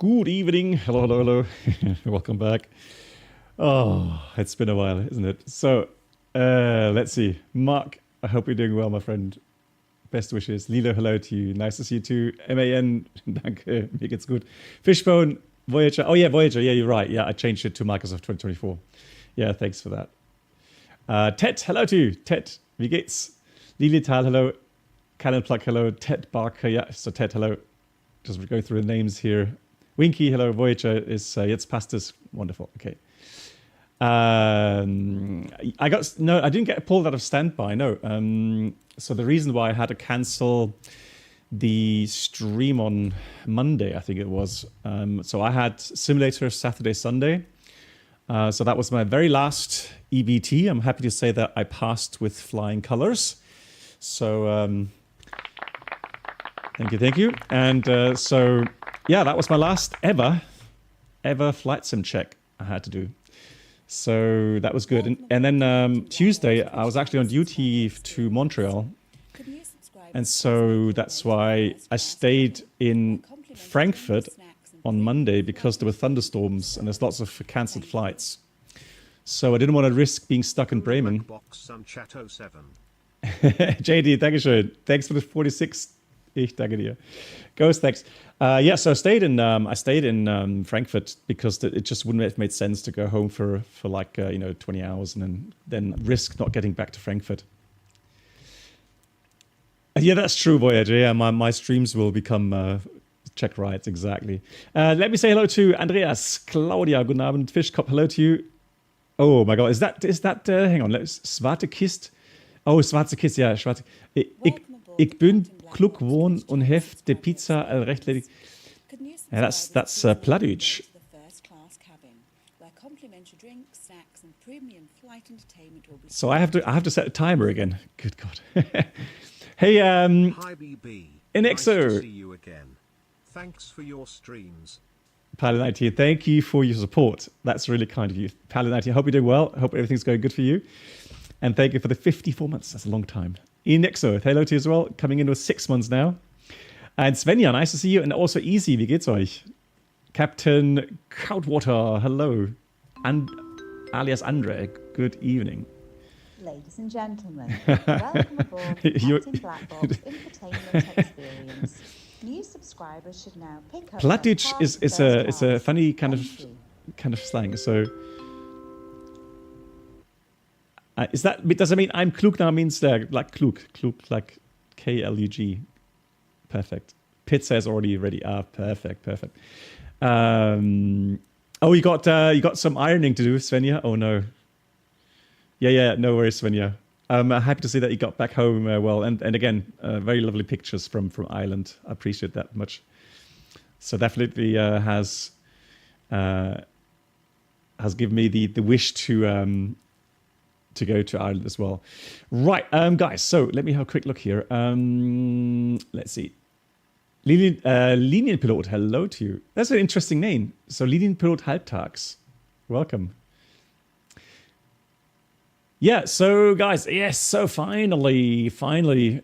Good evening. Hello, hello, hello. Welcome back. Oh, it's been a while, isn't it? So, let's see. Mark, I hope you're doing well, my friend. Best wishes. Lilo, hello to you. Nice to see you too. MAN, danke. Mir geht's gut. Fishbone, Voyager. Oh yeah, Voyager. Yeah, you're right. Yeah, I changed it to Microsoft 2024. Yeah, thanks for that. Ted, hello to you. Ted, wie geht's? Lilital, hello. Cannon Plug, hello. Ted Barker, yeah. So Ted, hello. Just go through the names here. Winky, hello. Voyager is jetzt passt es. Wonderful. Okay. I didn't get pulled out of standby. No. So the reason why I had to cancel the stream on Monday, I think it was. So I had simulator Saturday, Sunday. So that was my very last EBT. I'm happy to say that I passed with flying colors. So thank you. And so yeah, that was my last ever flight sim check I had to do. So that was good. And then Tuesday, I was actually on duty to Montreal. And so that's why I stayed in Frankfurt on Monday because there were thunderstorms and there's lots of cancelled flights. So I didn't want to risk being stuck in Bremen. JD, dankeschön. Thanks for the 46. Ich danke dir. Ghost, thanks. Yeah, so I stayed in Frankfurt because it just wouldn't have made sense to go home for like 20 hours and then risk not getting back to Frankfurt. Yeah, that's true, Voyager. Yeah, my streams will become check rides, exactly. Let me say hello to Andreas, Claudia, guten Abend, Fischkopf, hello to you. Oh my God, is that hang on, Zwarte Kist. Oh, Schwarze Kist, ja, Schwarze. Ich bin klug wohn und hef de Pizza recht ledig. Yeah, that's Plattdeutsch. So I have to set a timer again. Good God. Hey, Hi BB. Inexo. Nice to see you again. Thanks for your streams. Paladin IT, thank you for your support. That's really kind of you. Paladin IT, I hope you're doing well. I hope everything's going good for you. And thank you for the 54 months. That's a long time. Inexo, hello to you as well. Coming in with 6 months now. And Svenja, nice to see you. And also Easy, wie geht's euch? Captain Coutwater, hello. And alias Andre, good evening. Ladies and gentlemen, welcome aboard the Captain Black Box Infotainment Experience. New subscribers should now pick up. Plattdeutsch is a funny kind of slang. So does it mean I'm klug now? Means like klug like KLUG. Perfect. Pizza is already ready. Perfect. Oh, you got some ironing to do, Svenja. Oh no. Yeah, no worries, Svenja. I'm happy to see that you got back home well. And again, very lovely pictures from Ireland. I appreciate that much. So definitely has given me the wish to go to Ireland as well. Right, guys. So let me have a quick look here. Let's see. Linienpilot, hello to you. That's an interesting name. So Linienpilot Halbtags. Welcome. Yeah, so guys, yes, so finally,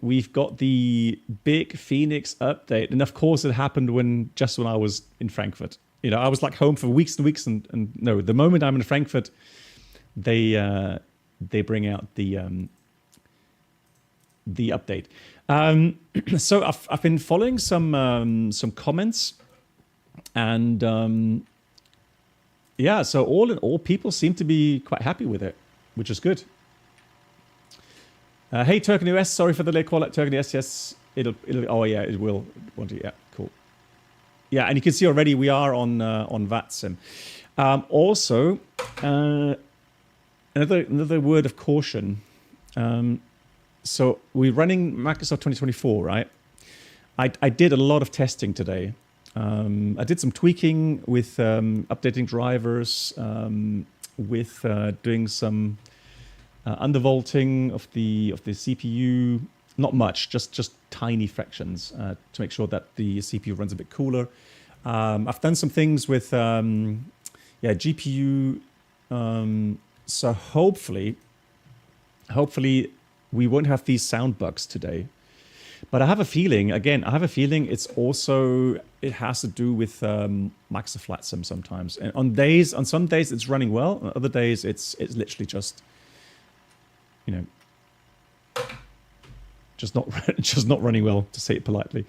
we've got the big FENIX update. And of course, it happened just when I was in Frankfurt. I was like home for weeks and weeks. And no, the moment I'm in Frankfurt, they bring out the update. So I've been following some comments, and yeah, so all in all, people seem to be quite happy with it, which is good. Hey, Turkin US, sorry for the late call. Turkin US, yes, it'll. Oh yeah, it will. Yeah, cool. Yeah, and you can see already we are on VATSIM. Also, another word of caution. So we're running Microsoft 2024, right? I did a lot of testing today. I did some tweaking with updating drivers, with doing some undervolting of the CPU. Not much, just tiny fractions to make sure that the CPU runs a bit cooler. I've done some things with GPU. So hopefully we won't have these sound bugs today. But I have a feeling, again, it's also, it has to do with Microsoft Flight Sim sometimes. And on some days it's running well, on other days it's literally just, you know, just not running well, to say it politely.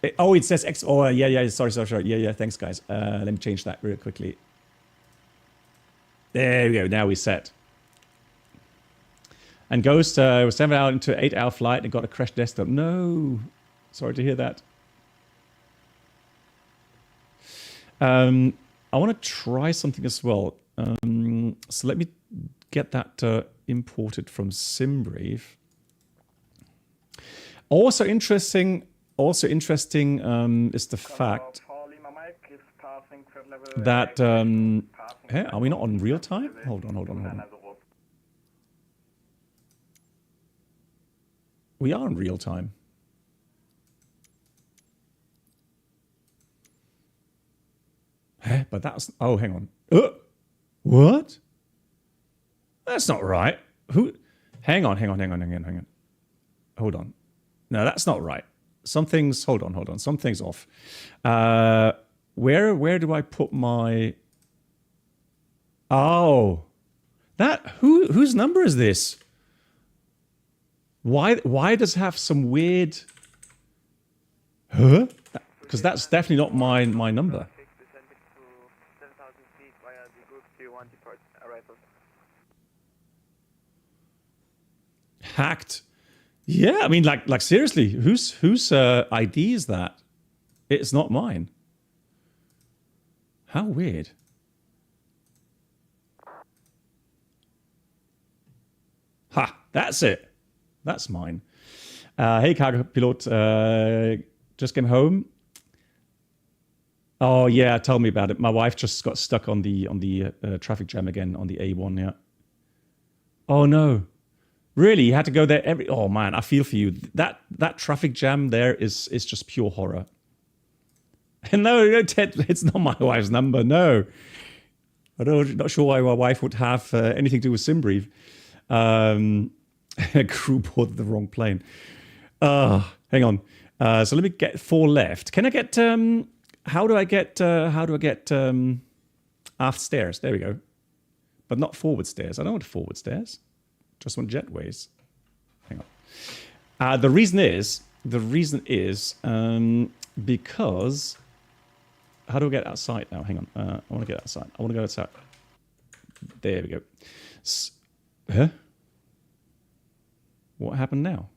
It says X. Oh, yeah. Sorry. Yeah. Thanks, guys. Let me change that real quickly. There we go. Now we're set. And Ghost was 7 hours into an 8-hour flight and got a crashed desktop. No. Sorry to hear that. I want to try something as well. So let me get that imported from SimBrief. Also interesting is the fact that are we not on real time? Hold on. We are in real time. But that's, oh, hang on. What? That's not right. Who? Hang on. Hold on. No, that's not right. Something's, hold on. Something's off. Where do I put my, oh, that, whose number is this? Why does it have some weird, huh? Because that's definitely not my number. Hacked. Yeah, I mean, like seriously, whose ID is that? It's not mine. How weird. Ha, that's it. That's mine. Hey, cargo pilot, just came home. Oh yeah, tell me about it. My wife just got stuck on the traffic jam again on the A1. Yeah. Oh no. Really, you had to go there every... Oh, man, I feel for you. That traffic jam there is just pure horror. No, Ted, it's not my wife's number, no. I'm not sure why my wife would have anything to do with SimBrief. Crew boarded the wrong plane. Hang on. So let me get 4 left. Can I get... How do I get aft stairs? There we go. But not forward stairs. I don't want forward stairs. Just want jetways. Hang on. The reason is because how do I get outside now? Hang on. I want to get outside. I want to go outside. There we go. Huh? What happened now?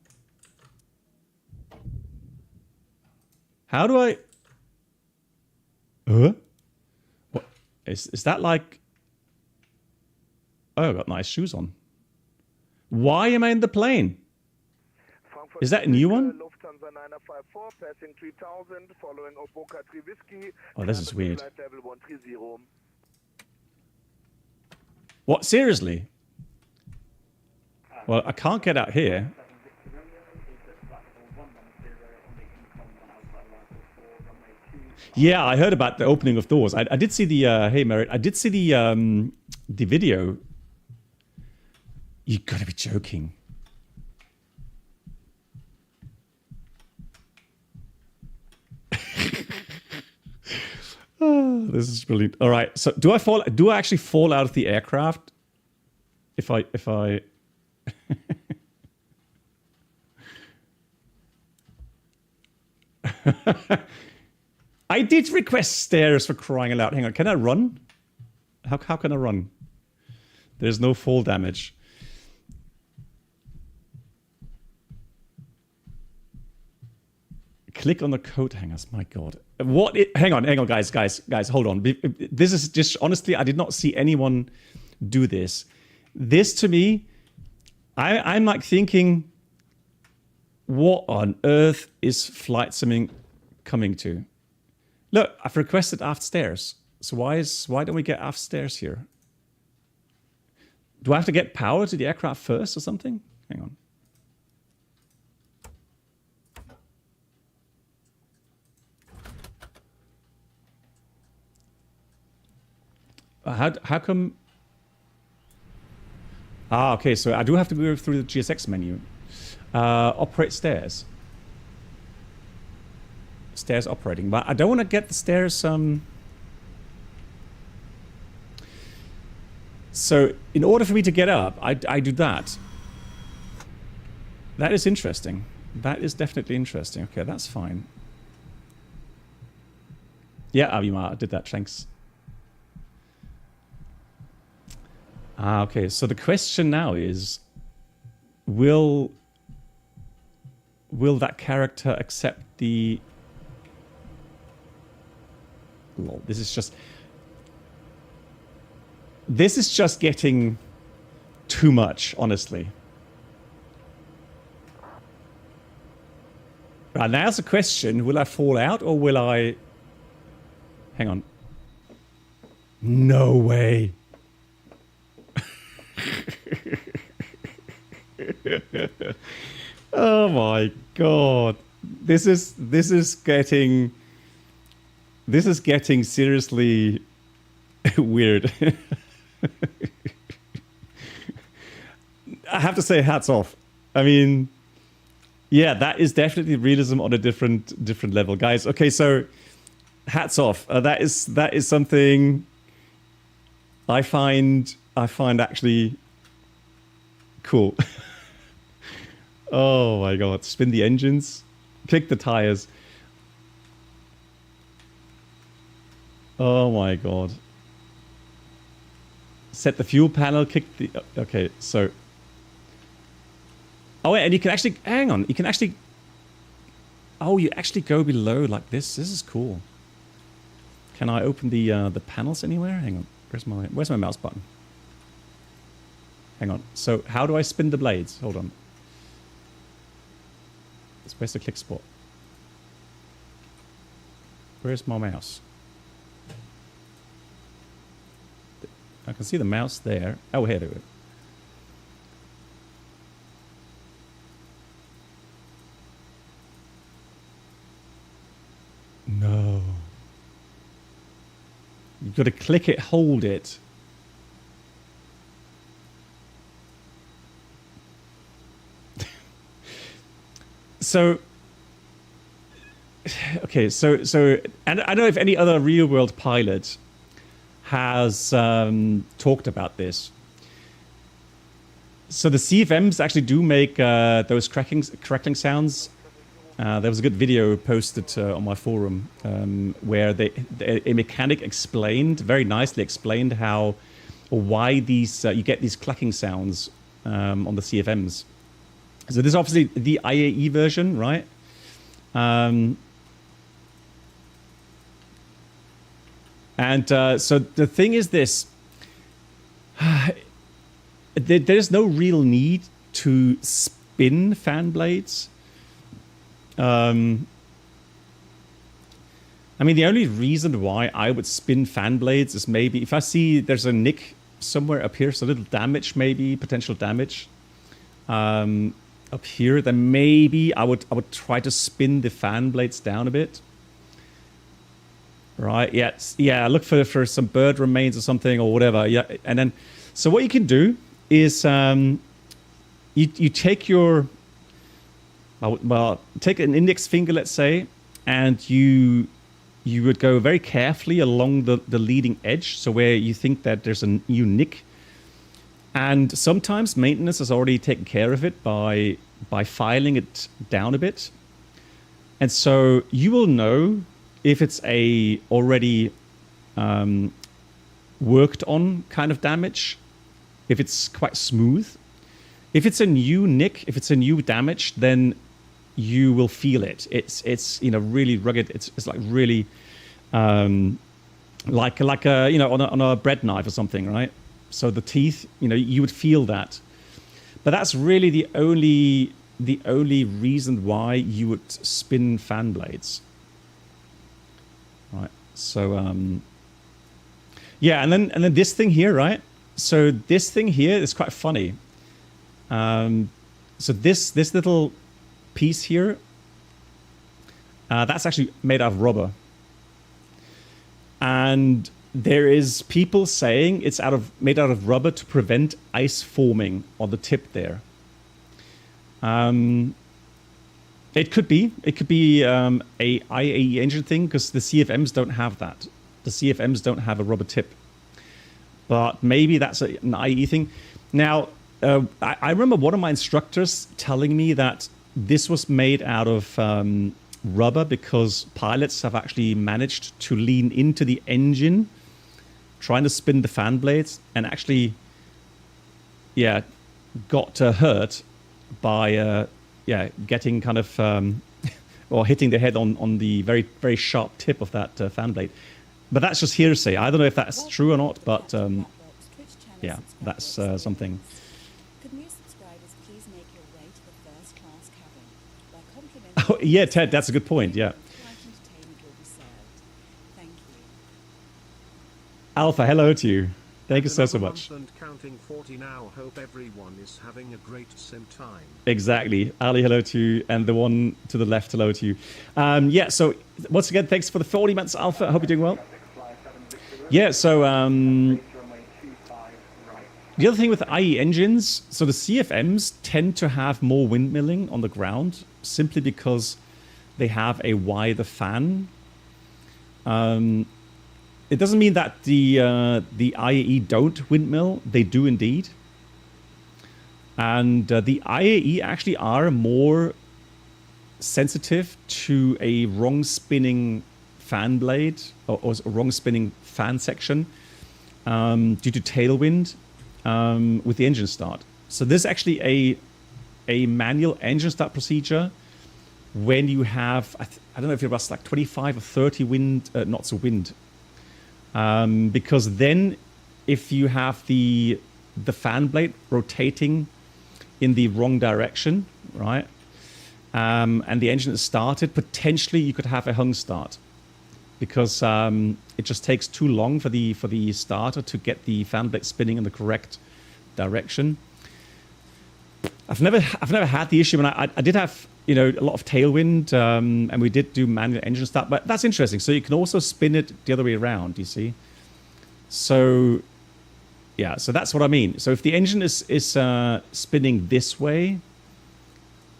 How do I? Huh? What is that like? Oh, I got nice shoes on. Why am I in the plane? Is that a new one? Oh, this is weird. What? Seriously? Well, I can't get out here. Yeah, I heard about the opening of doors. I did see the, hey Merritt, I did see the video. You gotta be joking. Oh, this is brilliant. All right, so do I actually fall out of the aircraft? If I I did request stairs, for crying aloud. Hang on, can I run? How can I run? There's no fall damage. Click on the coat hangers. My God. What? Hang on, guys, hold on. This is just, honestly, I did not see anyone do this. This to me, I'm like thinking, what on earth is flight simming coming to? Look, I've requested aft stairs. So why don't we get aft stairs here? Do I have to get power to the aircraft first or something? Hang on. How come? Ah, okay, so I do have to go through the GSX menu. Operate stairs. Stairs operating, but I don't want to get the stairs. So in order for me to get up, I do that. That is interesting. That is definitely interesting. Okay, that's fine. Yeah, Avima, I did that. Thanks. Okay, so the question now is, will that character accept the... Lol, this is just getting too much, honestly. Right, now's the question, will I fall out or will I... Hang on. No way. Oh my god. This is getting seriously weird. I have to say hats off. I mean, yeah, that is definitely realism on a different level, guys. Okay, so hats off. That is something I find actually cool. Oh my god! Spin the engines, kick the tires. Oh my god! Set the fuel panel. Kick the. Okay, so. Oh wait, and you can actually hang on. You can actually. Oh, you actually go below like this. This is cool. Can I open the panels anywhere? Hang on. Where's my mouse button? Hang on. So how do I spin the blades? Hold on. Where's the click spot? Where's my mouse? I can see the mouse there. Oh, here we go. No. You've got to click it, hold it. So, okay, so, and I don't know if any other real-world pilot has talked about this. So the CFMs actually do make those crackling sounds. There was a good video posted on my forum where a mechanic explained, very nicely explained how or why these you get these clacking sounds on the CFMs. So this is obviously the IAE version, right? And so the thing is this. There's no real need to spin fan blades. I mean, the only reason why I would spin fan blades is maybe if I see there's a nick somewhere up here, so a little damage, maybe potential damage. Up here, then maybe I would try to spin the fan blades down a bit. Right? Yeah. Look for some bird remains or something or whatever. Yeah, and then so what you can do is you take your take an index finger, let's say, and you would go very carefully along the leading edge, so where you think that there's a new nick. And sometimes maintenance has already taken care of it by filing it down a bit. And so you will know if it's a already worked on kind of damage, if it's quite smooth. If it's a new nick, if it's a new damage, then you will feel it. It's really rugged. It's like really like a on a bread knife or something, right? So the teeth, you would feel that. But that's really the only reason why you would spin fan blades. Right. So yeah, and then this thing here, right? So this thing here is quite funny. So this little piece here, that's actually made out of rubber. And there is people saying it's made out of rubber to prevent ice forming on the tip there. It could be. It could be a IAE engine thing because the CFMs don't have that. The CFMs don't have a rubber tip. But maybe that's an IAE thing. Now, I remember one of my instructors telling me that this was made out of rubber because pilots have actually managed to lean into the engine, trying to spin the fan blades, and actually, yeah, got hurt by getting kind of or hitting their head on the very, very sharp tip of that fan blade. But that's just hearsay. I don't know if that's true or not, but yeah, that's something. Could new subscribers please make your way to the first class cabin, where complimentary Oh, yeah, Ted, that's a good point. Yeah. flight entertainment will be served. Thank you. Alpha, hello to you. Thank you so Another much. month and counting 40 now. Hope everyone is having a great sim time. Exactly. Ali, hello to you. And the one to the left, hello to you. Yeah, so once again, thanks for the 40 months, Alpha. I hope you're doing well. Yeah, so the other thing with IE engines, so the CFMs tend to have more windmilling on the ground simply because they have a wider fan. It doesn't mean that the IAE don't windmill. They do indeed. And the IAE actually are more sensitive to a wrong spinning fan blade or wrong spinning fan section due to tailwind with the engine start. So there's actually a manual engine start procedure when you have, I don't know if it was like 25 or 30 knots of wind. Because then if you have the fan blade rotating in the wrong direction, right, and the engine is started, potentially you could have a hung start because it just takes too long for the starter to get the fan blade spinning in the correct direction. I've never had the issue, and I did have a lot of tailwind, and we did do manual engine start, but that's interesting. So you can also spin it the other way around, you see. So yeah, so that's what I mean. So if the engine is spinning this way,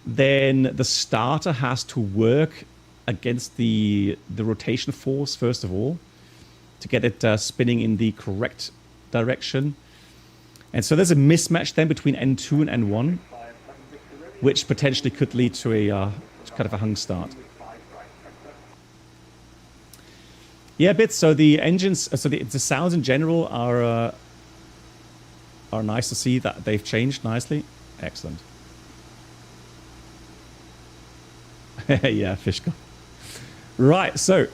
then the starter has to work against the rotation force first of all to get it spinning in the correct direction. And so there's a mismatch then between N2 and N1, which potentially could lead to a kind of a hung start. Yeah, bits. So the engines, so the sounds in general are nice to see that they've changed nicely. Excellent. Yeah, Fishko. Right. So,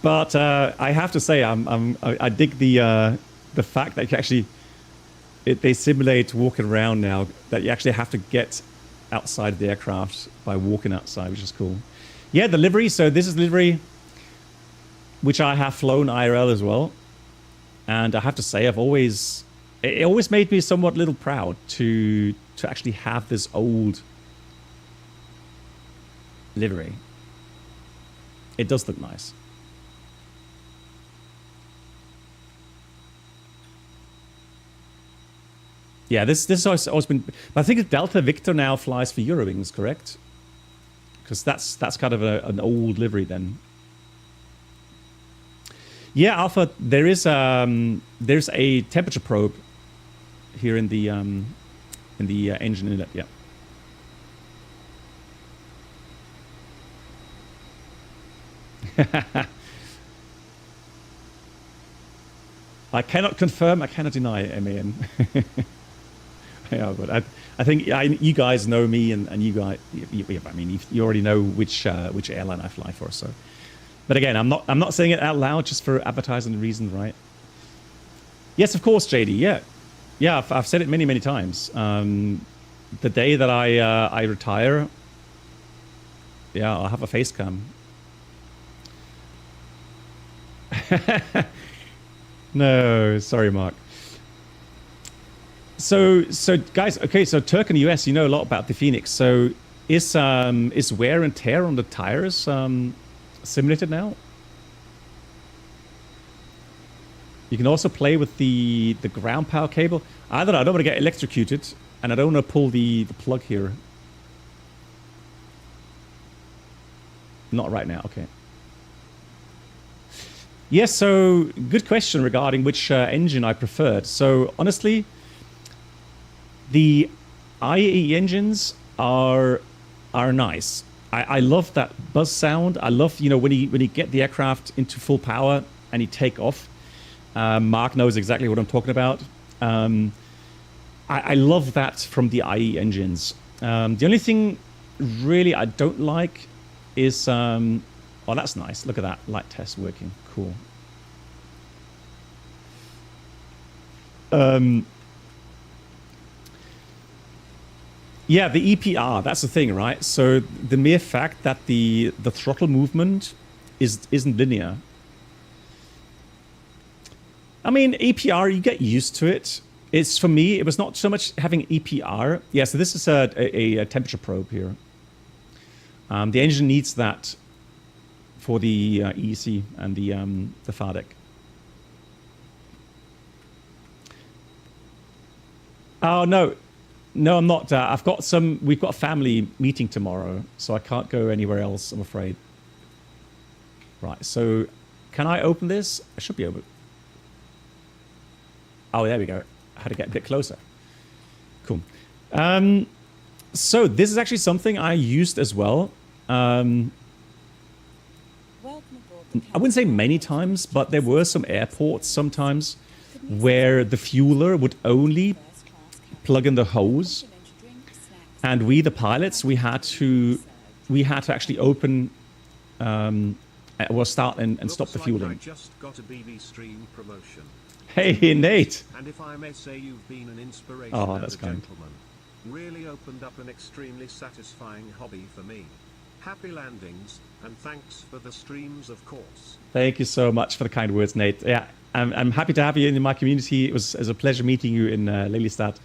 but I have to say, I dig the fact that you actually they simulate walking around now. That you actually have to get outside of the aircraft by walking outside, which is cool. Yeah, the livery. So this is livery, which I have flown IRL as well, and I have to say, it always made me somewhat little proud to actually have this old livery. It does look nice. Yeah, this has always been. But I think Delta Victor now flies for Eurowings, correct? Because that's kind of an old livery then. Yeah, Alpha. There's a temperature probe here in the engine inlet. Yeah. I cannot confirm. I cannot deny. MAN. Yeah, but I think you guys know me, and you guys. I mean, you already know which airline I fly for. So, but again, I'm not saying it out loud just for advertising reasons, right? Yes, of course, JD. Yeah. I've said it many times. The day that I retire, yeah, I'll have a face cam. No, sorry, Mark. So guys, okay, so Turk and US, you know a lot about the FENIX. So is wear and tear on the tires simulated now? You can also play with the ground power cable. I don't know. I don't want to get electrocuted. And I don't want to pull the plug here. Not right now, okay. Yes, so good question regarding which engine I preferred. So honestly, the IAE engines are nice. I love that buzz sound. I love, you know, when you get the aircraft into full power and you take off. Mark knows exactly what I'm talking about. I love that from the IE engines. The only thing really I don't like is, oh, that's nice. Look at that light test working. Cool. Yeah, the EPR, that's the thing, right? So the mere fact that the throttle movement isn't linear. I mean, EPR, you get used to it. It's, for me, it was not so much having EPR. Yeah, so this is a temperature probe here. The engine needs that for the EEC and the FADEC. Oh, no, I'm not. We've got a family meeting tomorrow, so I can't go anywhere else, I'm afraid. Right, so can I open this? I should be able. Oh, there we go. I had to get a bit closer. Cool. So this is actually something I used as well. I wouldn't say many times, but there were some airports sometimes where the fueler would only plug in the hose, and we, the pilots, we had to actually open, start and stop the fueling. I just got a BB stream promotion. Hey, Nate. And if I may say, you've been an inspiration Oh, that's and a kind. gentleman. Really opened up an extremely satisfying hobby for me. Happy landings, and thanks for the streams, of course. Thank you so much for the kind words, Nate. Yeah, I'm happy to have you in my community. It was a pleasure meeting you in Lelystad.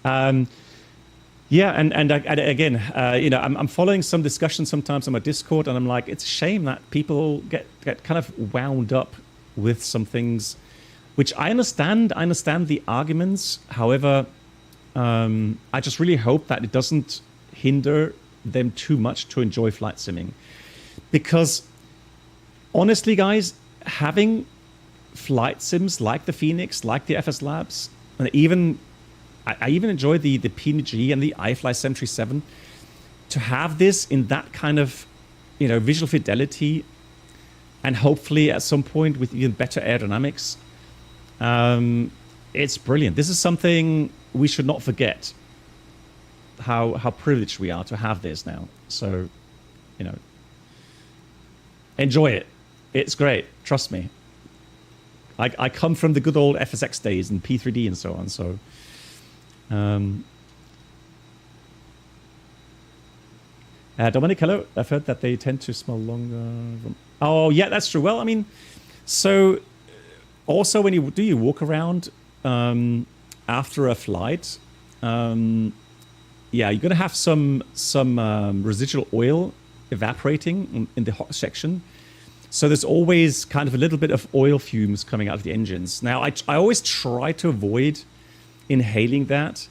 Yeah, and again, you know, I'm following some discussions sometimes on my Discord, and I'm like, it's a shame that people get kind of wound up with some things, which I understand. I understand the arguments. However, I just really hope that it doesn't hinder them too much to enjoy flight simming, because honestly, guys, having flight sims like the FENIX, like the FS Labs, and even I even enjoy the PNG and the iFly 737. To have this in that kind of, you know, visual fidelity, and hopefully at some point with even better aerodynamics, it's brilliant. This is something we should not forget. How privileged we are to have this now. So, you know, enjoy it. It's great. Trust me. I come from the good old FSX days and P3D and so on. So. Dominic, hello. I've heard that they tend to smell longer. Oh, yeah, that's true. Well, I mean, so also when you do your walk around after a flight, yeah, you're going to have some residual oil evaporating in the hot section. So there's always kind of a little bit of oil fumes coming out of the engines. Now, I always try to avoid inhaling that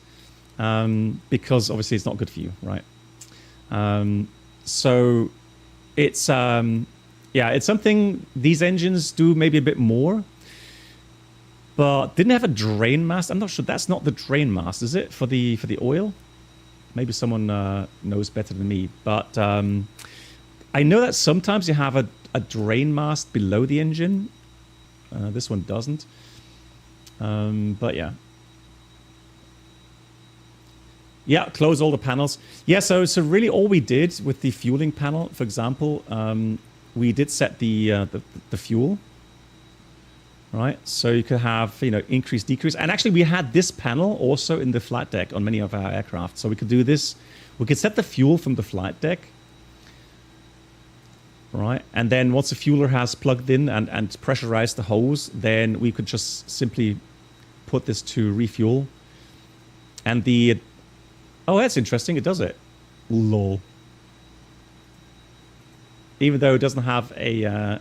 because obviously it's not good for you, right? So it's yeah, it's something these engines do maybe a bit more, but didn't have a drain mast. I'm not sure. That's not the drain mast, is it, for the oil? Maybe someone knows better than me, but I know that sometimes you have a drain mast below the engine. This one doesn't, but yeah. Yeah, close all the panels. Yeah, so really all we did with the fueling panel, for example, we did set the fuel, right? So you could have, you know, increase, decrease. And actually we had this panel also in the flight deck on many of our aircraft. So we could do this. We could set the fuel from the flight deck, right? And then once the fueler has plugged in and pressurized the hose, then we could just simply put this to refuel. And the... Oh, that's interesting. It does it. Lol. Even though it doesn't have a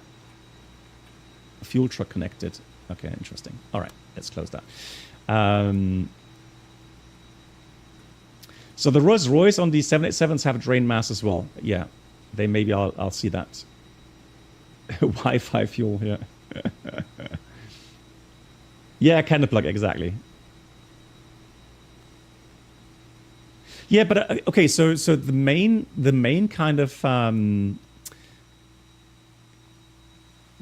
fuel truck connected. Okay, interesting. All right, let's close that. So the Rolls Royce on the 787s have a drain mass as well. Yeah, they maybe I'll see that. Wi-Fi fuel, yeah. Yeah, candle plug, exactly. Yeah, but okay, so the main kind of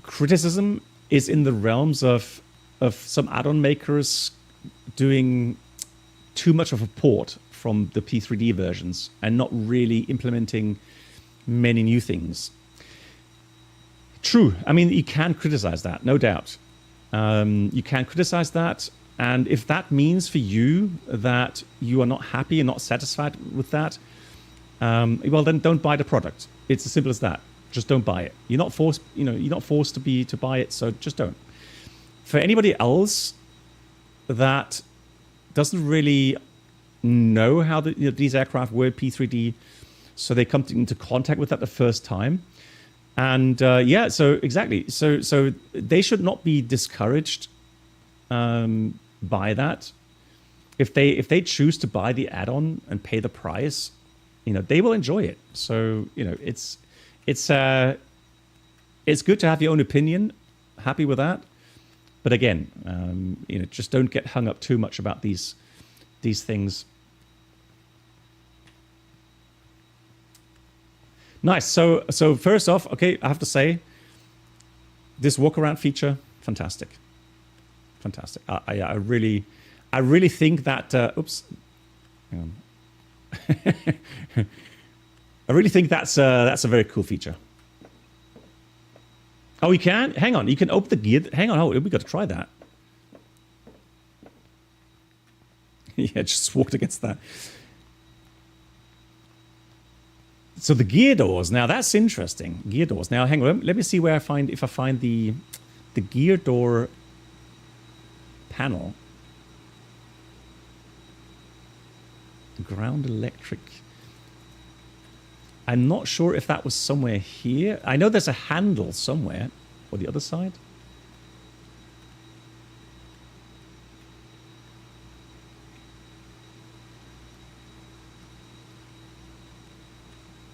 criticism is in the realms of some add-on makers doing too much of a port from the P3D versions and not really implementing many new things. True. I mean, you can criticize that, no doubt. You can criticize that. And if that means for you that you are not happy and not satisfied with that, well, then don't buy the product. It's as simple as that. Just don't buy it. You're not forced, you're not forced to buy it, so just don't. For anybody else that doesn't really know how these aircraft were P3D, so they come into contact with that the first time. And yeah, so exactly. So they should not be discouraged by that. If they choose to buy the add-on and pay the price, they will enjoy it. So it's good to have your own opinion. Happy with that. But again, just don't get hung up too much about these things. Nice. So first off, okay, I have to say, this walk-around feature, fantastic. Fantastic. I really think that. Oops. Hang on. I really think that's a very cool feature. Oh, you can? Hang on. You can open the gear. Hang on. Oh, we got to try that. Yeah, just walked against that. So the gear doors. Now that's interesting. Gear doors. Now hang on. Let me see where if I find the gear door panel. Ground electric. I'm not sure if that was somewhere here. I know there's a handle somewhere. Or the other side.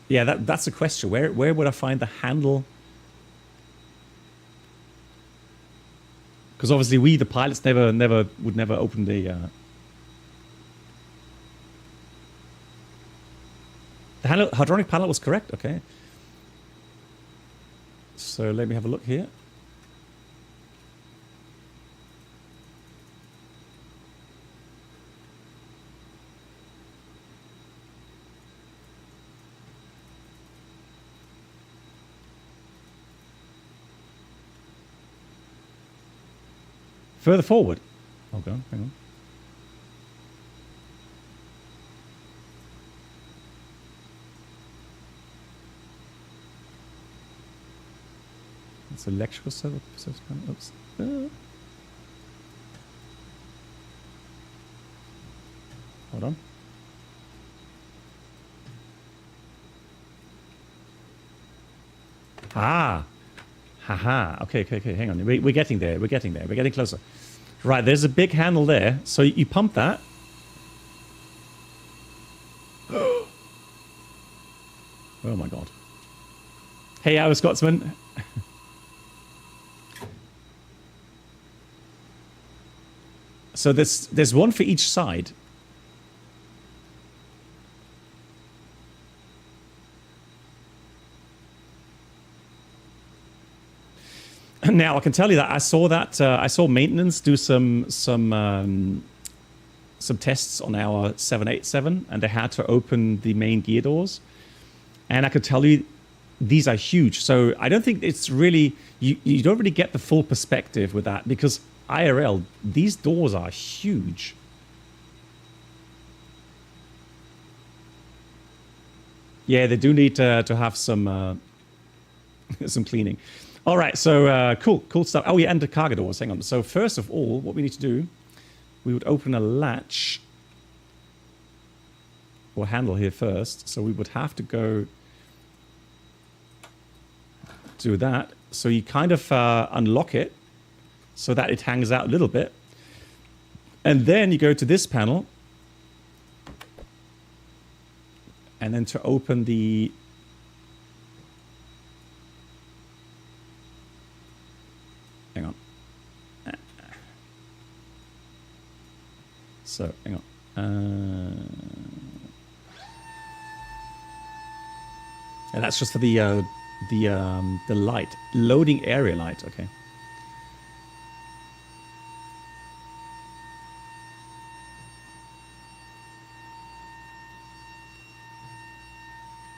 Yeah, that's a question. Where would I find the handle? Because obviously we, the pilots, would never open the handle. Hydronic panel was correct. Okay. So let me have a look here. Further forward. Okay, hang on. It's electrical service. Oops. Hold on. Ah. Haha. Okay. Hang on. We're getting there. We're getting closer. Right. There's a big handle there. So you pump that. Oh my God. Hey, our Scotsman. So there's one for each side. Now I can tell you that I saw maintenance do some tests on our 787, and they had to open the main gear doors, and I could tell you these are huge. So I don't think it's really you don't really get the full perspective with that, because IRL, these doors are huge. Yeah, they do need to have some some cleaning. All right, so cool stuff. Oh, yeah, and the cargo doors. Hang on. So first of all, what we need to do, we would open a latch or handle here first. So we would have to go do that. So you kind of unlock it so that it hangs out a little bit. And then you go to this panel. And then to open the... Hang on. So, hang on. And that's just for the light. Loading area light, okay.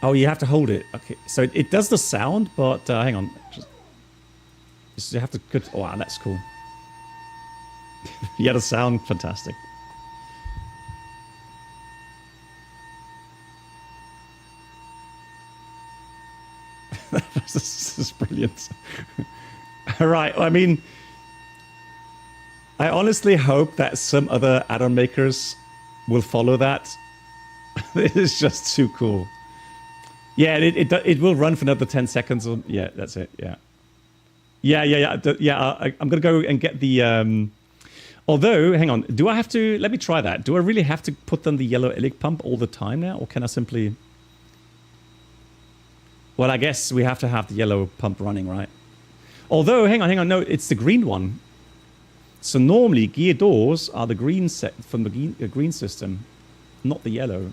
Oh, you have to hold it. Okay, so it does the sound, but hang on. Just you have to... Oh, wow, that's cool. Yeah, the sound, fantastic. This is brilliant. All right, I mean, I honestly hope that some other add-on makers will follow that. It is just too cool. Yeah, it will run for another 10 seconds. Yeah, that's it. Yeah. I'm going to go and get the... Although, hang on. Do I have to... Let me try that. Do I really have to put on the yellow ilic pump all the time now? Or can I simply... Well, I guess we have to have the yellow pump running, right? Although, hang on. No, it's the green one. So normally, gear doors are the green set from the green system, not the yellow.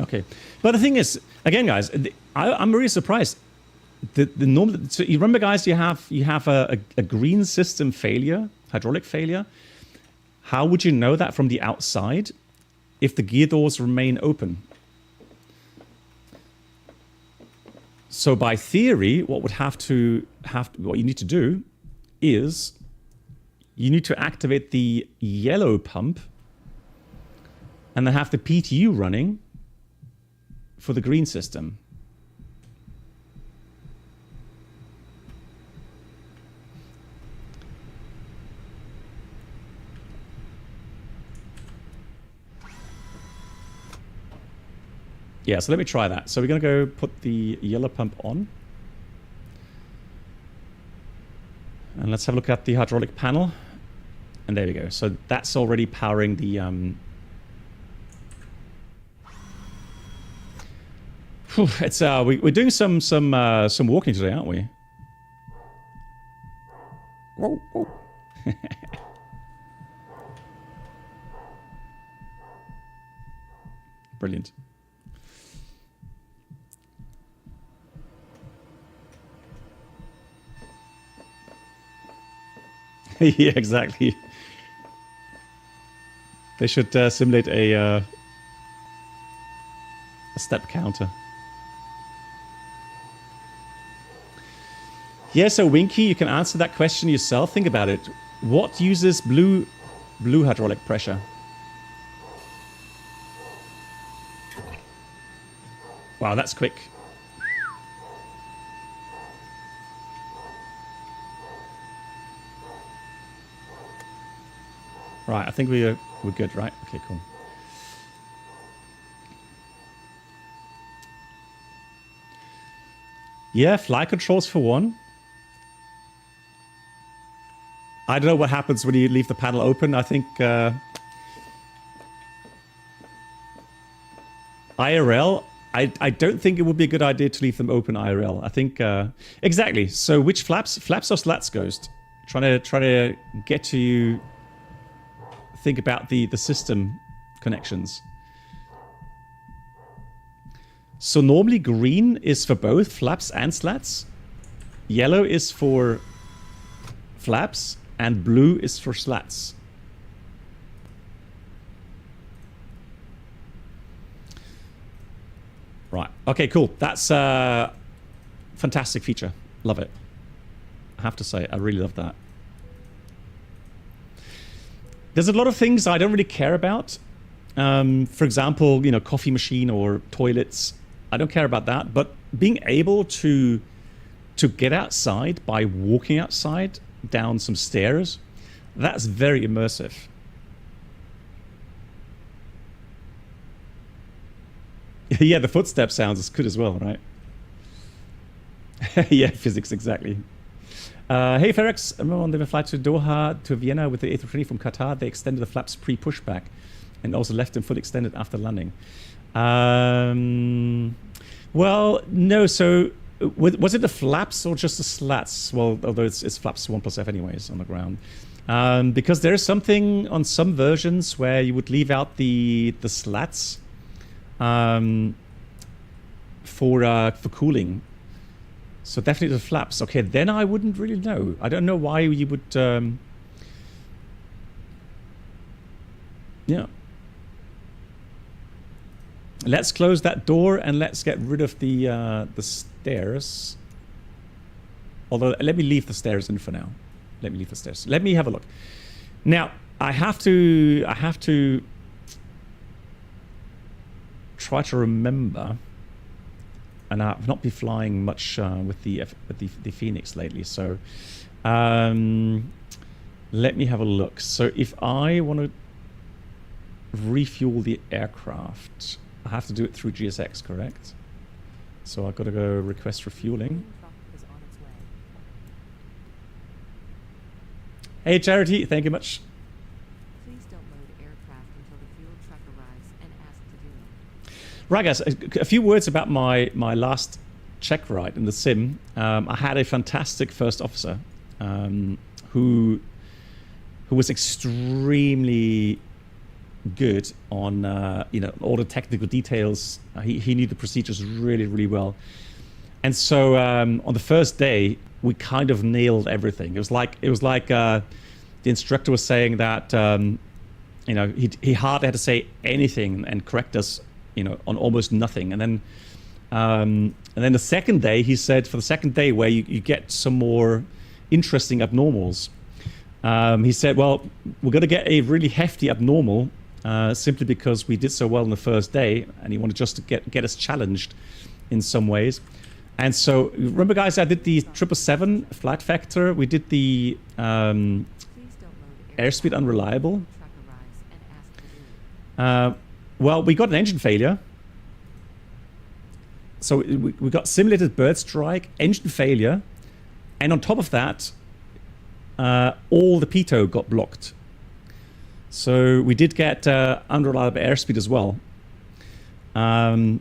Okay, but the thing is, again, guys, I'm really surprised. The normal. So you remember, guys, you have a green system failure, hydraulic failure. How would you know that from the outside if the gear doors remain open? So by theory, what you need to do is you need to activate the yellow pump and then have the PTU running for the green system. Yeah, so let me try that. So we're going to go put the yellow pump on. And let's have a look at the hydraulic panel. And there we go. So that's already powering the... It's we're doing some walking today, aren't we? Whoa, whoa. Brilliant. Yeah, exactly. They should simulate a step counter. Yeah, so Winky, you can answer that question yourself. Think about it. What uses blue hydraulic pressure? Wow, that's quick. Right, I think we're good, right? Okay, cool. Yeah, flight controls for one. I don't know what happens when you leave the panel open. I think IRL, I don't think it would be a good idea to leave them open IRL. I think exactly. So which flaps or slats, Ghost? Trying to get to you. Think about the system connections. So normally green is for both flaps and slats. Yellow is for flaps. And blue is for slats. Right. Okay, cool. That's a fantastic feature. Love it. I have to say, I really love that. There's a lot of things I don't really care about. For example, coffee machine or toilets. I don't care about that. But being able to get outside by walking outside down some stairs, That's very immersive. Yeah, the footstep sounds is good as well, right? Yeah, physics, exactly. Hey, FENIX, remember on the flight to Doha to Vienna with the A320 from Qatar, they extended the flaps pre-pushback and also left them fully extended after landing. Well, no, so was it the flaps or just the slats? Well, although it's flaps 1+F anyways on the ground. Because there is something on some versions where you would leave out the slats for cooling. So definitely the flaps. Okay, then I wouldn't really know. I don't know why you would. Yeah. Let's close that door and let's get rid of the stairs. Although, let me leave the stairs in for now. Let me leave the stairs. Let me have a look. Now, I have to try to remember. And I've not been flying much with the FENIX lately, so let me have a look. So if I want to refuel the aircraft, I have to do it through GSX, correct? So I've got to go request refueling. Hey Charity, thank you much. Right, guys, a few words about my last check ride in the sim. I had a fantastic first officer who was extremely good on all the technical details. He knew the procedures really, really well. And so on the first day, we kind of nailed everything. It was like the instructor was saying that he hardly had to say anything and correct us on almost nothing. And then the second day, he said, for the second day where you get some more interesting abnormals, he said, well, we're going to get a really hefty abnormal simply because we did so well on the first day, and he wanted just to get us challenged in some ways. And so, remember guys, I did the 777 flight factor, we did the airspeed unreliable. Well, we got an engine failure. So we got simulated bird strike, engine failure, and on top of that, all the pitot got blocked. So we did get unreliable airspeed as well. And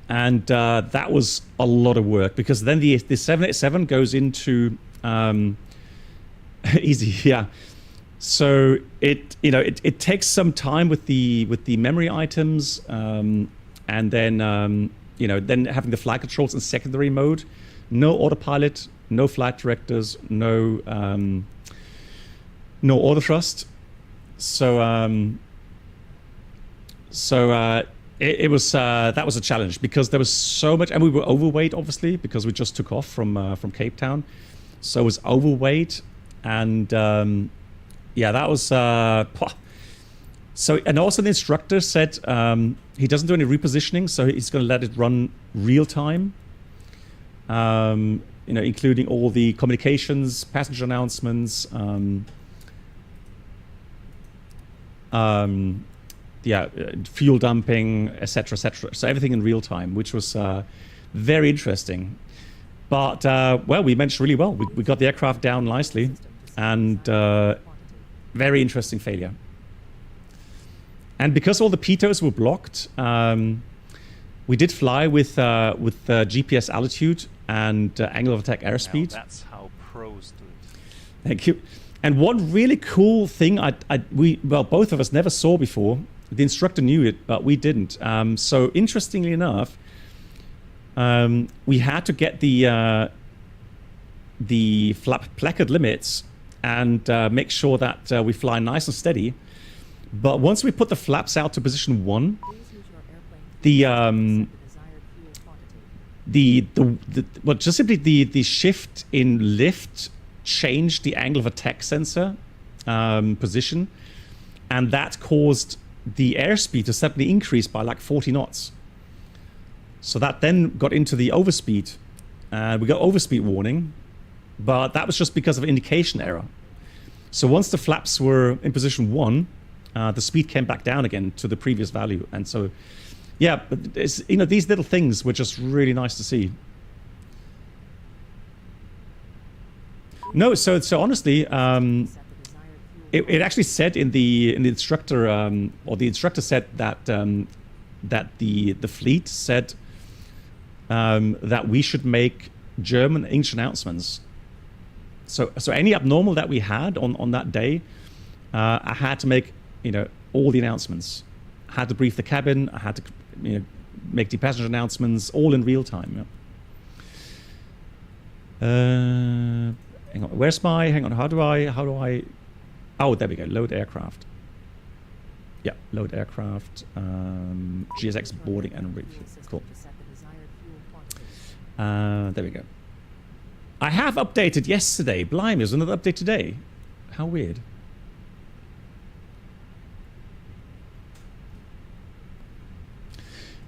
that was a lot of work, because then the 787 goes into easy, yeah. So it takes some time with the memory items, and then then having the flight controls in secondary mode, no autopilot, no flight directors, no auto thrust. So it was that was a challenge, because there was so much, and we were overweight obviously because we just took off from Cape Town, so it was overweight, and yeah, that was so. And also the instructor said he doesn't do any repositioning, so he's going to let it run real time, including all the communications, passenger announcements, yeah, fuel dumping, etc., etc. So everything in real time, which was very interesting. But well, we managed really well. We got the aircraft down nicely, and very interesting failure. And because all the pitots were blocked, we did fly with GPS altitude and angle of attack airspeed. Now that's how pros do it. Thank you. And one really cool thing well, both of us never saw before. The instructor knew it, but we didn't. So interestingly enough, we had to get the flap placard limits and make sure that we fly nice and steady. But once we put the flaps out to position 1, just simply the shift in lift changed the angle of attack sensor position, and that caused the airspeed to suddenly increase by like 40 knots. So that then got into the overspeed, and we got overspeed warning, but that was just because of indication error. So once the flaps were in position 1, the speed came back down again to the previous value. And so, yeah, it's, you know, these little things were just really nice to see. No, so honestly, it actually said in the instructor, or the instructor said that that the fleet said that we should make German English announcements. So any abnormal that we had on that day, I had to make, you know, all the announcements. I had to brief the cabin. I had to, you know, make the passenger announcements all in real time. Yeah. Hang on, where's my, hang on, how do I, oh, there we go, load aircraft. Yeah, load aircraft, GSX boarding and refuel, cool. There we go. I have updated yesterday, blimey, there's another update today. How weird.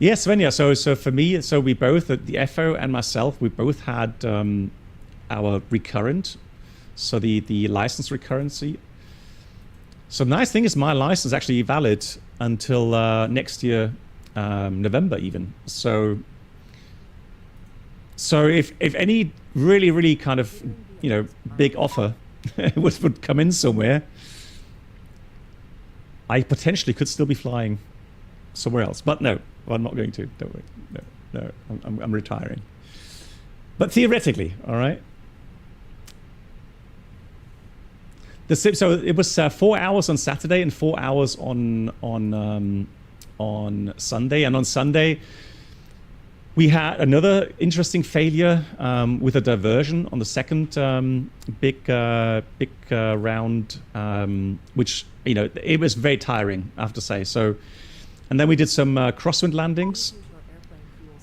Yes, Svenja, so for me, so we both, the FO and myself, we both had our recurrent, so the license recurrency. So the nice thing is my license is actually valid until next year, November even. So if any really kind of, you know, big offer would come in somewhere, I potentially could still be flying somewhere else. But no, I'm not going to. Don't worry. No, I'm retiring. But theoretically, all right. So it was 4 hours on Saturday and 4 hours on Sunday. And on Sunday, we had another interesting failure with a diversion on the second big round, which, you know, it was very tiring, I have to say. So, and then we did some crosswind landings,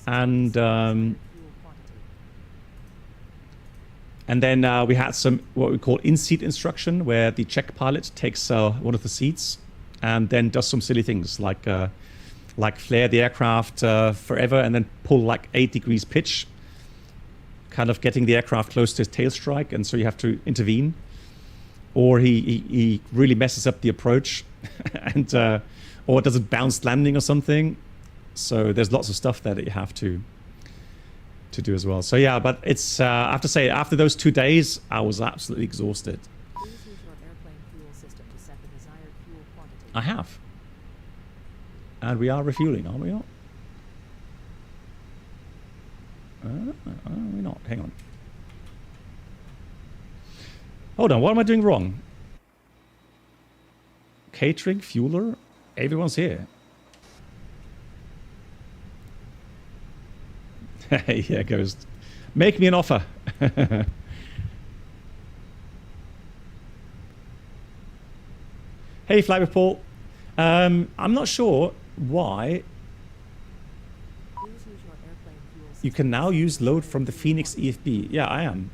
and then we had some what we call in-seat instruction, where the Czech pilot takes one of the seats and then does some silly things like flare the aircraft forever and then pull like 8 degrees pitch, kind of getting the aircraft close to his tail strike, and so you have to intervene. Or he really messes up the approach, and or does a bounced landing or something. So there's lots of stuff there that you have to do as well. So yeah, but it's I have to say, after those 2 days, I was absolutely exhausted. I have. And we are refueling, are we not? Are we not? Hang on. Hold on, what am I doing wrong? Catering, fueler, everyone's here. Yeah, Ghost. Make me an offer. Hey, Flight Report. I'm not sure why you can now use load from the FENIX EFB. Yeah, I am.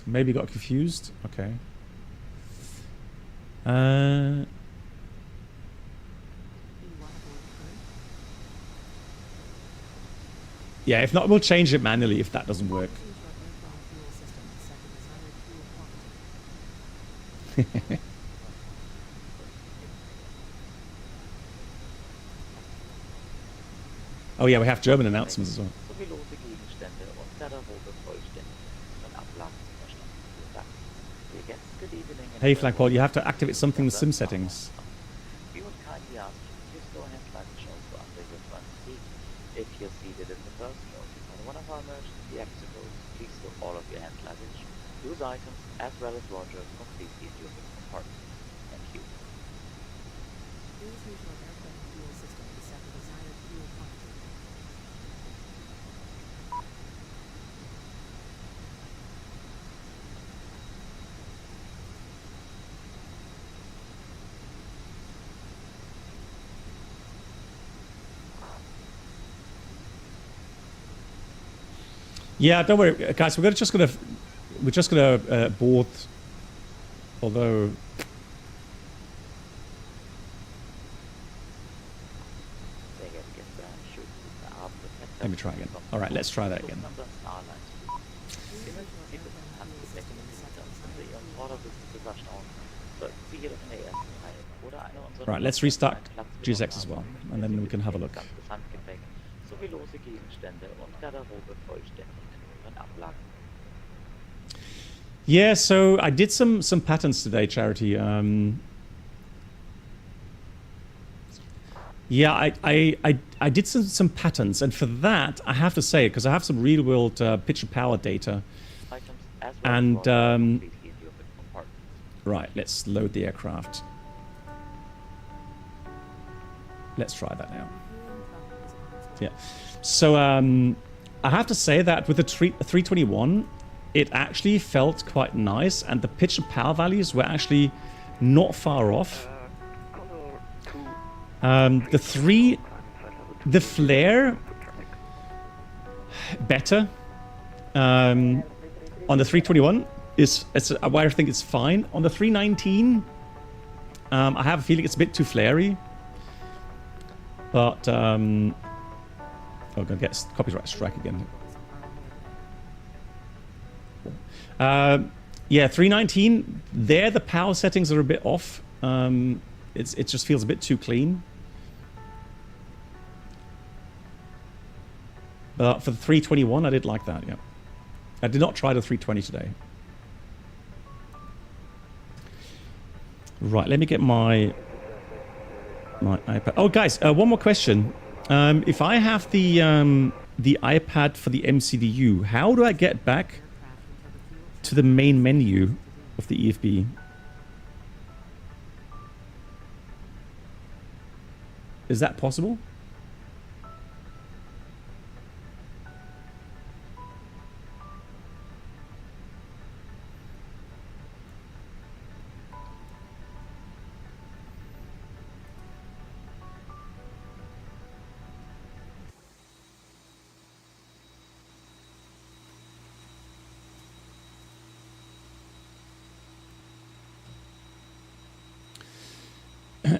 Maybe got confused. Okay. Yeah, if not, we'll change it manually if that doesn't work. Oh yeah, we have German announcements as well. Hey Flagpole, you have to activate something in the sim settings. We would kindly ask you to please go ahead and slide the shoulder under your front seat. If you're seated in the first row on one of our emergency exit rows, please store all of your hand luggage, loose items, as well as wardrobe completely in your compartment. Thank you. Please use your airplane fuel system to set the desired fuel quantity. Yeah, don't worry, guys. We're just gonna board. Although. Let me try again. All right, let's try that again. Right, let's restart GSX as well, and then we can have a look. Yeah, so I did some patterns today, Charity. Yeah, I did some patterns, and for that I have to say, because I have some real world pitch and power data, and right, let's load the aircraft. Let's try that now. Yeah, so I have to say that with the 321, it actually felt quite nice, and the pitch and power values were actually not far off. The flare better on the 321 is why I think it's fine. On the 319, I have a feeling it's a bit too flary. But I'm gonna get copyright strike again. Yeah, 319. There, the power settings are a bit off. It just feels a bit too clean. But for the 321, I did like that. Yeah, I did not try the 320 today. Right, let me get my iPad. Oh, guys, one more question. If I have the iPad for the MCDU, how do I get back to the main menu of the EFB? Is that possible?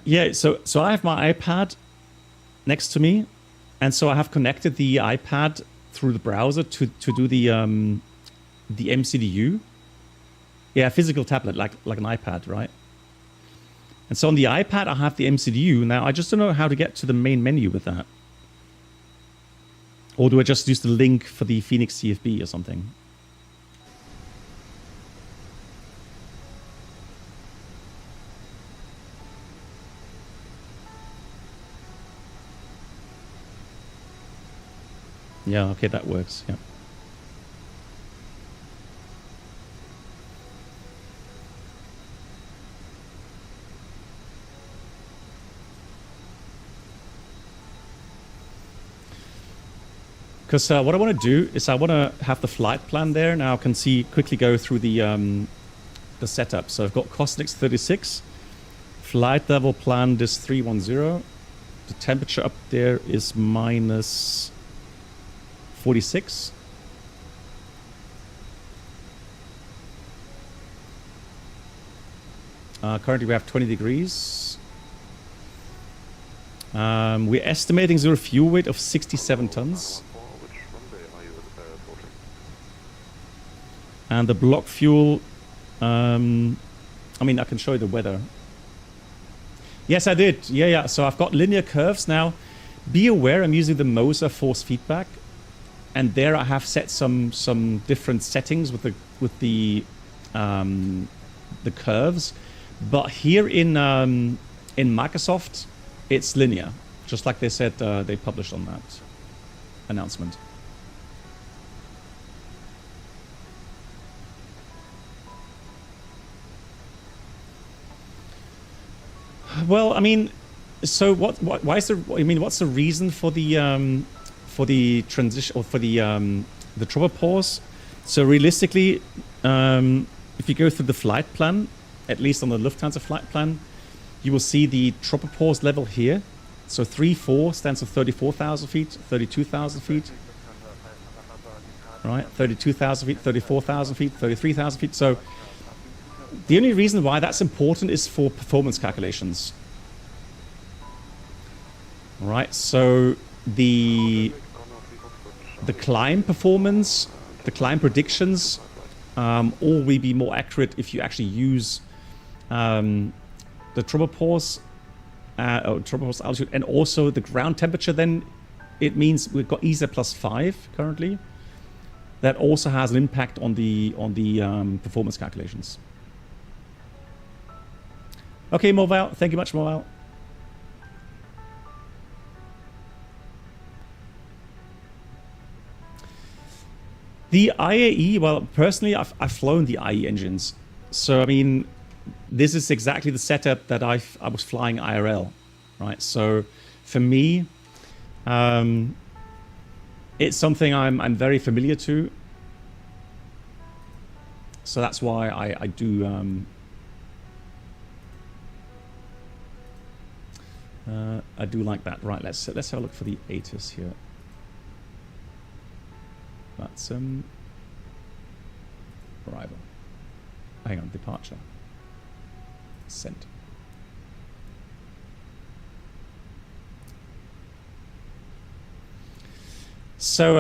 Yeah, so I have my iPad next to me, and so I have connected the iPad through the browser to do the MCDU. Yeah, physical tablet like an iPad, right? And so on the iPad I have the MCDU. Now I just don't know how to get to the main menu with that. Or do I just use the link for the FENIX CFB or something? Yeah, okay, that works. Yeah. Because what I want to do is I want to have the flight plan there. Now I can quickly go through the setup. So I've got Cosnix 36, flight level planned is 310. The temperature up there is minus 46. Currently we have 20 degrees. We're estimating zero fuel weight of 67 tons. And the block fuel, I mean, I can show you the weather. Yes, I did. Yeah. So I've got linear curves now. Be aware I'm using the Moser force feedback. And there I have set some different settings with the curves, but here in Microsoft it's linear, just like they said they published on that announcement. Well, I mean, so why is there? I mean, what's the reason for the transition, or for the tropopause? So realistically, if you go through the flight plan, at least on the Lufthansa flight plan, you will see the tropopause level here. So 34 stands for 34,000 feet, 32,000 feet. right? 32,000 feet, 34,000 feet, 33,000 feet. So the only reason why that's important is for performance calculations. Right, so the climb performance, the climb predictions, all will be more accurate if you actually use the tropopause altitude and also the ground temperature. Then it means we've got ESA +5 currently. That also has an impact on the performance calculations. Okay, Mobile. Thank you much, Mobile. The IAE, well, personally, I've flown the IE engines. So, I mean, this is exactly the setup that I was flying IRL, right? So, for me, it's something I'm very familiar to. So that's why I do like that. Right, let's have a look for the ATIS here. That's arrival. Hang on, departure. Sent. So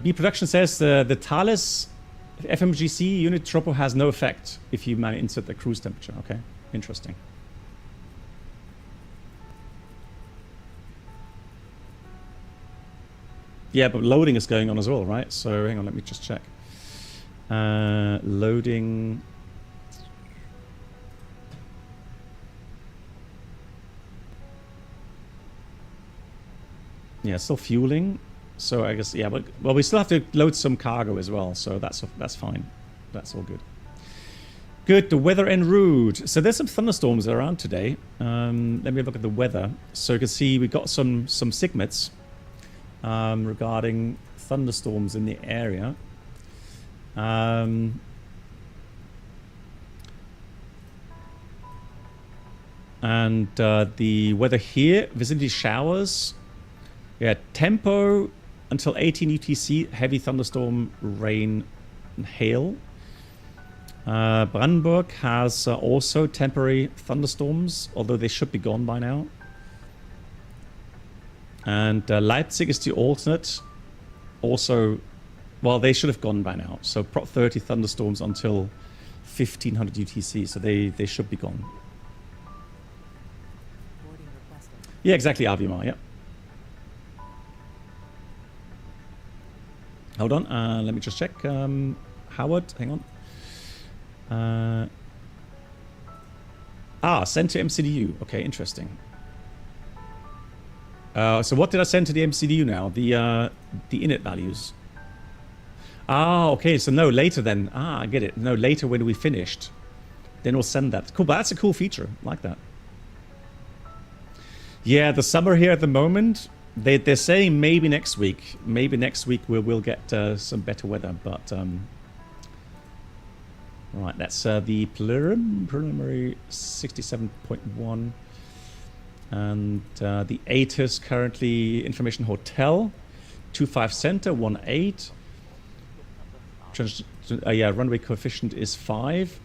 B Production says the Thales FMGC unit tropo has no effect if you insert the cruise temperature. Okay, interesting. Yeah, but loading is going on as well, right? So hang on, let me just check. Loading. Yeah, still fueling. So I guess, yeah, but well, we still have to load some cargo as well. So that's fine. That's all good. Good, the weather en route. So there's some thunderstorms around today. Let me have a look at the weather. So you can see we got some SIGMETs regarding thunderstorms in the area. And the weather here, vicinity showers. Yeah, tempo until 18 UTC, heavy thunderstorm, rain, and hail. Brandenburg has also temporary thunderstorms, although they should be gone by now. And Leipzig is the alternate. Also, well, they should have gone by now. So Prop 30 thunderstorms until 1500 UTC, so they should be gone. Yeah, exactly, Avimar, yeah. Hold on, let me just check. Howard, hang on. Send to MCDU. Okay, interesting. So what did I send to the MCDU now? The init values. Okay, so no, later then. I get it. No, later when we finished. Then we'll send that. Cool, but that's a cool feature. I like that. Yeah, the summer here at the moment, they're saying maybe next week. Maybe next week we'll get some better weather, but... Right, that's the preliminary 67.1. And the ATIS currently Information Hotel, 25 Center, 18. Yeah, runway coefficient is 5.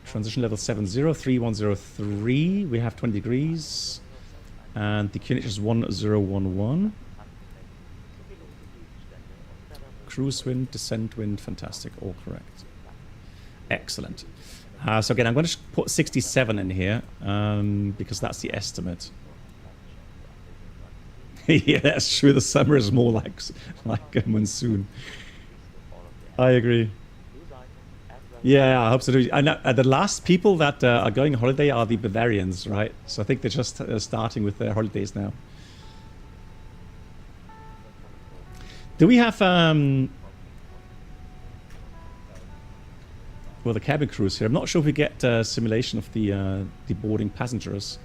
Transition level 703103. We have 20 degrees. And the QNH is 1011. Cruise wind, descent wind, fantastic, all correct. Excellent. So again, I'm going to put 67 in here because that's the estimate. Yeah, that's true. The summer is more like a monsoon. I agree. Yeah, I hope so. I know, the last people that are going on holiday are the Bavarians, right? So I think they're just starting with their holidays now. Do we have... well, the cabin crews here. I'm not sure if we get simulation of the boarding passengers.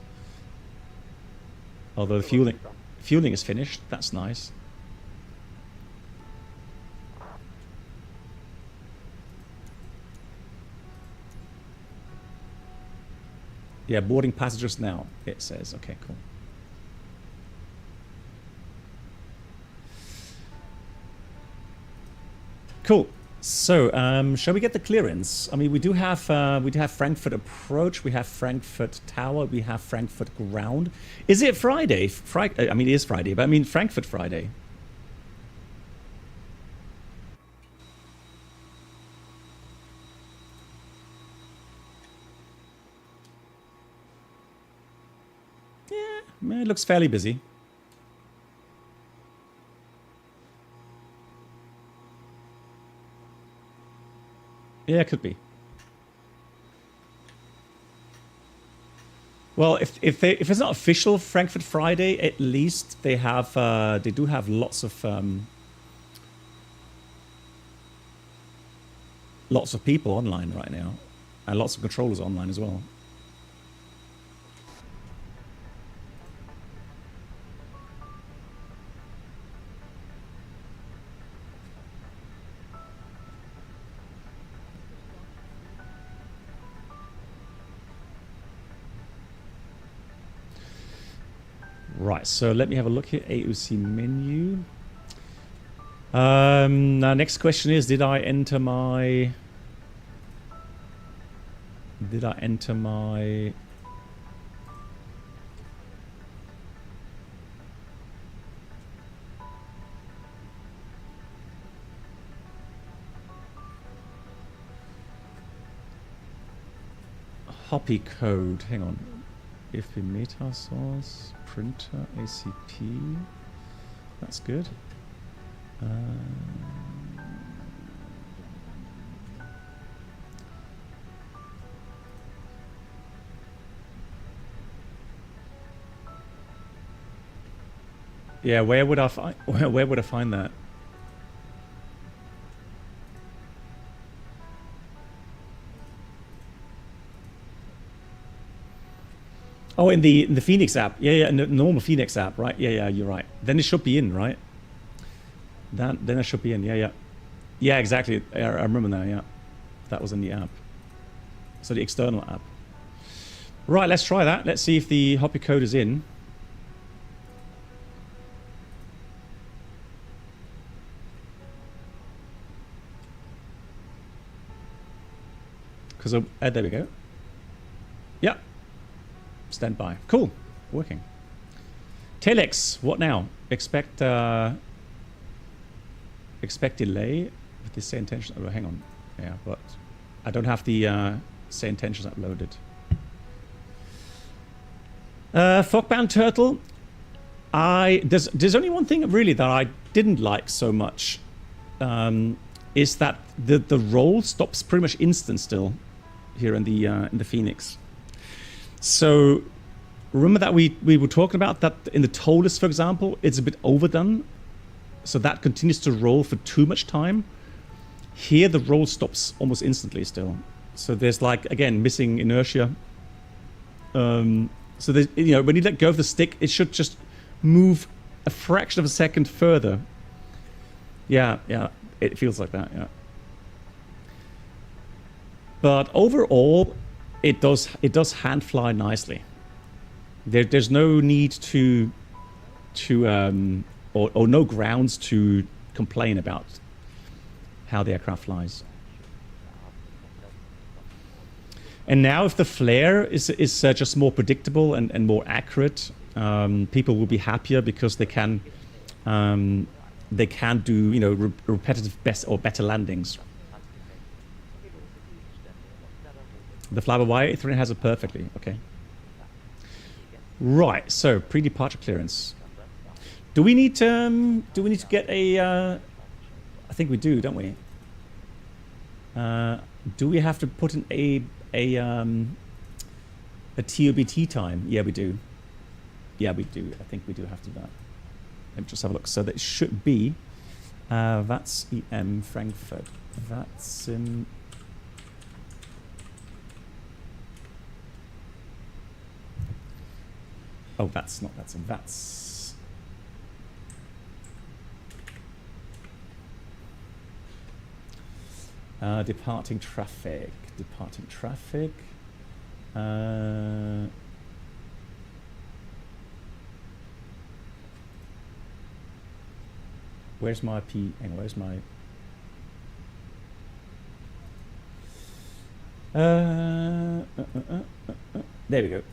Although the fueling is finished. That's nice. Yeah, boarding passengers now, it says. Okay, cool. Cool. So, shall we get the clearance? I mean, we do have Frankfurt approach, we have Frankfurt tower, we have Frankfurt ground. Is it Friday? I mean, it is Friday, but I mean Frankfurt Friday. Yeah, it looks fairly busy. Yeah, it could be. Well, if it's not official Frankfurt Friday, at least they do have lots of people online right now, and lots of controllers online as well. Right, so let me have a look here. AOC menu. Now, next question is: Did I enter my Hoppy code? Hang on. If meta source printer ACP, that's good. Yeah, where would I find that? Oh, in the FENIX app. Yeah, in the normal FENIX app, right? Yeah, you're right. Then it should be in, right? Then it should be in. Yeah. Yeah, exactly. I remember now. Yeah, that was in the app. So the external app. Right, let's try that. Let's see if the Hoppy code is in. Because there we go. Yeah. Stand by. Cool. Working. Telex, what now? Expect delay with the say intention. Oh, hang on. Yeah, but I don't have the say intentions uploaded. Fogbound Turtle. There's only one thing really that I didn't like so much. Is that the roll stops pretty much instant still here in the FENIX. So remember that we were talking about that in the TOLUS, for example, it's a bit overdone. So that continues to roll for too much time. Here the roll stops almost instantly still. So there's like, again, missing inertia. So there's, when you let go of the stick, it should just move a fraction of a second further. Yeah, it feels like that, yeah. But overall, it does hand fly nicely. There's no need to or no grounds to complain about how the aircraft flies. And now, if the flare is just more predictable and more accurate, people will be happier because they can do repetitive better landings. The fly-by-wire A320 has it perfectly. Okay. Right. So pre-departure clearance. Do we need to get a? I think we do, don't we? Do we have to put in a TOBT time? Yeah, we do. Yeah, we do. I think we do have to do that. Let me just have a look. So that should be VATSIM Frankfurt. VATSIM. Oh, that's not VATSIM. That's departing traffic. Departing traffic. Where's my P? Hang on, where's my? There we go.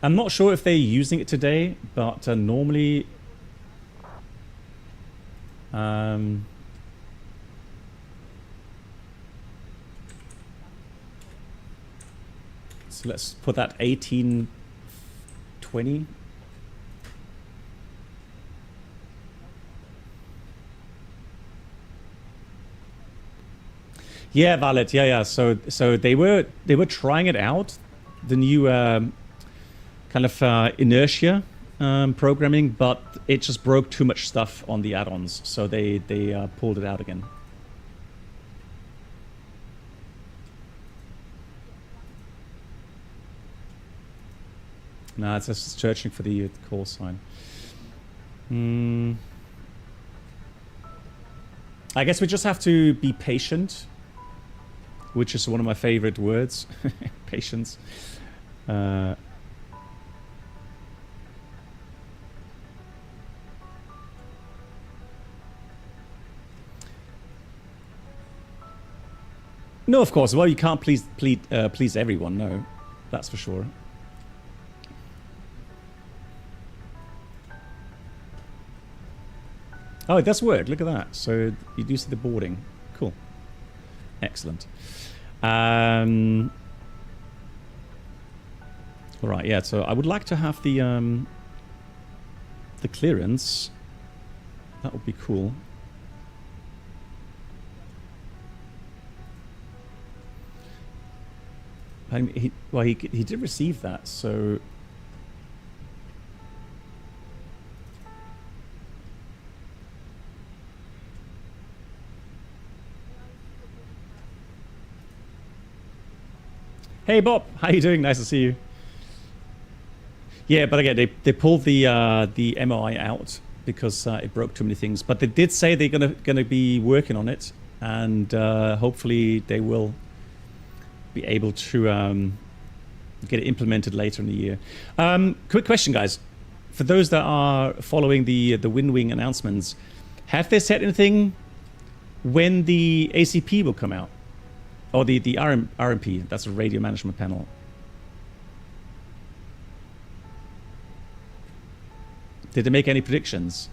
I'm not sure if they're using it today, but normally so let's put that 1820. Yeah, valid. Yeah. So they were trying it out, the new kind of inertia programming, but it just broke too much stuff on the add-ons, so they pulled it out again. Nah, it's just searching for the call sign. I guess we just have to be patient, which is one of my favorite words. Patience. No, of course. Well, you can't please everyone. No, that's for sure. Oh, it does work. Look at that. So you do see the boarding. Cool. Excellent. All right. Yeah. So I would like to have the clearance. That would be cool. I mean, he did receive that, so hey Bob, how you doing? Nice to see you. Yeah, but again, they pulled the MOI out because it broke too many things. But they did say they're gonna be working on it, and hopefully they will be able to get it implemented later in the year. Quick question, guys. For those that are following the WinWing announcements, have they said anything when the ACP will come out? Or the RMP, that's a radio management panel. Did they make any predictions?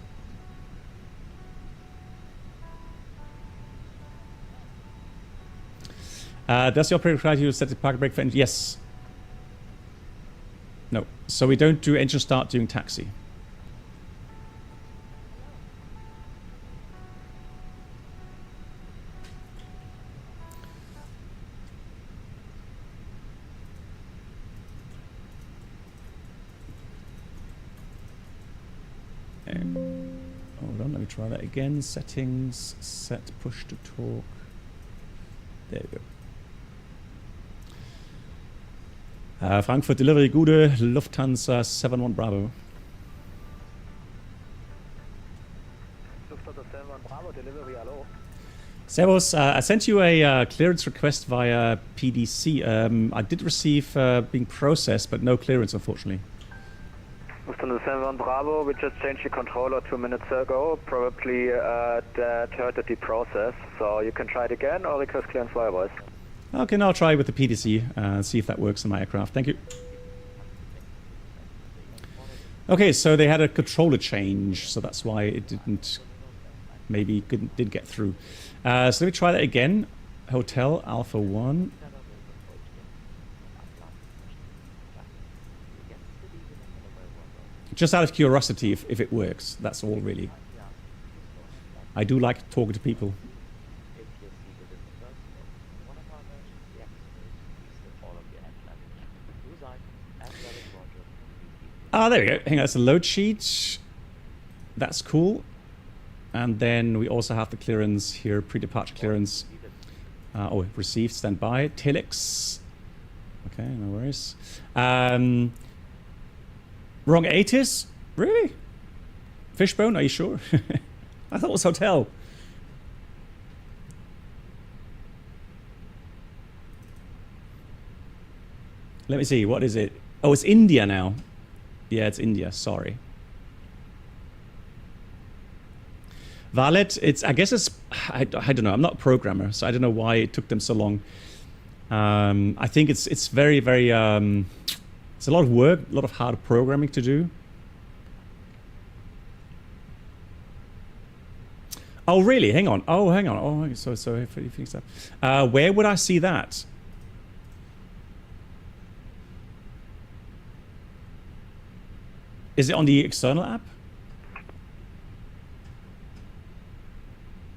Does your operator require you to set the park brake for engine? Yes. No. So we don't do engine start during taxi. Hold on, let me try that again. Settings, set push to talk. There we go. Frankfurt delivery, Gude, Lufthansa 71 Bravo. Lufthansa 71 Bravo, delivery, hello. Servus, I sent you a clearance request via PDC. I did receive being processed, but no clearance, unfortunately. Lufthansa 71 Bravo, we just changed the controller 2 minutes ago. Probably that hurted the process, so you can try it again or request clearance via voice. Okay, now I'll try with the PDC and see if that works on my aircraft. Thank you. Okay, so they had a controller change, so that's why it didn't get through. So let me try that again. Hotel Alpha 1. Just out of curiosity if it works, that's all really. I do like talking to people. Ah, there we go. Hang on, that's a load sheet. That's cool. And then we also have the clearance here, pre-departure clearance. Received, stand by. Telex. Okay, no worries. Wrong ATIS? Really? Fishbone, are you sure? I thought it was hotel. Let me see, what is it? Oh, it's India now. Yeah, it's India, sorry. Valid. I guess it's. I don't know. I'm not a programmer, so I don't know why it took them so long. I think it's very very. It's a lot of work, a lot of hard programming to do. Oh really? Hang on. Oh hang on. Oh so if you think so. Where would I see that? Is it on the external app?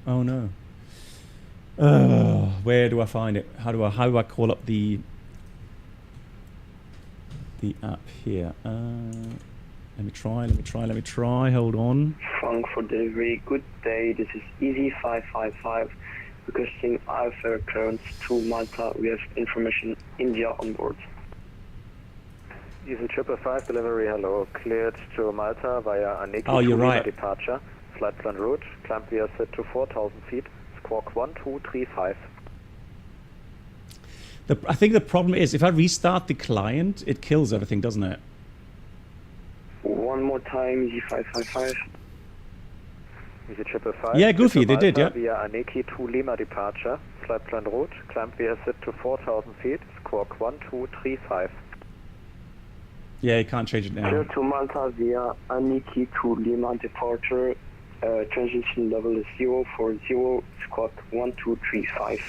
Oh no. Where do I find it? How do I call up the app here? Let me try. Hold on. Frankfurt delivery. Good day. This is Easy555 requesting IFR Recurrent to Malta. We have information India on board. Easy555 delivery. Hello. Cleared to Malta via Aniki. Oh, you're right. Departure. Flight plan route. Climb via set to 4,000 feet. Squawk 1235. I think the problem is if I restart the client, it kills everything, doesn't it? One more time, Easy555. Easy555. Yeah, Goofy, they did, yeah. Via Aniki to Lima departure. Flight plan route. Climb via set to 4,000 feet. Squawk 1235. Yeah, you can't change it now. Clear to Malta via Aniki to Lima departure. Transition level is 040, squawk 1235.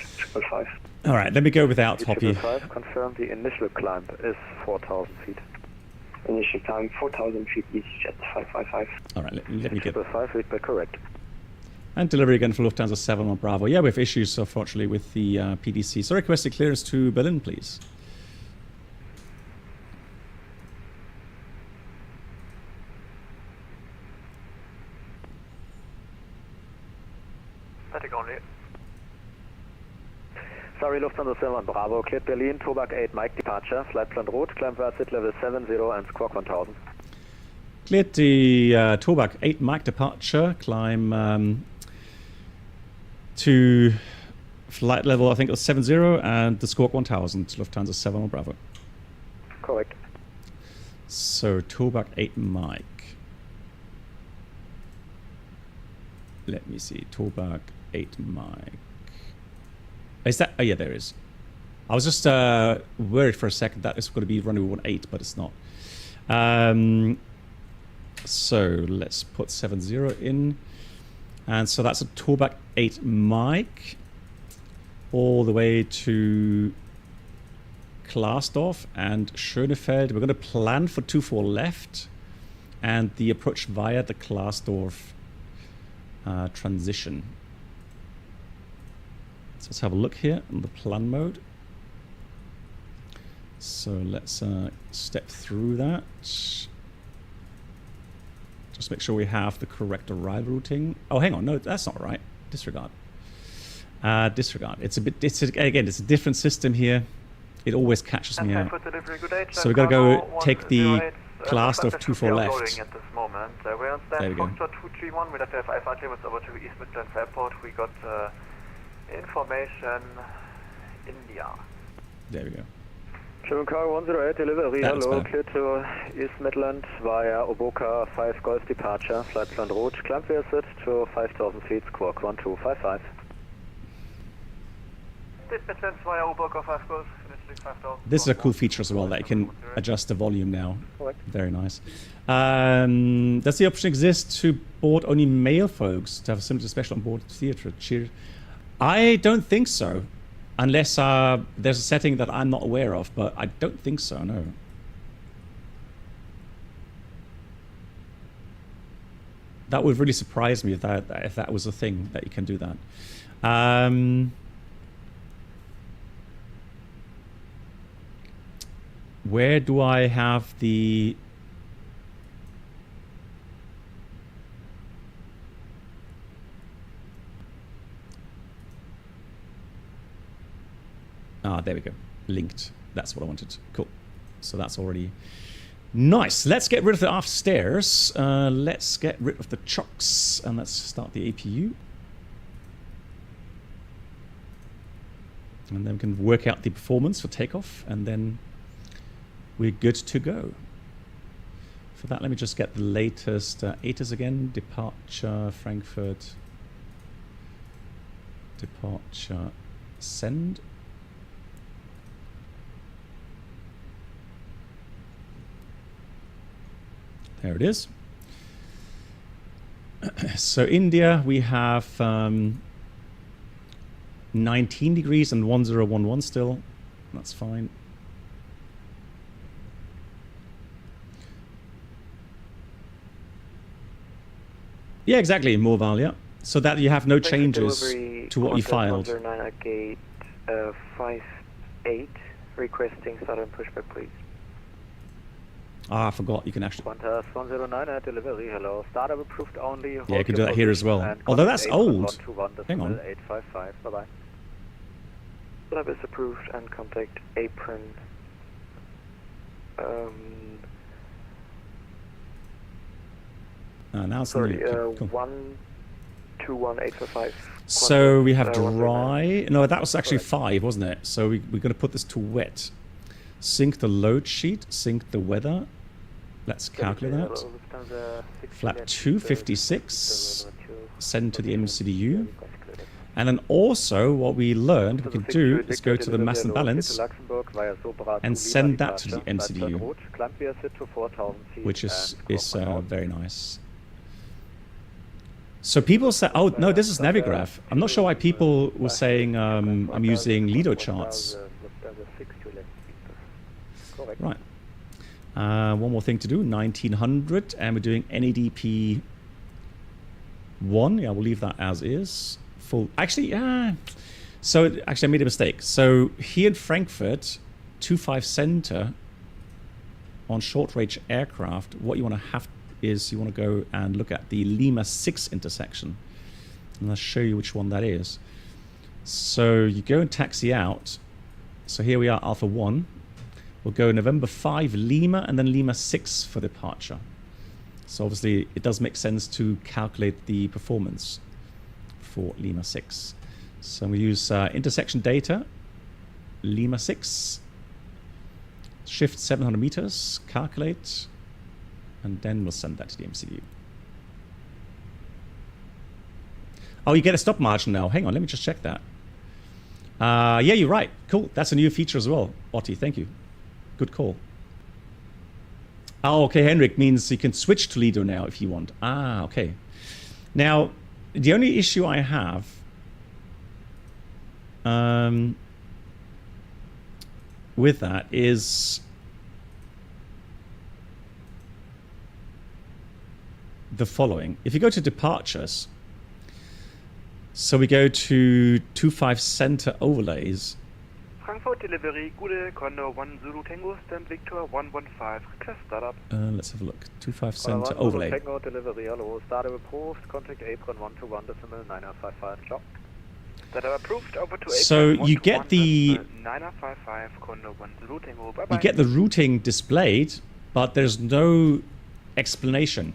All right, let me go without Hoppy. Confirm the initial climb is 4,000 feet. Initial climb 4,000 feet, EasyJet 555. All right, let me get... 5 feedback correct. And delivery again for Lufthansa 7 on Bravo. Yeah, we have issues, unfortunately, with the PDC. So requested clearance to Berlin, please. Static only. Sorry, Lufthansa 7 Bravo, cleared Berlin, Pushback 8 Mike departure, flight plan route, climb VATSIM level 70 and squawk 1000. Cleared the Pushback 8 Mike departure, climb to flight level, I think it was 70 and the squawk 1000, Lufthansa 7 on Bravo. Correct. So, Pushback 8 Mike. Let me see, Pushback 8 Mike. Is that? Oh yeah, there is. I was just worried for a second that it's going to be runway 18, but it's not. So let's put 70 in, and so that's a Pushback 8 Mike, all the way to Klaasdorf and Schönefeld. We're going to plan for 24 left, and the approach via the Klaasdorf transition. So let's have a look here in the plan mode. So let's step through that. Just make sure we have the correct arrival routing. Oh, hang on, no, that's not right. Disregard. Disregard. It's a bit. Again, it's a different system here. It always catches me out. So we got to go take the Klaasdorf 24 left. At this moment. We're on There we go. Foxtrot 231 with FFI clearance over to East Midlands Airport. We got information India. There we go. German Cargo 108 delivery. That was Hello, better. clear to East Midland via Oboka 5 Golf departure. Flight plan route. Climb via set to 5,000 feet. Squawk 1255. East Midlands via Oboka 5 Golf. This is a cool feature as well that you can adjust the volume now. Correct. Very nice. Does the option exist to board only male folks to have a similar special on board theatre? Cheer. I don't think so, unless there's a setting that I'm not aware of, but I don't think so, no. That would really surprise me if that was a thing that you can do that. Where do I have the... Ah, there we go. Linked. That's what I wanted. Cool. So that's already nice. Let's get rid of the aft stairs. Let's get rid of the chocks. And let's start the APU. And then we can work out the performance for takeoff. And then we're good to go. For that, let me just get the latest ATIS again. Departure, Frankfurt. Departure send. There it is. So India, we have 19 degrees and 1011 still. That's fine. Yeah, exactly, Morval, yeah. So that you have no changes to what you filed. 109 at gate 58, requesting sudden pushback, please. Ah, I forgot, you can actually... Qantas 109 at delivery, hello. Startup approved only. Yeah, you can do that here as well. Although that's old. Hang on. 855, bye-bye. Startup is approved and contact apron. Now it's Sorry, cool. 121855. So we have dry. No, that was actually 5, wasn't it? So we're going to put this to wet. Sync the load sheet, sync the weather. Let's calculate that. Flap 256, send to the MCDU. And then also what we learned we can do is go to the mass and balance and send that to the MCDU, which is very nice. So people say, oh no, this is Navigraph. I'm not sure why people were saying I'm using Lido charts. Right. One more thing to do, 1900, and we're doing NEDP 1. Yeah, we'll leave that as is. Full. Actually, yeah. So actually, I made a mistake. So here in Frankfurt, 25 center on short-range aircraft, what you want to have is you want to go and look at the Lima 6 intersection. And I'll show you which one that is. So you go and taxi out. So here we are, Alpha 1. We'll go November 5, Lima, and then Lima 6 for departure. So obviously, it does make sense to calculate the performance for Lima 6. So we use intersection data, Lima 6, shift 700 meters, calculate, and then we'll send that to the MCDU. Oh, you get a stop margin now. Hang on, let me just check that. Yeah, you're right. Cool. That's a new feature as well. Otti, thank you. Good call. Oh, okay, Henrik means you can switch to Lido now if you want. Ah, okay. Now, the only issue I have with that is the following. If you go to departures, so we go to 25 center overlays. Frankfurt delivery, Gude, Condor 1 Zulu Tango, stand Victor 115, request startup. Let's have a look. 25 center overlay. Tango delivery, hello. Startup approved, contact apron 121.9055, clock. Startup approved, over to apron. So you get the 9055, Condor 1 Zulu Tango, bye bye. You get the routing displayed, but there's no explanation,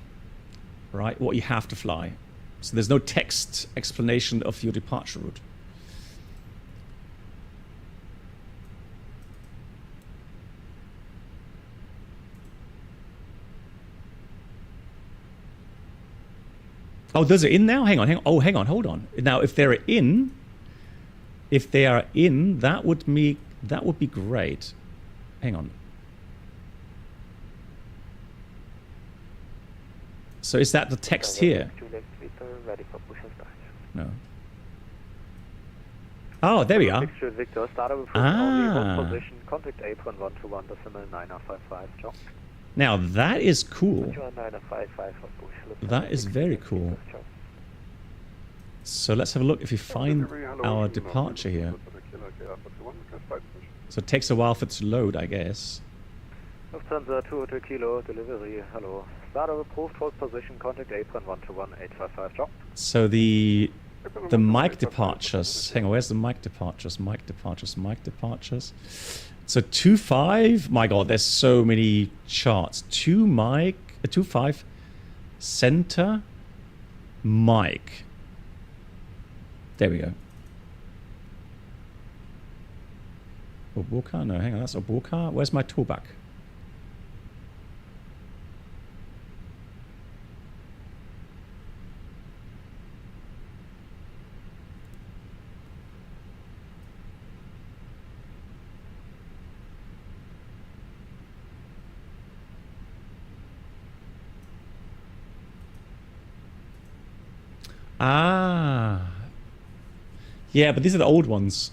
right? What you have to fly. So there's no text explanation of your departure route. Oh, those are in now? Hang on, hang on. Oh, hang on, hold on. Now, if they are in, that would be great. Hang on. So is that the text here? No. Oh, there we are. Ah. Now that is cool. That is very cool. So let's have a look if we find our departure here. So it takes a while for it to load, I guess. Lufthansa 2 Kilo delivery, hello. Startup approved, hold position, contact apron 121.855, drop. So the mic departures. Hang on, where's the mic departures? Mic departures, mic departures. So 25. My God, there's so many charts. 25 center mic. There we go. Oburka? No, hang on, that's Oburka. Where's my toolback? Ah. Yeah, but these are the old ones.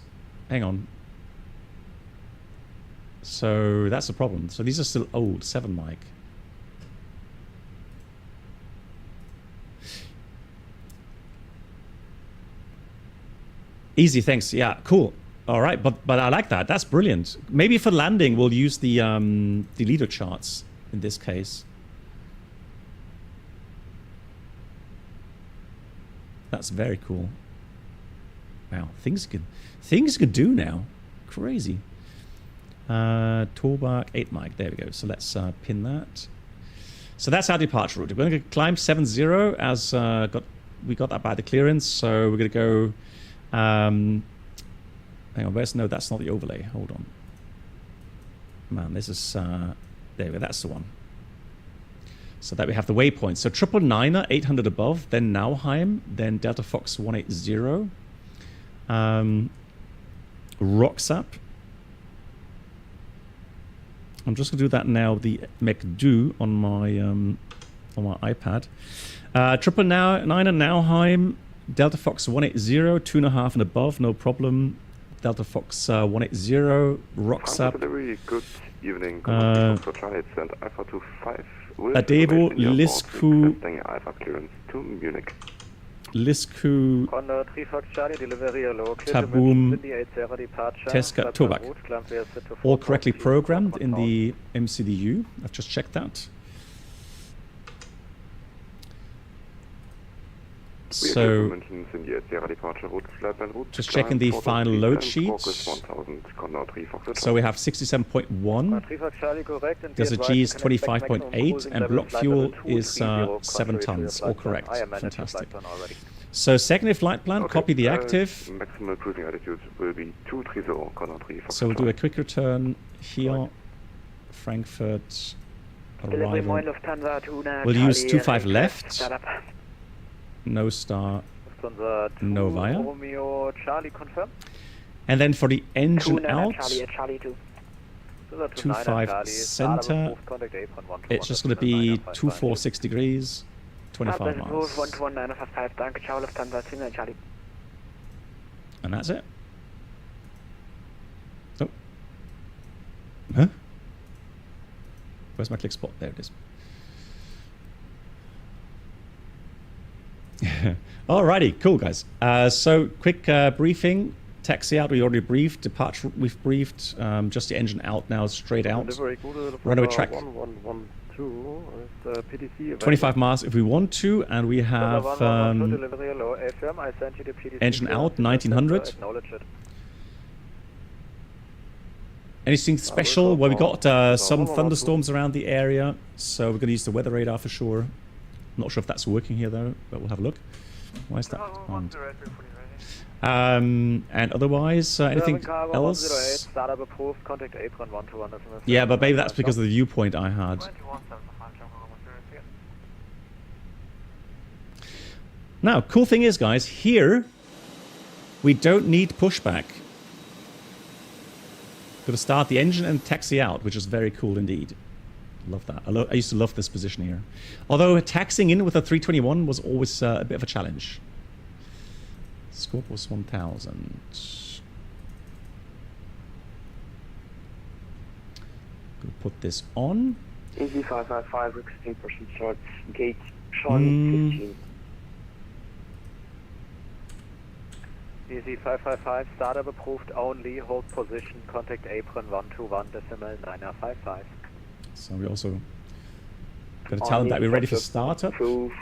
Hang on. So that's the problem. So these are still old, 7 mic. Easy, thanks. Yeah, cool. All right, but I like that. That's brilliant. Maybe for landing, we'll use the leader charts in this case. That's very cool. Wow, things can do now. Crazy. Torbach 8 mic. There we go. So let's pin that. So that's our departure route. We're going to climb 70 as we got that by the clearance. So we're going to go. Hang on. No, that's not the overlay. Hold on. Man, this is. There we go. That's the one. So that we have the waypoint. So 999, 800 above, then Nauheim, then Delta Fox 180. Roxap. I'm just going to do that now, the McDo on my iPad. 999 and Nauheim, Delta Fox 180, 2.5 and above, no problem. Delta Fox 180, Roxap. Good evening. Charlie, and Alpha 25. Adevo, Lisku, Lisku, Taboom, Teska, Torbach. All correctly programmed in the MCDU. I've just checked that. So, just checking the final load sheets. So we have 67.1. There's a G is 25.8, and block fuel is 7 tons. All correct. Fantastic. So secondary flight plan, copy the active. Maximum cruising altitude will be 230, so we'll do a quick return here. Frankfurt arrival. We'll use 25 left. No star, no via. And then for the engine out, 25 center, it's just going to be 246 degrees, 25 miles. And that's it. Oh. Huh? Where's my click spot? There it is. Alrighty, cool guys. So quick briefing. Taxi out, we already briefed. Departure, we've briefed. Just the engine out now, straight out. Runway track. 25 miles if we want to, and we have engine out 1900. Anything special? Well, we got some thunderstorms around the area, so we're going to use the weather radar for sure. Not sure if that's working here though, but we'll have a look. Why is that on? And otherwise, anything else? Yeah, but maybe that's because of the viewpoint I had. Now, cool thing is, guys, here we don't need pushback. Got to start the engine and taxi out, which is very cool indeed. Love that. I used to love this position here. Although taxiing in with a 321 was always a bit of a challenge. Scope was 1000. Gonna put this on. Easy 555, requesting person starts gate Sean 15. Easy 555, startup approved only, hold position, contact apron 121.955. So we also got to tell them that we're ready for startup. Approved.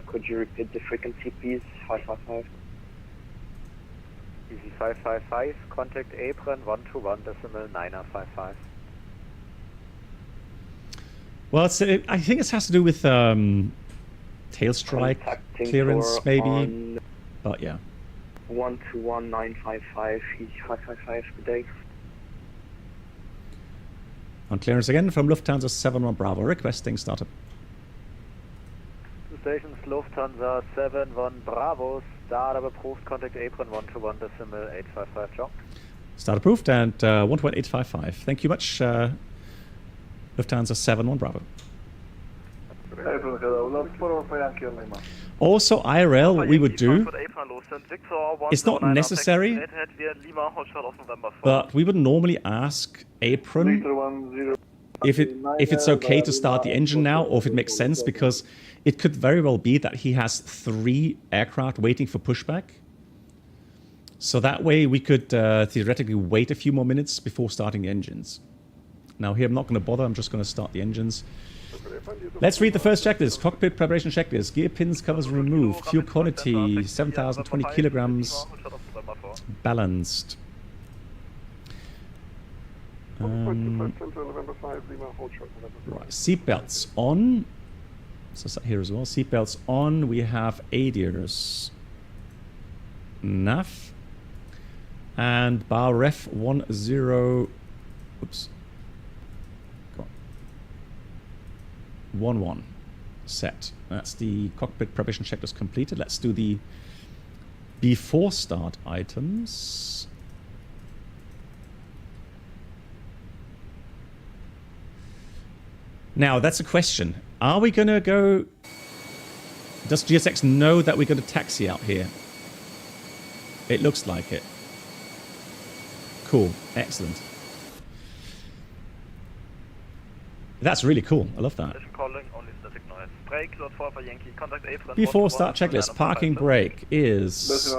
Could you repeat the frequency, please? 555. Easy 555, contact apron 121.955. Well, I think it has to do with tail strike clearance, maybe. But yeah. 121.955, easy 555, good day. On clearance again from Lufthansa 71 Bravo, requesting startup. Stations Lufthansa 71 Bravo, startup approved, contact apron 121.855, John. Start approved and 121.855. Thank you much, Lufthansa 71 Bravo. Also, IRL, what we would do, it's not necessary, but we would normally ask apron if it's okay to start the engine now, or if it makes sense, because it could very well be that he has 3 aircraft waiting for pushback. So that way we could theoretically wait a few more minutes before starting the engines. Now here I'm not going to bother, I'm just going to start the engines. Let's read the first checklist. Cockpit preparation checklist. Gear pins, covers removed. Fuel quantity 7,020 kilograms. Balanced. Right, seatbelts on. So it's here as well. Seatbelts on. We have ADIRS. NAF. And bar ref 10. Oops. 11 set. That's the cockpit preparation checklist completed. Let's do the before start items. Now that's a question. Are we gonna go? Does GSX know that we're gonna taxi out here? It looks like it. Cool. Excellent. That's really cool. I love that. Before start checklist, parking brake is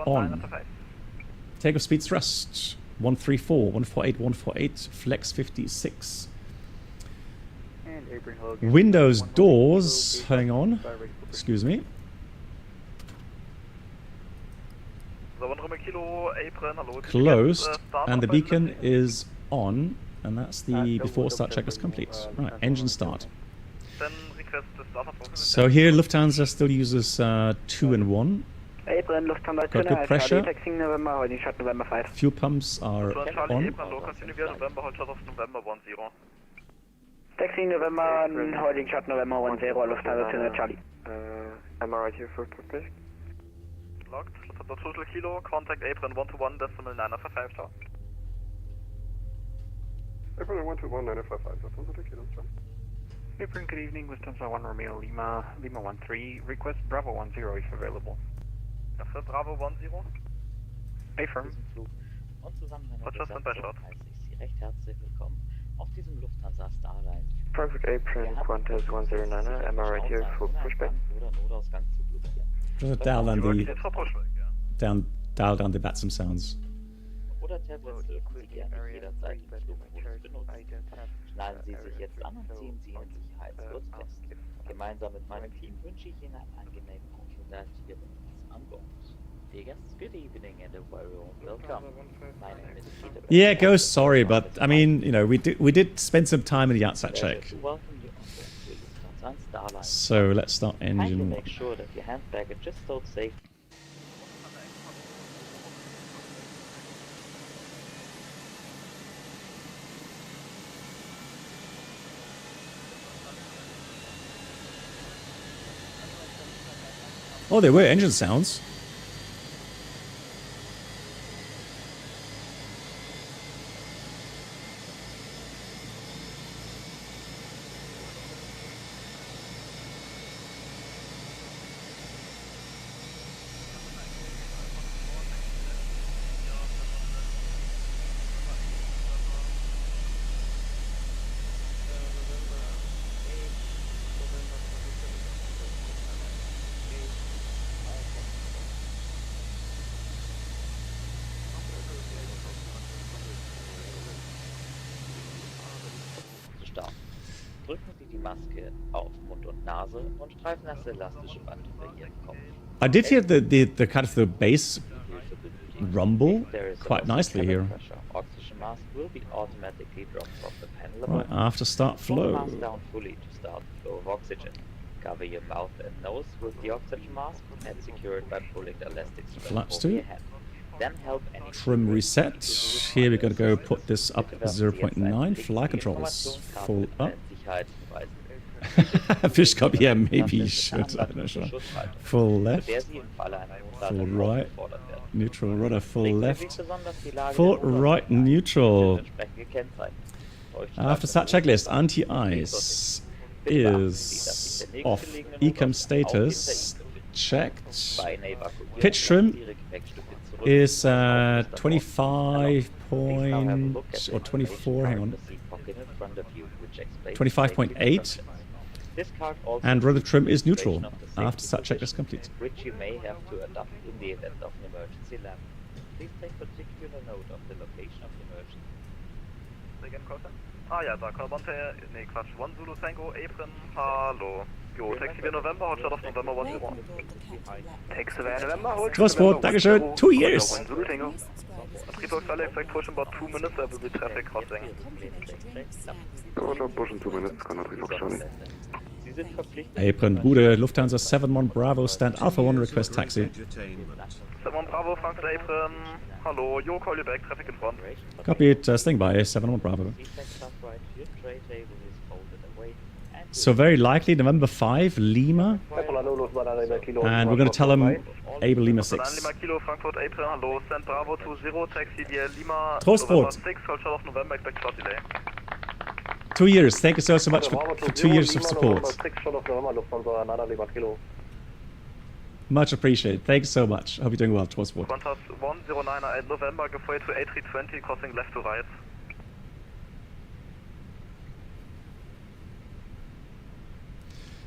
on. Takeoff speed thrust 134, 148, 148, flex 56. Windows, doors, hang on. Excuse me. Closed, and the beacon is on, and that's the before start checklist complete. Right, engine start. So here Lufthansa still uses 2 and 1. Got good pressure. Fuel pumps are on. Taxi November, holding shot November 10, Lufthansa Charlie. Am I right here for pushback? Locked, total kilo, contact apron 121.955 tower. Apron 121.955, that's 1 kilo, John. Apron, good evening, Lufthansa 1 Romeo Lima, Lima 13, request Bravo 10 if available. After Bravo 10. Affirm. Und zusammen mit der Besatzung heiße ich Sie recht herzlich willkommen auf diesem Lufthansa Starline. Frankfurt Apron, Qantas 109, am I right here for pushback? Oder Notausgang zu blockieren. Dial down the VATSIM sounds. Oder Tablets dürfen Sie gerne jederzeit im Flugmodus benutzen. Schnallen Sie sich jetzt an und ziehen Sie Ihren Sicherheitsgurt fest. Gemeinsam mit meinem Team wünsche ich Ihnen einen angenehmen Aufenthalt hier bei uns an Bord. Dear guests, good evening and a very warm welcome. My name is Peter. Yeah, Ghost, sorry, but I mean, you know, we did spend some time in the outside check. So let's start engine. Make sure that your hand baggage is stowed safe. Oh, there were engine sounds. Drücken Sie die Maske auf Mund und Nase und streifen das elastische Band über Ihren Kopf. I did hear the kind of the bass rumble quite nicely here. Oxygen mask will be automatically dropped from the panel Right, after start flow. Mask down fully to start the flow of oxygen. Cover your mouth and nose with the oxygen mask and secure it by pulling the elastic strap over your head. Then help any Trim reset. Here we're going to go put this up 0.9. Fly controls full up. Fish cup, yeah, maybe you should. I'm not sure. Full left. Full right. Neutral rudder, full left. Full right, neutral. After start checklist, anti-ice. is off. Ecam status checked. Pitch trim is 25 point or 24. Hang on. 25.8. And rudder trim is neutral after sat check is complete. Which you may have to adapt in the event of an emergency landing. Please take particular note of the location of the emergency. Again, Costa? Ah ja, da kommt nee, Quatsch. 1 Zulu Tango, Apron, hallo. Jo, Taxi November, Hotshot of November 10. Taxi November, Hotshot Transport, Dankeschön. 2 years. 1 Zulu Tango. Triple flight expect push in about 2 minutes, there will be traffic crossing. Roger, push in 2 minutes, cannot relock Charlie. Apron, gute Lufthansa 71 Bravo, stand Alpha 1 request taxi. 71 Bravo, Frankfurt Apron, hallo, yo, call you back, traffic in front. Copied, staying by, 71 Bravo. So very likely November 5, Lima. And we're going to tell them Able Lima 6. Lima Kilo, Frankfurt Apron, hallo, send Bravo 20, taxi via Lima, November 6, hold shot of November, expect short delay. 2 years, thank you so much for 2 years of support. Much appreciated, thanks so much. I hope you're doing well, Transport. Qantas 109 at November, gefolgt to A320, crossing left to right.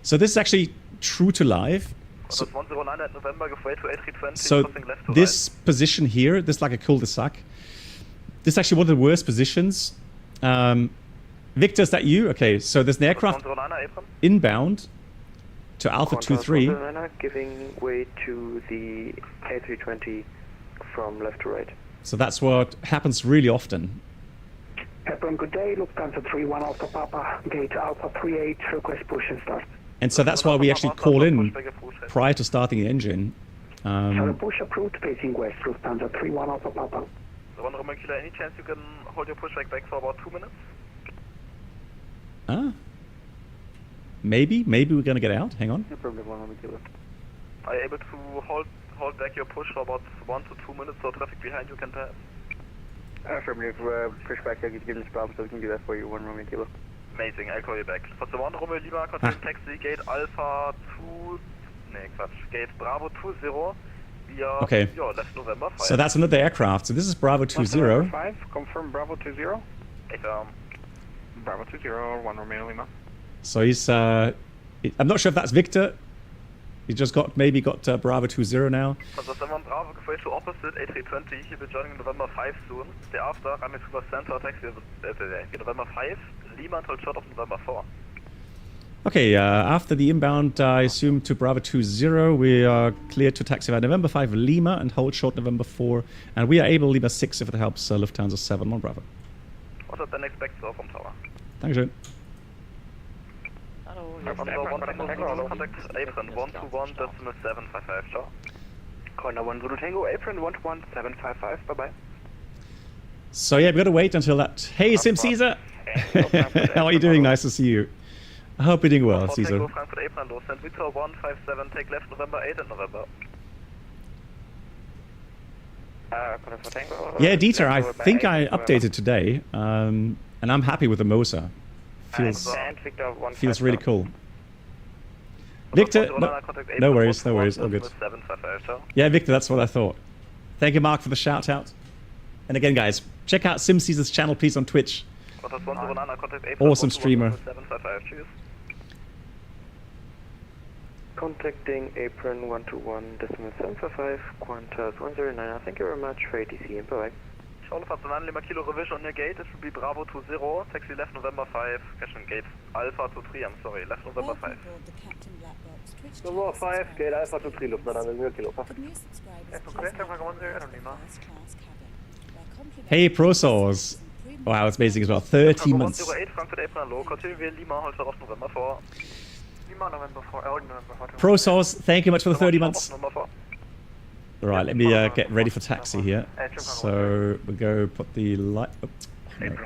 So this is actually true to live. So, 109 at November, gefolgt to A320, so crossing left to this position here, this is like a cul-de-sac. This is actually one of the worst positions. Victor, is that you? Okay, so there's an aircraft inbound to Alpha 23. Giving way to the A320 from left to right. So that's what happens really often. Apron, good day. Lufthansa 31 Alpha Papa, gate Alpha 38, request push and start. And so that's why we actually call in prior to starting the engine. So push approved facing west, Lufthansa 31 Alpha Papa. Roman Kilo, any chance you can hold your pushback back for about 2 minutes? Maybe we're gonna get out. Hang on. No problem, are you able to hold back your push for about 1 to 2 minutes so traffic behind you can pass? Affirmative, pushback, I can give this problem so we can do that for you, 1 Romeo Kilo. Amazing, I'll call you back. For the 1 Romeo Lima, continue taxi, gate Alpha 2, gate Bravo 20 via okay. left November 5. So that's another aircraft. So this is Bravo 20. 5, confirm Bravo 20. Bravo 20, 1 Romeo Lima. So he's, I'm not sure if that's Victor. He just maybe got Bravo 20 now. Also 7 Bravo, gefolgt to opposite A320, he'll be joining November 5 soon. Thereafter, I'm to center taxi November 5, Lima until short of November 4. Okay, after the inbound, I assume to Bravo 20, we are cleared to taxi via November 5 Lima and hold short November 4. And we are able Lima 6 if it helps Lufthansa 71 Bravo. What's the next back from tower? Dankeschön. Contact Apron 121 decimal 755, ciao. Corner 1 Zulu Tango, Apron 11755, bye bye. So yeah, we've got to wait until that. Hey, Sim Caesar! How are you doing? Nice to see you. I hope you're doing well, Caesar. Frankfurt Apron, low, send Victor 157, take left November 8 and November. Yeah, Dieter, I think I updated today, and I'm happy with the Mosa. Feels really cool. Victor, no worries, all good. Yeah, Victor, that's what I thought. Thank you, Mark, for the shout out. And again, guys, check out Sim Caesar's channel, please, on Twitch. Awesome streamer. Contacting Apron 121 decimal 755, Qantas 109. Thank you very much for ATC and bye. Charlie Fatsanan, Lima Kilo revision on your gate. It should be Bravo 20, taxi left November 5, catching gate Alpha 23, I'm sorry, left November 5. November 5, gate Alpha 23, Lufthansa Lima Kilo. Hey, ProSource. Wow, it's amazing as well. 30 months. 108, Frankfurt Apron, low, continue via Lima, hold short of November 4. Lima, November 4, November 4. ProSource, thank you much for the 30 months. Alright, let me get ready for taxi here. So we'll go put the light. Oh, no.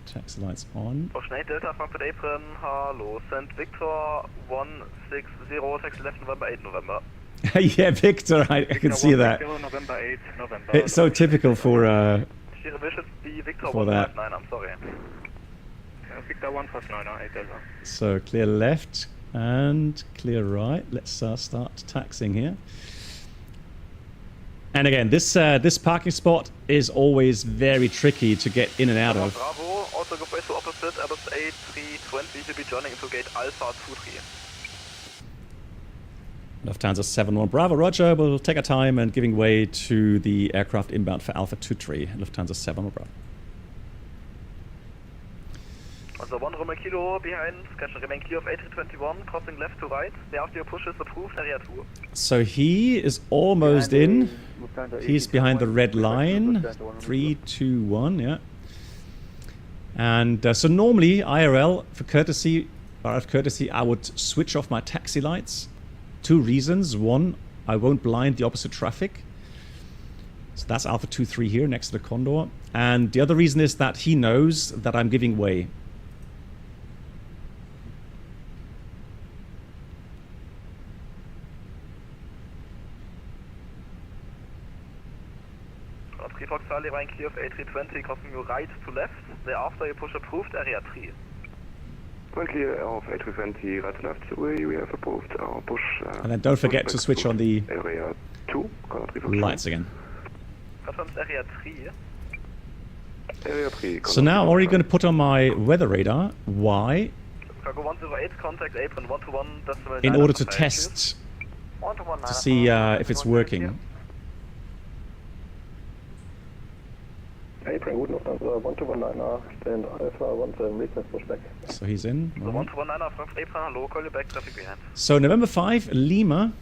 Taxi lights on. Ocean 8 Delta, Frankfurt Apron, hello. Send Victor 160, taxi left November 8 November. Yeah, Victor, I can see that. It's so typical for that. I'm sorry. Victor 159, Delta. So clear left and clear right. Let's start taxiing here. And again, this parking spot is always very tricky to get in and out of. Bravo, also go face to opposite, Airbus A320 to be joining into gate Alpha 23. Lufthansa 71 Bravo, roger. We'll take our time and giving way to the aircraft inbound for Alpha 23, Lufthansa 71 Bravo. Also 1 Romeo Kilo behind, catch and remain clear of A321, crossing left to right. Thereafter your push is approved, area 2. So he is almost in. He's behind the red line. 3, 2, 1, yeah. And so normally, IRL, for courtesy, or out of courtesy, I would switch off my taxi lights. 2 reasons. One, I won't blind the opposite traffic. So that's Alpha 23 here next to the Condor. And the other reason is that he knows that I'm giving way. Fox Charlie line clear of A320, crossing you right to left. Thereafter you push approved, area 3. Well, clear of A320, right to left, so we have approved our push. And then don't forget to switch on the area 2, lights again. Confirms area 3. Area 3. So now I'm already going to put on my weather radar. Why? Cargo 108, contact apron 121.9. In order to test, to see if it's working. Apron would not 1219 stand Alpha 17 request pushback. So he's in. So 119 Frankfurt apron, hello, call you back, traffic behind. So November 5, Lima.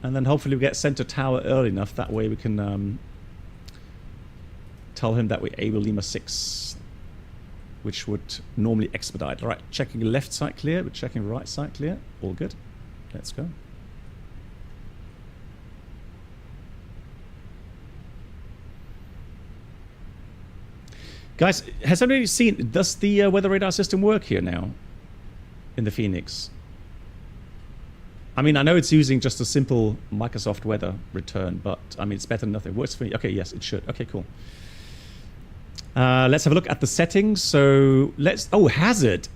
And then hopefully we get sent to tower early enough. That way we can tell him that we're able Lima 6. Which would normally expedite. Alright, checking left side clear. We're checking right side clear. All good. Let's go. Guys, has anybody seen, does the weather radar system work here now in the FENIX? I mean, I know it's using just a simple Microsoft weather return, but I mean, it's better than nothing. It works for me. Okay, yes, it should. Okay, cool. Let's have a look at the settings. So let's, oh, hazard.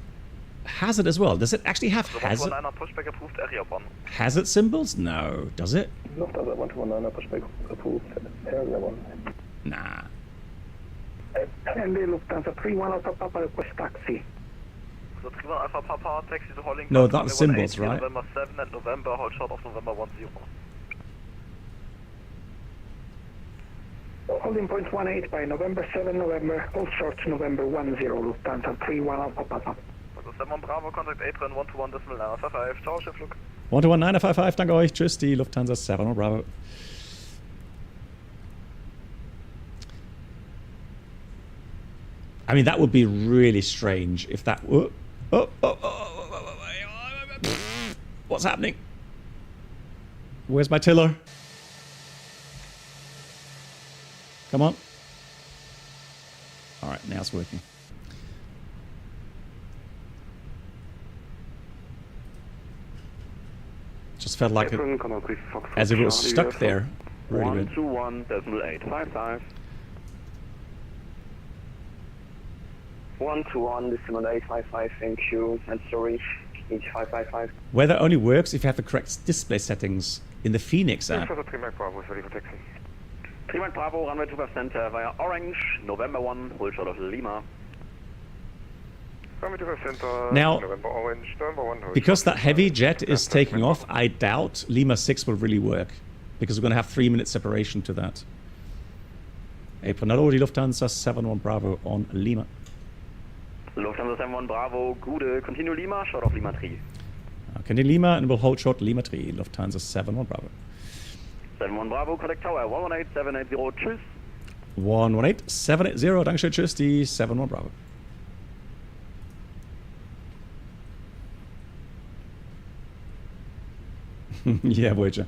Hazard as well. Does it actually have hazard? Pushback approved, area 1. Hazard symbols? No. Does it? Lufthansa 119 pushback approved, area 1. Nah. And the Lufthansa 31 Alpha Papa request taxi. So 31 Alpha Papa, taxi to Holling. No, not the symbols, right? November 7 at November, hold short of November 10. Holding points 18 by November 7 November, hold short November 10, Lufthansa 31 Alpha Papa. Also 7 Bravo, contact apron 121.955, ciao, Schifflug. 121.955, danke euch, tschüss, die Lufthansa 7 Bravo. I mean, that would be really strange if that... What's happening? Where's my tiller? Come on. Alright, now it's working. Just felt like it, as if it was stuck there. Really weird. 121.855. 121.855, thank you, and sorry, H555. Weather only works if you have the correct display settings in the FENIX app. 31 Bravo, runway 2% via Orange, November 1, hold short of Lima. Now, because that heavy jet is taking off, I doubt Lima 6 will really work, because we're going to have 3 minute separation to that. Apron already Lufthansa 71 Bravo on Lima. Lufthansa 71 Bravo, Gude, continue Lima, short of Lima 3. Continue Lima and we'll hold short Lima 3, Lufthansa 71 Bravo. 71 Bravo, contact tower 118780, tschüss. 118780, dankeschön, tschüss, die 71 Bravo. Yeah, Voyager.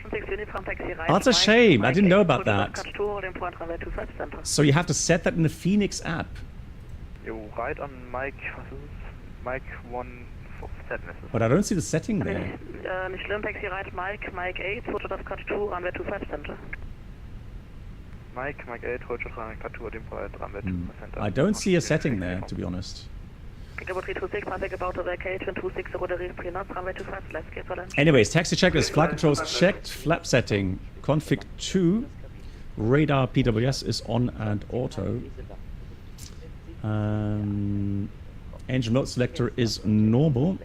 Oh, that's a shame. I didn't know about that. So you have to set that in the FENIX app. You right on Mike, Mike 147. But I don't see the setting there. Nicht schlimm, taxi right, Mike 8, Photo of cut 2, runway 25 center. Mike 8, hold your traffic tattoo deploy center. I don't see a setting there, to be honest. Anyways, taxi checklist, flight controls checked, flap setting, config 2, radar PWS is on and auto. Engine mode selector is normal.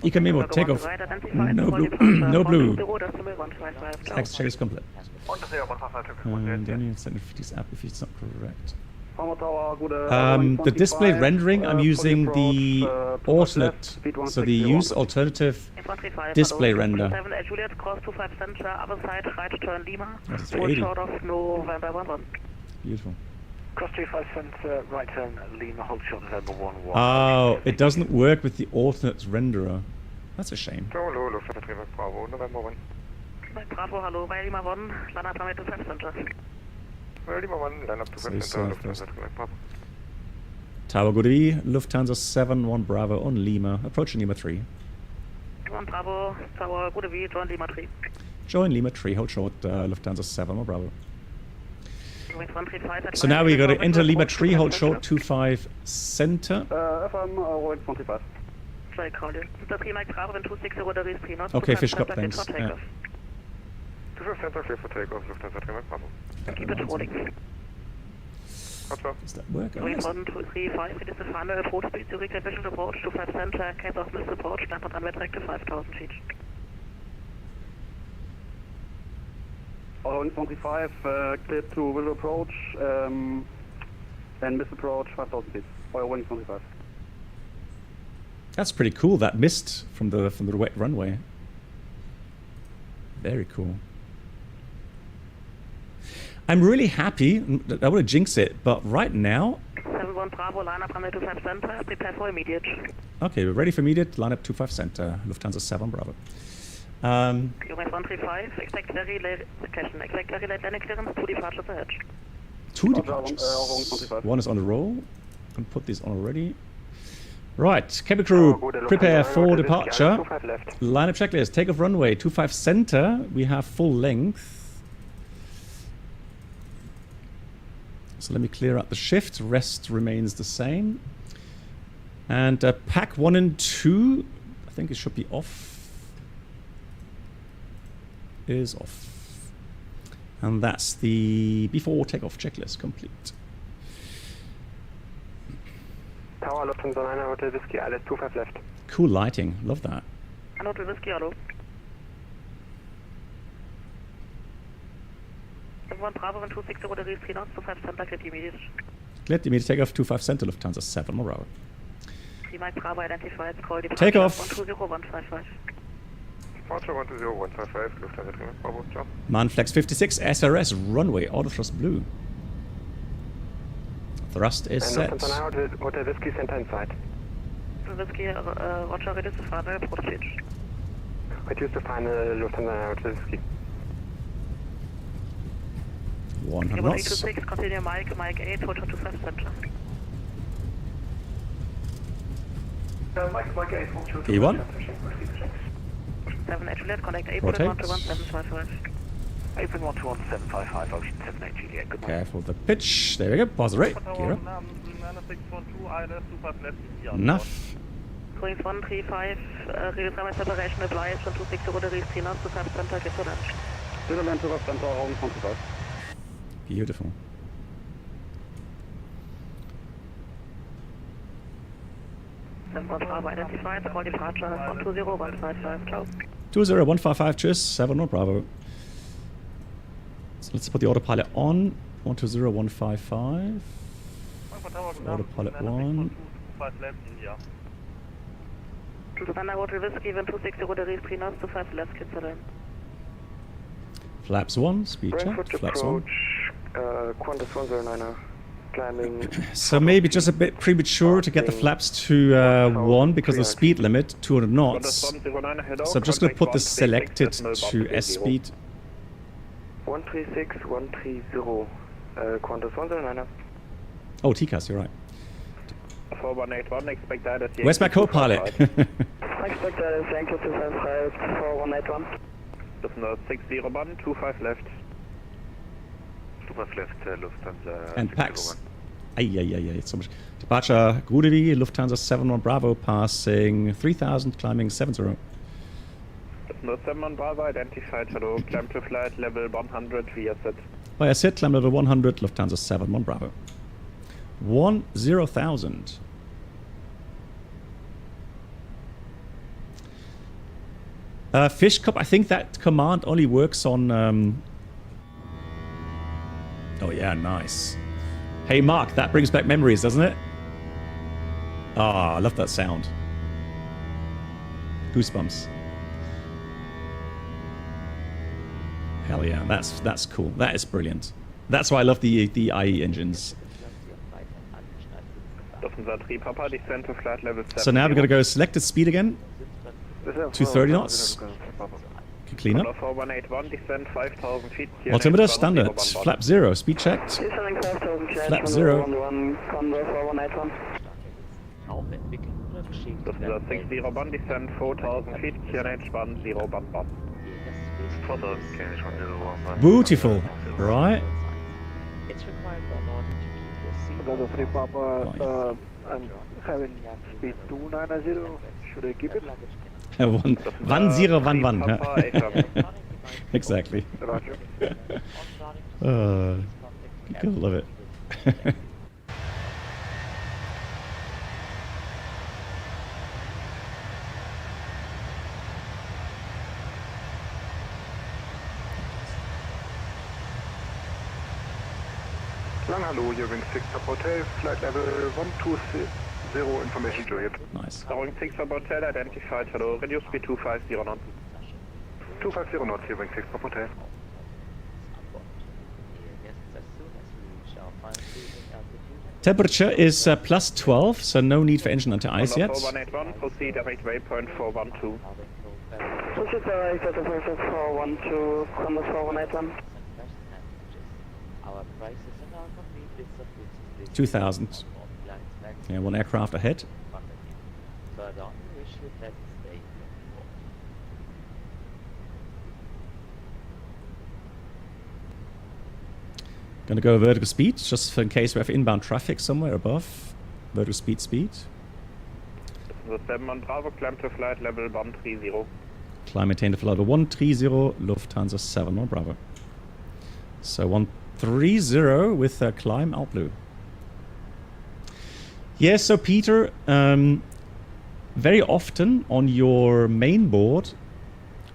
Eco memo, takeoff, no blue, no blue. Taxi check is complete. And then you send the app if it's not correct. The display rendering, I'm using the alternate, so the use alternative display render. That's 380. Beautiful. Cross 25 center, right turn, Lima, hold short November 11. Oh, it doesn't work with the alternate renderer. That's a shame. Bravo, November 1. Bravo, hello, Lima 1, land up to 5 center. Lima 1, land up to 5 center, Lufthansa. Tower Good E, Lufthansa 7-1 Bravo on Lima, approaching Lima 3. 1 Bravo, Tower Good E, join Lima 3. Join Lima 3, hold short Lufthansa 7 Bravo. So now we got to enter Lima 3, hold short 25 center. FM, 125. Okay, fish cup, thanks. Yeah. 25 center, clear for takeoff, Lufthansa 3 Bravo. Keep it rolling. Does that work? Oh, yes. 1, 2, 3, 5, it is the final full speed Zurich visual approach to 5 center, case of missed approach, stand on runway direct to 5,000 feet. 125, clear to visual approach, and missed approach 5,000 feet. 125. That's pretty cool, that mist from the wet runway. Very cool. I'm really happy, I want to jinx it, but right now... 7-1 Bravo, line up runway 25 center, prepare for immediate. Okay, we're ready for immediate, line up 25 center, Lufthansa 7 Bravo. US 135, expect very late landing clearance, 2 departures ahead. 2 departures. One is on the roll. Can put these on already. Right, cabin crew, prepare for departure. Lineup checklist, takeoff runway, 25 center. We have full length. So let me clear out the shift. Rest remains the same. And pack 1 and 2, I think it should be off. Is off. And that's the before takeoff checklist complete. Tower Lufthansa 9 Hotel Whiskey, Alice 25 left. Cool lighting, love that. Hotel Whiskey, hello. 1 Bravo, 126 degrees 3 knots, 25 center, cleared immediate. Cleared immediate takeoff, 25 center, Lufthansa 7 Bravo. 3 Mike Bravo identified, call departure. Takeoff. 120155. Departure 120-155, Lufthansa 3 Bravo, ciao. Manflex 56, SRS, runway, auto thrust blue. Thrust is set. Lufthansa Hotel Whiskey Center inside. Whiskey, Roger, reduce the final, proceed. Reduce the final, Lufthansa Hotel Whiskey. 100 knots. 826, continue Mike 8, hold to 5 center. Mike 8, hold short to E1. 7 Juliet, connect April Rotate. 121-755. April 121-755, Ocean 78 Juliet, good morning. Careful the pitch. There we go. Pause the rate. Gear up. Enough. Queens 135, radius runway separation applies from 26 degrees 3 knots to 5 center, get to launch. Land to center, 125. Beautiful. Bravo identified, call departure 120155, ciao. 20155, cheers, 7 North Bravo. So let's put the autopilot on. 120155. Autopilot 1. Savannah Hotel Whiskey, 26 degrees 3 knots to 5 left, get to Flaps 1, speed check. Flaps 1. Qantas 109er. Climbing. So maybe just a bit premature to get the flaps to 1 because of the speed limit, 200 knots. So I'm just going to put this selected to S speed. 136, 130. Qantas 109er. Oh, TCAS, you're right. 4181, expect that at the Where's my co-pilot? Expect that at Yankee 255, 4181. Lufthansa 601, 25 left. Lufthansa left, Lufthansa and PAX. It's so much. Departure Grudevi, Lufthansa 71 Bravo, passing 3000, climbing 70. Lufthansa 71 Bravo identified, hello, climb to flight level 100 via set. Via set, climb level 100, Lufthansa 71 Bravo. 10,000. Fish Cup, I think that command only works on... Oh yeah, nice. Hey Mark, that brings back memories, doesn't it? Ah, I love that sound. Goosebumps. Hell yeah, that's cool. That is brilliant. That's why I love the IE engines. So now we're going to go selected speed again. 230 knots. Cleaner. Altimeter standard. Flap 0. Speed checked. Flap 0. Lufthansa 601 descend 4000 feet, QNH 10 Beautiful. Right. It's required by law to keep your seat. 3 Papa, I'm having speed 290. Should I keep it? Wann. Exactly. Roger. Gotta love it. Lang hallo, hier Wing 6 Up Hotel, flight level 120, information Juliet. Nice. Wing 6 Up Hotel identified, hello, reduce speed 250 knots. 250 knots here, Wing 6 Up Hotel. Temperature is plus 12, so no need for engine anti-ice yet. 4181, proceed direct waypoint 412. Proceed direct at the person 412, Congress 4181. 2000. Yeah, one aircraft ahead. Gonna go vertical speed, just for in case we have inbound traffic somewhere above. Vertical speed. The 7 Bravo, climb to flight level 130. Climb maintain to flight level 130, Lufthansa 7 Bravo. So 130 with a climb out blue. Yes, so Peter, very often on your main board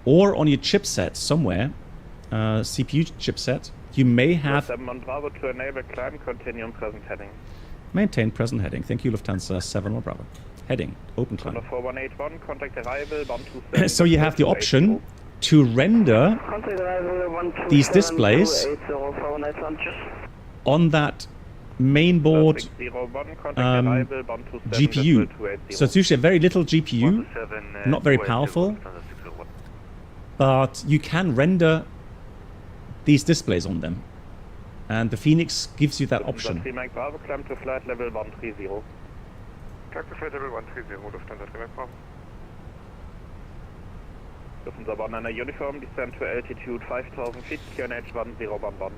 or on your chipset somewhere, CPU chipset, you may have... 7 Bravo to enable climb, continue present heading. Maintain present heading. Thank you, Lufthansa 7 Bravo. Heading, open climb. 4181, contact arrival, 127. So you have the option to render these displays on that main board GPU. So it's usually a very little GPU, not very powerful, but you can render these displays on them, and the FENIX gives you that option. Bravo, climb to flight level 130. Climb to flight level 130, Lufthansa 3 Bravo. Lufthansa 1 under uniform, descend to altitude 5000 feet, QNH 1011.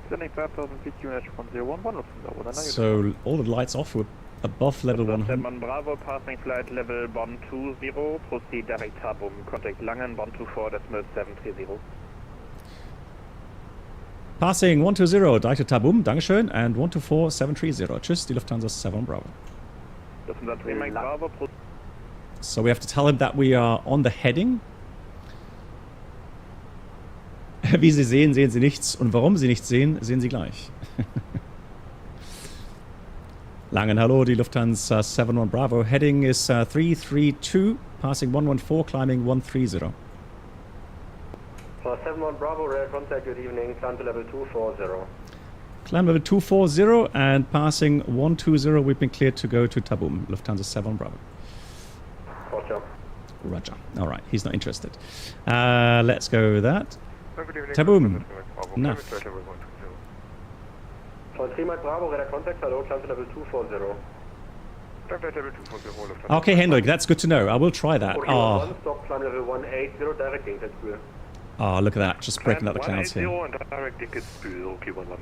Descending 5000 feet, QNH 1011, Lufthansa 1. So all the lights off, we're above level 100. 7 Bravo, passing flight level 120, proceed direct Tabum, contact Langen 124.730. Passing 120, direct Tabum, Dankeschön, and 124.730. Tschüss, die Lufthansa 7 Bravo. Lufthansa 3 Bravo, so we have to tell him that we are on the heading. Wie Sie sehen, sehen Sie nichts. Und warum Sie nichts sehen, sehen Sie gleich. Langen Hallo, die Lufthansa 71 Bravo. Heading is 332, passing 114, climbing 130. For 71 Bravo, rail contact, good evening, climb to level 240. Climb level 240 and passing 120, we've been cleared to go to Tabum, Lufthansa 7 Bravo. Roger. Roger. All right, he's not interested. Let's go with that. Tabum. Enough. For 3 Bravo, radar contact, hello, climb to level 240. Okay, Hendrik, that's good to know. I will try that. Okay, one stop, climb level 180, direct gain, that's good. Oh, look at that. Just breaking out the clouds here. And directing it to OK 11.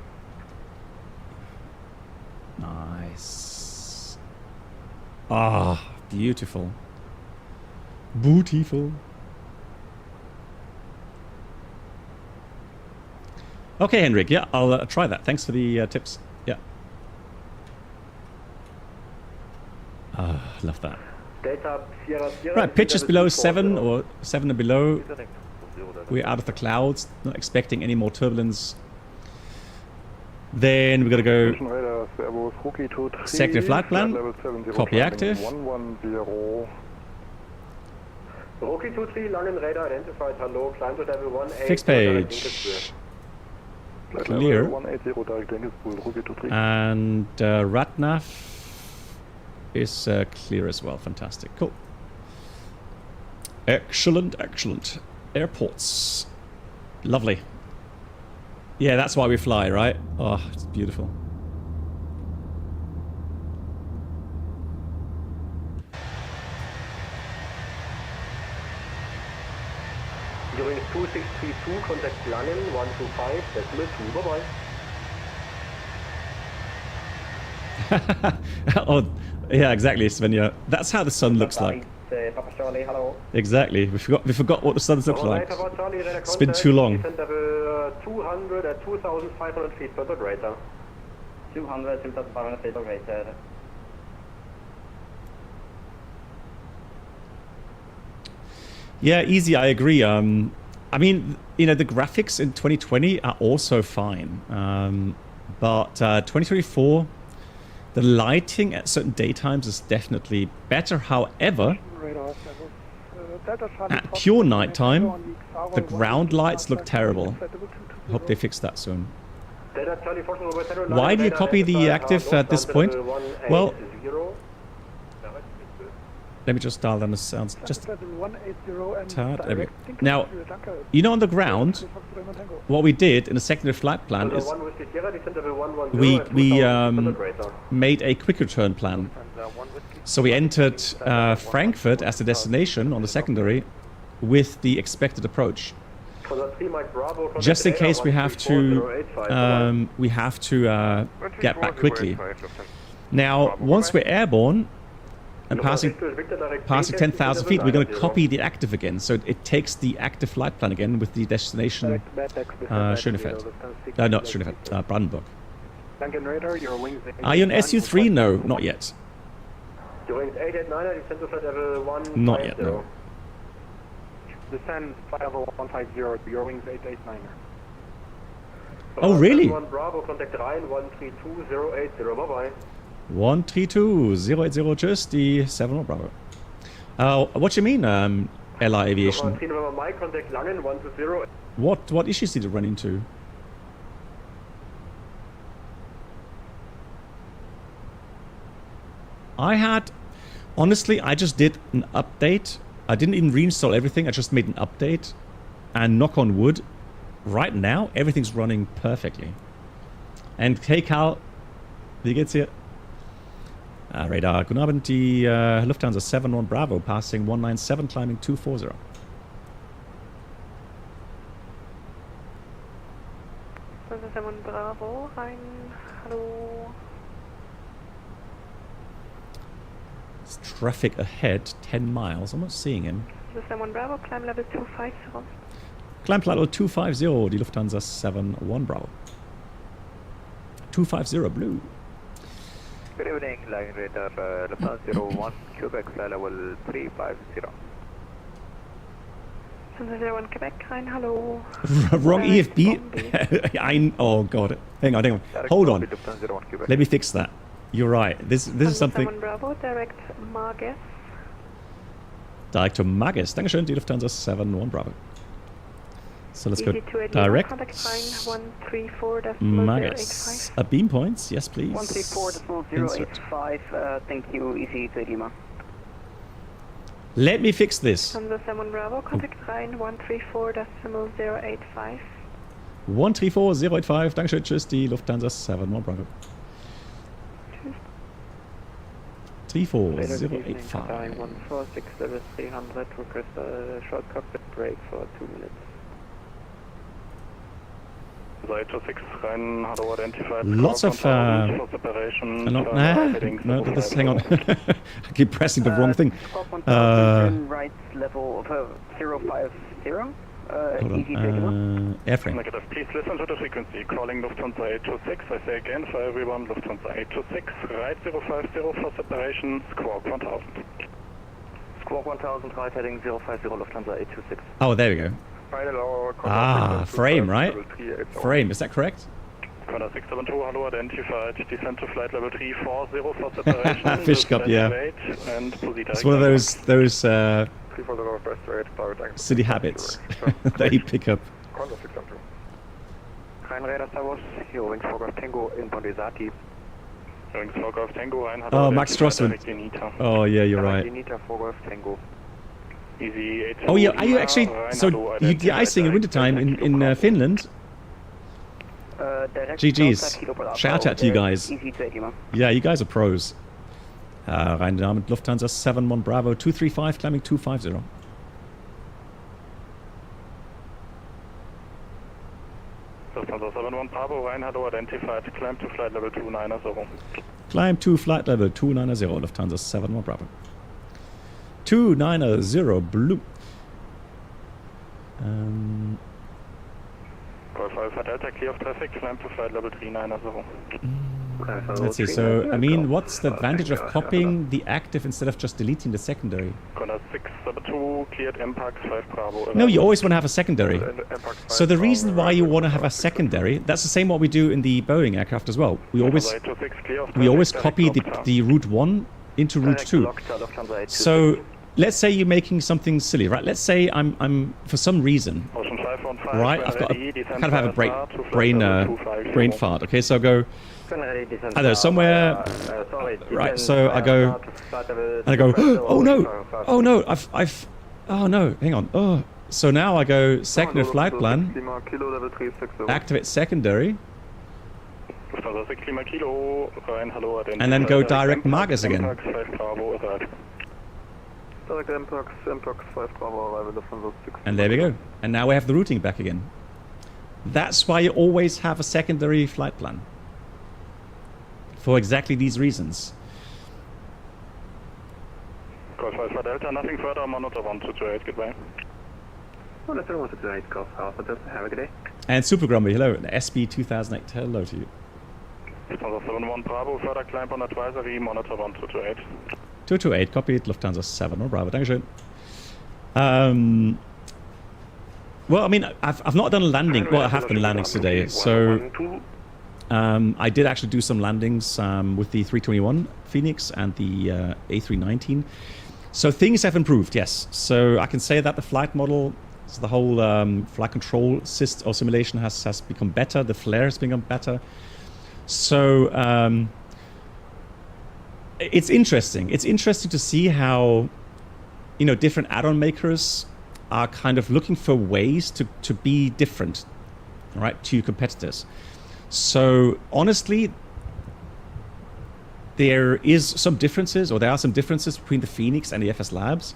Nice. Ah, beautiful. Beautiful. Okay, Henrik. Yeah, I'll try that. Thanks for the tips. Yeah. Love that. Right, pitch is below 7 or 7 and below. We're out of the clouds. Not expecting any more turbulence. Then we got to go second flight plan. Copy active. Rookie 23, London radar identified. Hello, climb to level 18. Fixed page. Clear. And RATNAV is clear as well. Fantastic. Cool. Excellent, excellent. Airports. Lovely. Yeah, that's why we fly, right? Oh, it's beautiful. During 2632, contact Langen 125, decimal 2, bye-bye. Oh, yeah, exactly, Svenja. That's how the sun looks like. Papa Charlie, hello. Exactly. We forgot what the sun looks like. It's been too long. Descent level 200 at 2,500 feet per radar. 200 at 2,500 feet per radar. Yeah, easy. I agree. I mean, you know, the graphics in 2020 are also fine, but 2024, the lighting at certain daytimes is definitely better. However, at pure nighttime, the ground lights look terrible. Hope they fix that soon. Why do you copy the active at this point? Well, let me just dial down the sounds just a tad. Now, you know, on the ground, what we did in the secondary flight plan is we made a quick return plan. So we entered Frankfurt as the destination on the secondary with the expected approach, just in case we have to get back quickly. Now, once we're airborne and passing 10,000 feet, we're going to copy the active again. So it takes the active flight plan again with the destination Schönefeld. Not Schönefeld, Brandenburg. Are you on SU3? No, not yet. Not yet, no. Descend 50150, your wings 889er. Oh, really? Bravo, contact Rhein 132080, bye-bye. 132-080, just the 7 Bravo. What do you mean, LI Aviation? What issues did you run into? Honestly, I just did an update. I didn't even reinstall everything. I just made an update. And knock on wood, right now, everything's running perfectly. And hey, Karl, wie geht's hier? Radar, guten Abend, die Lufthansa 71 Bravo, passing 197, climbing 240. Lufthansa 71 Bravo, rein, hallo. There's traffic ahead, 10 miles, I'm not seeing him. Lufthansa 71 Bravo, climb level 250. Climb level 250, die Lufthansa 71 Bravo. 250 blue. Good evening, line radar, Lufthansa 01, Quebec, level 350. Lufthansa 01, Quebec, rein, hallo. Wrong EFB? Oh god, hang on. Hold on. Let me fix that. You're right. This is something. Bravo, direct Mages. Direct to Mages. Dankeschön, die Lufthansa 71 Bravo. So let's go direct. Mages. Beam points, yes please. 134.085, thank you, easy to Lima. Let me fix this. Lufthansa 71 Bravo, contact Rhein 134.085. 134.085, Dankeschön, tschüss, die Lufthansa 71 Bravo. 34085. 146 300, request a short cockpit break for 2 minutes. Lots of no, this, hang on. I keep pressing the wrong thing. Right level of 050. Airframe. Negative. Please listen to the frequency. Calling Lufthansa 826. I say again for everyone, Lufthansa 826. Right 050 for separation. Squawk 1000. Squawk 1000, right heading 050, Lufthansa 826. Oh, there we go. Frame, right? Frame, is that correct? Contact 672, hello, identified. Descend to flight level 340 for separation. Fish cup, yeah. And it's one of those city habits that you pick up. Oh, Max Strossman. Oh, yeah, you're right. Oh, yeah, are you actually... So, you de-icing in wintertime in Finland? GG's. Shout out to you guys. Yeah, you guys are pros. Rein Namen Lufthansa 71 Bravo 235, climbing 250. Lufthansa 71 Bravo, Rein, hello, identified. Climb to flight level 290. Climb to flight level 290, Lufthansa 71 Bravo. 290, blue. Alpha Delta, clear of traffic, climb to flight level 390. Let's see, so, I mean, what's the advantage of copying the active instead of just deleting the secondary? Contact 672, cleared impact 5 Bravo. No, you always want to have a secondary. So the reason why you want to have a secondary, that's the same what we do in the Boeing aircraft as well. We always copy the route 1 into route 2. So let's say you're making something silly, right? Let's say I'm for some reason, right? I've got kind of have a brain fart. Okay, so I go, I don't know, somewhere, right? So I go, and I go, oh no, oh no, hang on, oh. So now I go secondary flight plan, activate secondary, and then go direct Margus again. And there we go. And now we have the routing back again. That's why you always have a secondary flight plan. For exactly these reasons. Golf Alpha Delta, nothing further, monitor 1228, goodbye. Monitor 1228, Golf Alpha Delta, have a good day. And Super Grumpy, hello, the SB2008, hello to you. Lufthansa 71 Bravo, further climb on advisory, monitor 1228. 228, copied, Lufthansa 7 Bravo, Dankeschön. Well, I mean, I've not done a landing, well, I have done landings today, so I did actually do some landings with the A321 FENIX and the A319. So things have improved, yes. So I can say that the flight model, so the whole flight control system or simulation has become better, the flare has become better. So it's interesting. It's interesting to see how, you know, different add-on makers are kind of looking for ways to be different, right, to competitors. So honestly, there are some differences between the FENIX and the FS Labs.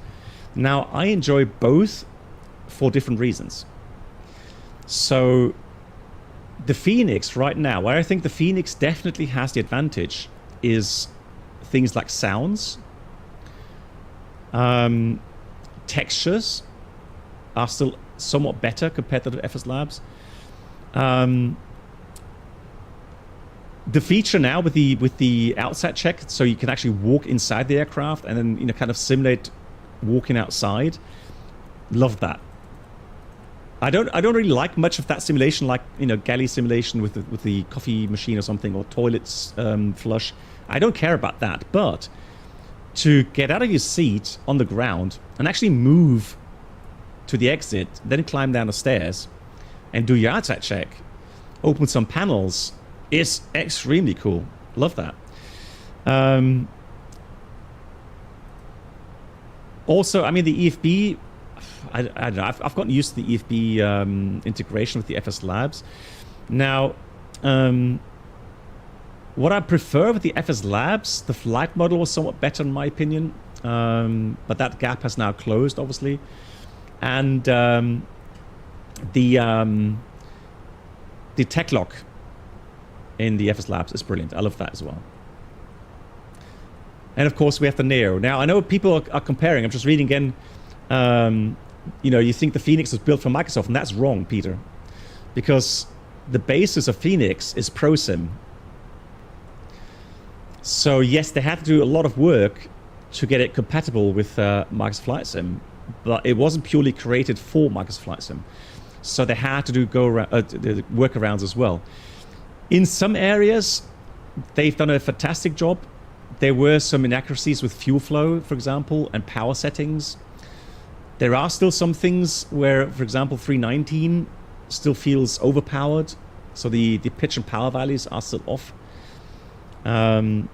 Now, I enjoy both for different reasons. So the FENIX right now, where I think the FENIX definitely has the advantage is things like sounds. Textures are still somewhat better compared to the FS Labs. The feature now with the outside check, so you can actually walk inside the aircraft and then, you know, kind of simulate walking outside. Love that. I don't really like much of that simulation, like, you know, galley simulation with the coffee machine or something, or toilets flush. I don't care about that, but to get out of your seat on the ground and actually move to the exit, then climb down the stairs and do your outside check, open some panels, is extremely cool. Love that. Also, I mean, the EFB, I don't know, I've gotten used to the EFB integration with the FS Labs. Now, what I prefer with the FS Labs, the flight model was somewhat better in my opinion, but that gap has now closed, obviously. And the the tech lock in the FS Labs is brilliant. I love that as well. And of course, we have the Neo. Now, I know people are comparing. I'm just reading again. You know, you think the FENIX was built for Microsoft, and that's wrong, Peter. Because the basis of FENIX is ProSim. So yes, they had to do a lot of work to get it compatible with Microsoft Flight Sim, but it wasn't purely created for Microsoft Flight Sim. So they had to do workarounds as well. In some areas, they've done a fantastic job. There were some inaccuracies with fuel flow, for example, and power settings. There are still some things where, for example, 319 still feels overpowered. So the pitch and power values are still off. But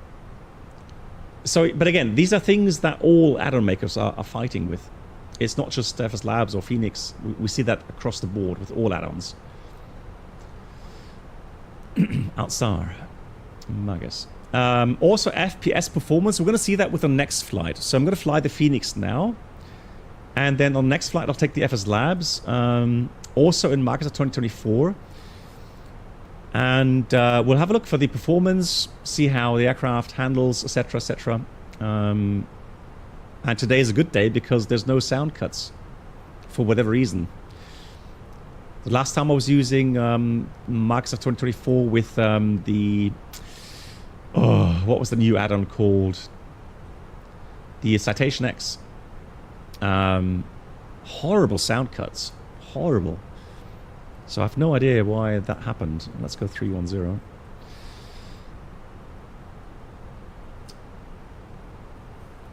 again, these are things that all add-on makers are fighting with. It's not just FS Labs or FENIX. We see that across the board with all add-ons. Outsar, Magus. Also FPS performance, we're going to see that with the next flight. So I'm going to fly the FENIX now. And then on the next flight, I'll take the FS Labs. Also in Microsoft 2024. And we'll have a look for the performance, see how the aircraft handles, etc., etc. And today is a good day because there's no sound cuts for whatever reason. The last time I was using Microsoft 2024 with the... Oh, what was the new add-on called? The Citation X. Horrible sound cuts. Horrible. So I have no idea why that happened. Let's go 310.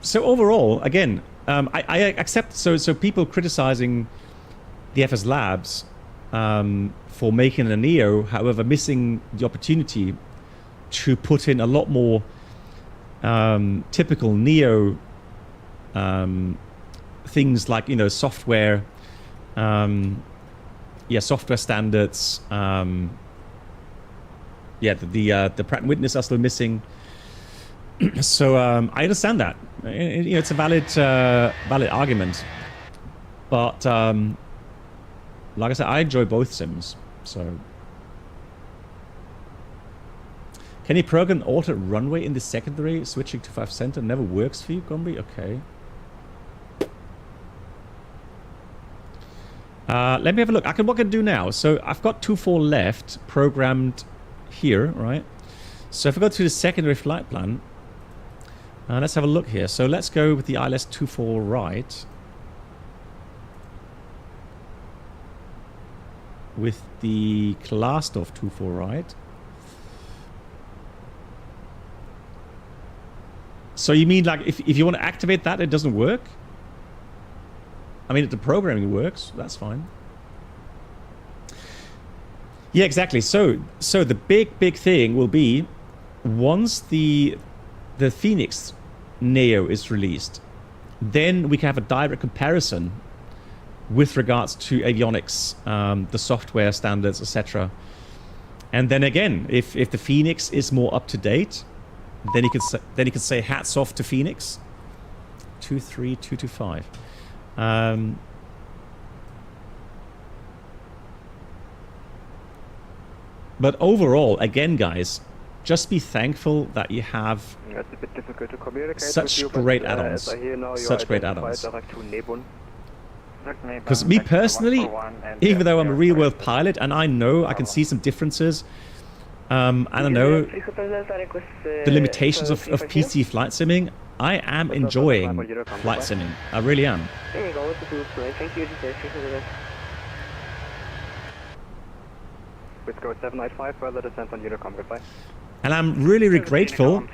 So overall, again, I accept... So people criticizing the FS Labs for making a Neo, however, missing the opportunity to put in a lot more typical Neo things like, you know, software, software standards. The Pratt & Whitney are still missing. So I understand that. You know, it's a valid argument. But like I said, I enjoy both sims. So can you program alter runway in the secondary? Switching to 5 center never works for you, Gombi? Okay. Let me have a look. What I can do now. So I've got 24 left programmed here, right? So if I go to the secondary flight plan, let's have a look here. So let's go with the ILS 24 right. With the Klasdorf 24 right. So you mean like if you want to activate that, it doesn't work? I mean, the programming works. That's fine. Yeah, exactly. So the big thing will be once the FENIX Neo is released, then we can have a direct comparison with regards to avionics, the software standards, etc. And then again, if the FENIX is more up to date, then you could say hats off to FENIX. 23225. But overall, again, guys, just be thankful that you have It's a bit difficult to communicate such with you, great but, add-ons. as I hear now, you Such great identified addons. direct to Nebun. Because me personally, even though I'm a real-world pilot, and I know I can see some differences, and I know the limitations of PC flight simming, I am enjoying flight simming. I really am. There you go, it's a blue flag. Thank you, Whiskey 795, further descent on Unicom, goodbye. And I'm really grateful,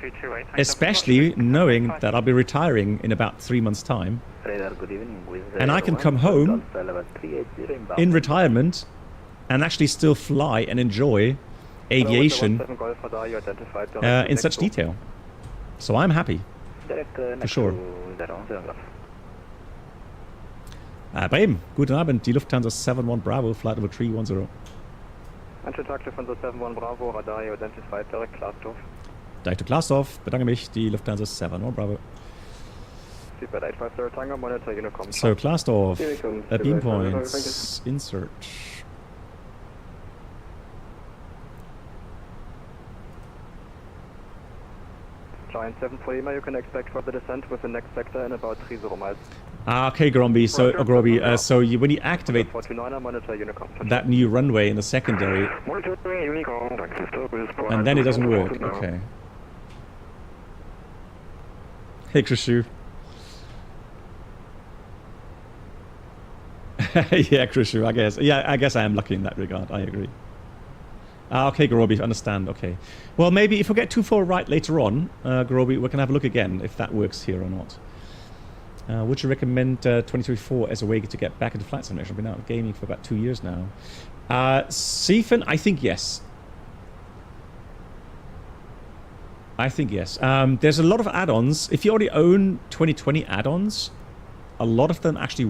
especially knowing that I'll be retiring in about 3 months' time. And I can come home in retirement and actually still fly and enjoy aviation in such detail. So I'm happy, for sure. Bremen, guten Abend, die Lufthansa 71 Bravo, flight number 310. Anschluss von der 71 Bravo, Radar identified, direct Klasdorf. Direkt to Klasdorf, bedanke mich, die Lufthansa 71 Bravo. Seatbelt 850 Tango, monitor Unicom. So Klasdorf, beam points, insert. Line 7 for Lima, you can expect further descent with the next sector in about 30 miles. Okay, Gromby. So, Groby, so when you activate 49er, monitor Unicom. that new runway in the secondary, and then it doesn't work. Okay. Hey, Krishu. Yeah, Krishu, I guess. Yeah, I guess I am lucky in that regard. I agree. Okay, Groby, understand. Okay. Well, maybe if we get too far right later on, Groby, we can have a look again if that works here or not. Would you recommend 2024 as a way to get back into flight simulation? I've been out of gaming for about 2 years now. Stephen, I think yes. I think yes. There's a lot of add-ons. If you already own 2020 add-ons, a lot of them actually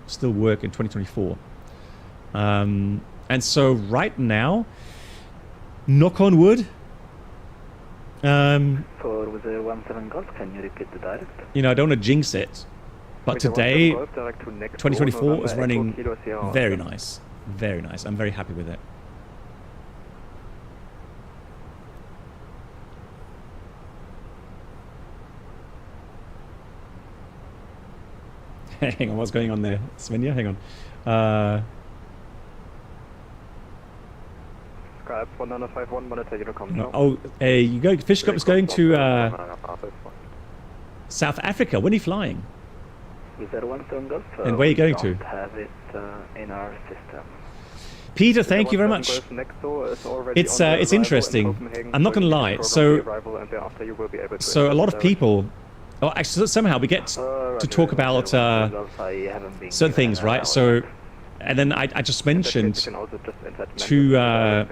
still work in 2024. And so right now, knock on wood, For with the 17 Golf, can you repeat the direct? you know, I don't want to jinx it, but today, 2024 is running very nice. Very nice. I'm very happy with it. Hang on, what's going on there? Svenja, hang on. Skype 1951, monitor Unicom. No, Fish Cup is going to South Africa. When are you flying? With the 17 Golf, And where are you going to? we don't have it in our system. Peter, thank you very much. It's interesting. I'm not going to lie. So a lot of people. Oh, actually, somehow we get to talk about certain things, right? So, and then I just mentioned to.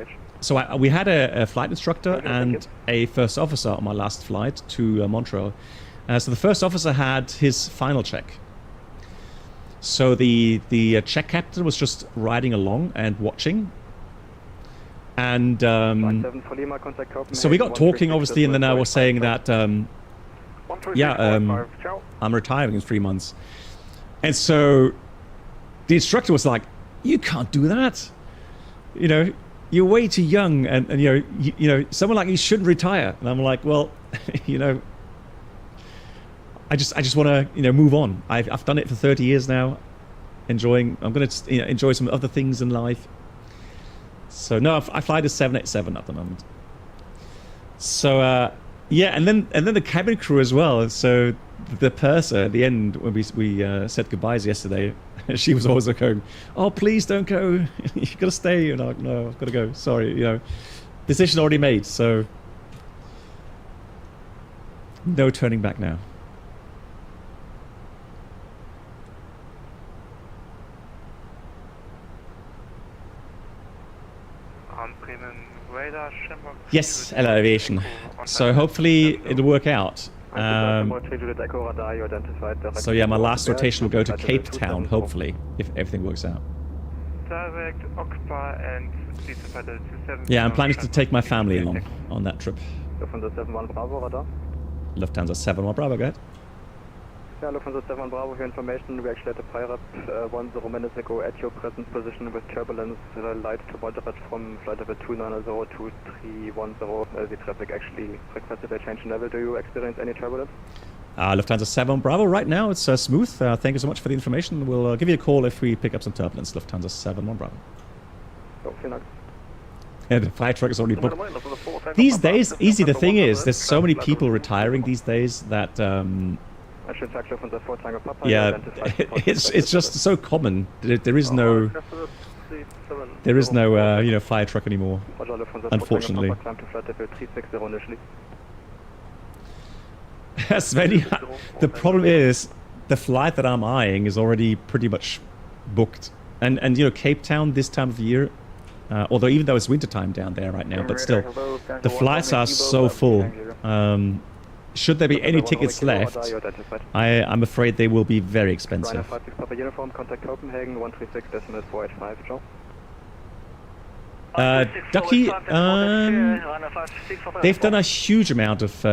We had a flight instructor and a first officer on my last flight to Montreal. So the first officer had his final check. So the check captain was just riding along and watching. And so we got talking, obviously, and then I was saying that, I'm retiring in 3 months. And so the instructor was like, you can't do that. You know, you're way too young, and you know, someone like you shouldn't retire. And I'm like, well, you know, I just want to, you know, move on. I've done it for 30 years now, I'm going to, you know, enjoy some other things in life. So no, I fly the 787 at the moment. So yeah, and then the cabin crew as well. So the purser at the end when we said goodbyes yesterday, she was always going, "Oh, please don't go. You've got to stay." And I'm like, "No, I've got to go. Sorry, you know, decision already made. So no turning back now." Yes, hello aviation. So hopefully it'll work out. So yeah, my last rotation will go to Cape Town, hopefully, if everything works out. Yeah, I'm planning to take my family along on that trip. Lufthansa 71 Bravo, radar. Lufthansa 71 Bravo, go ahead. Yeah, Lufthansa 7 Bravo, for information, we actually had a pilot 10 minutes ago at your present position with turbulence light to moderate from flight level 290 to 310. The traffic actually requested a change in level. Do you experience any turbulence? Lufthansa 7 Bravo, right now it's smooth. Thank you so much for the information. We'll give you a call if we pick up some turbulence. Lufthansa 7 Bravo. Oh, vielen Dank. Yeah, the flight truck is already booked. These days, easy, the thing is, there's so many people retiring these days that... yeah, it's just so common. There is no you know, fire truck anymore, unfortunately. Svenny, the problem is the flight that I'm eyeing is already pretty much booked, and you know, Cape Town this time of year, although even though it's winter time down there right now, but still the flights are so full. Should there be any tickets left, I'm afraid they will be very expensive. Ducky, they've done a huge amount of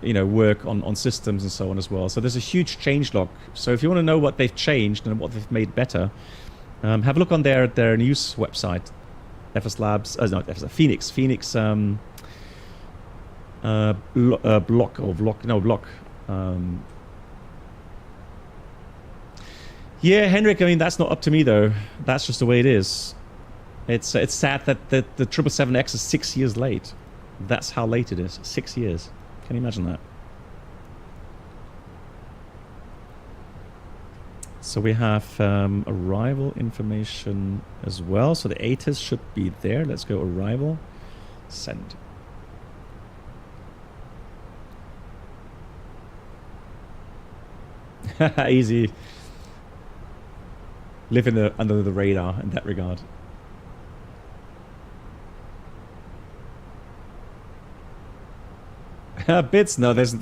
you know, work on systems and so on as well. So there's a huge change log. So if you want to know what they've changed and what they've made better, have a look on their news website, FS Labs, no, FS, FENIX. block. Yeah, Henrik, I mean, that's not up to me, though. That's just the way it is. It's sad that the 777X is 6 years late. That's how late it is. 6 years. Can you imagine that? So we have arrival information as well. So the ATIS should be there. Let's go arrival. Send. Easy. Live under the radar in that regard. Bits? No, there's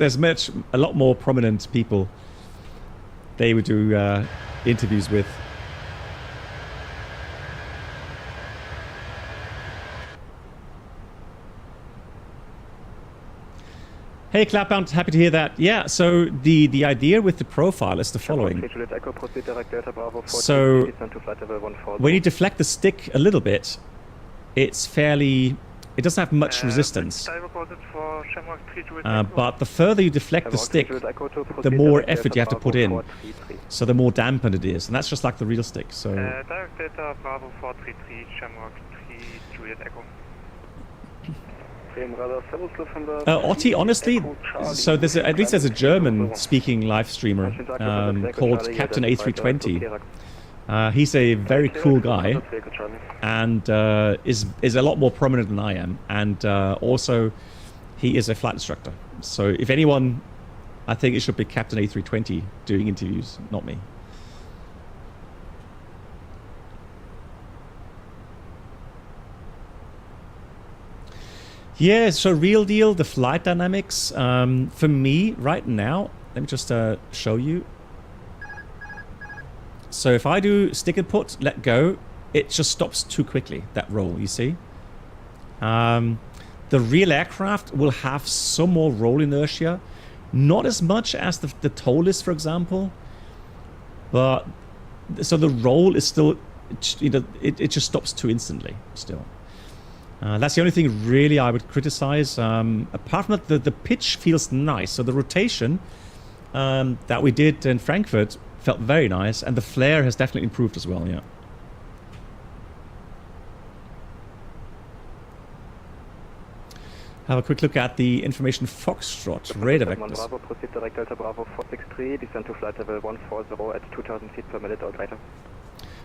a lot more prominent people they would do interviews with. Hey, Clapbound, happy to hear that. Yeah, so the idea with the profile is the following. So when you deflect the stick a little bit, it doesn't have much resistance. But the further you deflect the stick, the more effort you have to put in. So the more dampened it is. And that's just like the real stick. So Direct data Bravo 433 Shamrock 3 Juliet Echo. Otti, honestly, so at least there's a German-speaking live streamer called Captain A320. He's a very cool guy and is a lot more prominent than I am. And also, he is a flight instructor. So if anyone, I think it should be Captain A320 doing interviews, not me. Yeah, so real deal, the flight dynamics, for me right now, let me just show you. So if I do stick and put, let go, it just stops too quickly, that roll, you see? The real aircraft will have some more roll inertia, not as much as the TOLIS, for example, but so the roll is still, it just stops too instantly still. That's the only thing really I would criticize. Apart from that, the pitch feels nice. So the rotation that we did in Frankfurt felt very nice, and the flare has definitely improved as well, yeah. Have a quick look at the information Foxtrot radar vectors. Bravo, proceed direct Delta Bravo 463, descend to flight level 140 at 2000 feet per minute or greater.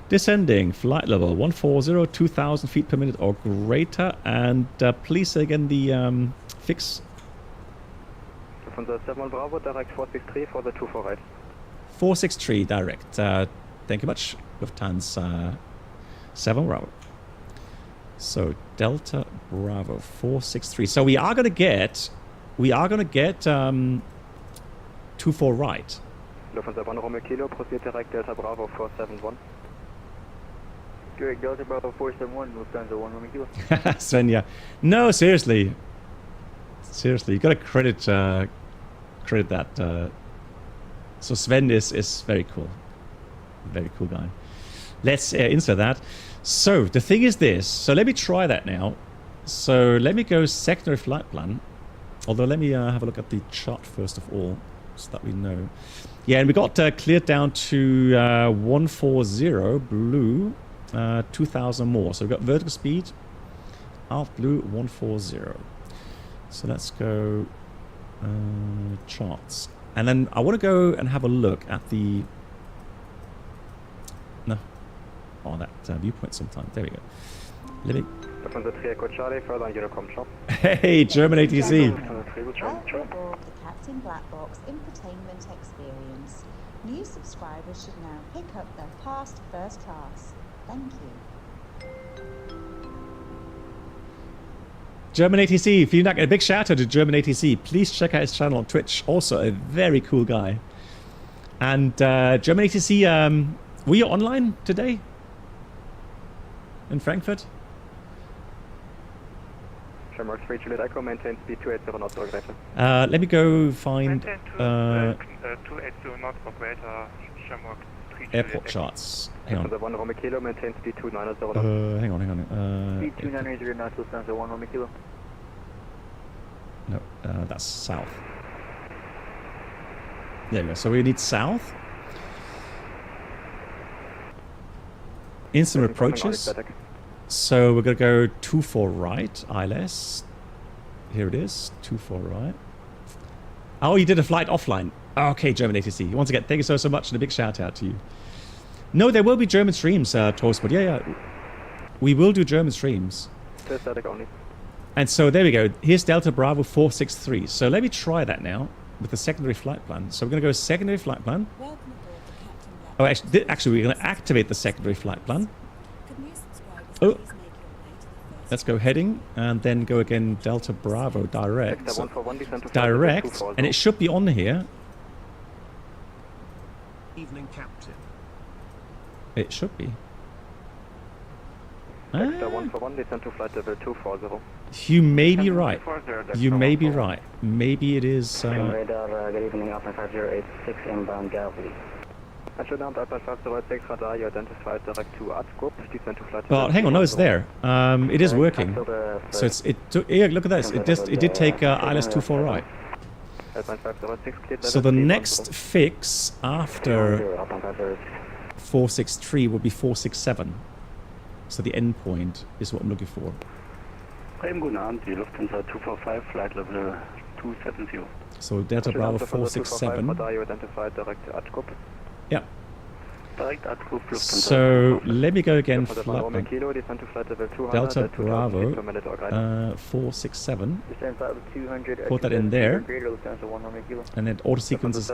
Descending, flight level 140, 2000 feet per minute or greater, and please say again the fix. From the 71 Bravo, direct 463 for the 24 right. 463 direct. Thank you much, Lufthansa 7 Bravo. So Delta Bravo 463. So we are gonna get 24 right. Lufthansa 1 Romeo Kilo, proceed direct Delta Bravo 471. Direct Delta Bravo 471, Lufthansa 1 Romeo Kilo. Sven, yeah. No, seriously. Seriously, you gotta credit that. So Sven is very cool. Very cool guy. Let's insert that. So the thing is this. So let me try that now. So let me go secondary flight plan. Although let me have a look at the chart first of all, so that we know. Yeah, and we got cleared down to 140 blue, 2000 more. So we've got vertical speed, alt blue 140. So let's go charts. And then I want to go and have a look at the... No. Oh, that viewpoint sometime. There we go. Let me... Hey, German ATC. Welcome aboard the Captain Black Box infotainment experience. New subscribers should now pick up their past first class. Thank you. German ATC, if you're not a big shout out to German ATC, please check out his channel on Twitch. Also a very cool guy. And German ATC, were you online today in Frankfurt? Shamrock 3 Juliet Echo, maintain speed 280 knots or greater. Let me go find 280 knots or greater, Shamrock 3 airport charts. Hang on. The 1 Romeo Kilo, maintain speed 290 knots. Hang on. Speed 290 knots, Lufthansa 1 Romeo Kilo. No, that's south. There we go. So we need south. Instant approaches. So we're going to go 24 right, ILS. Here it is, 24 right. Oh, you did a flight offline. Okay, German ATC. Once again, thank you so much, and a big shout out to you. No, there will be German streams, Torsport. Yeah. We will do German streams. And so there we go. Here's Delta Bravo 463. So let me try that now with the secondary flight plan. So we're going to go secondary flight plan. Oh, actually, we're going to activate the secondary flight plan. Oh, let's go heading and then go again Delta Bravo direct. So direct, and it should be on here. Evening, Captain. It should be. You may be right. You may be right. Maybe it is. Radar, good evening, Alpha 5086 inbound Galilee. Well, hang on, no, it's there. It is working. So it took. Yeah, look at this. It did take ILS 24 right. So the next fix after 463 will be 467. So the end point is what I'm looking for. So Delta Bravo 467. Yeah. So let me go again. Delta Bravo 467. Put that in there. And then auto sequences.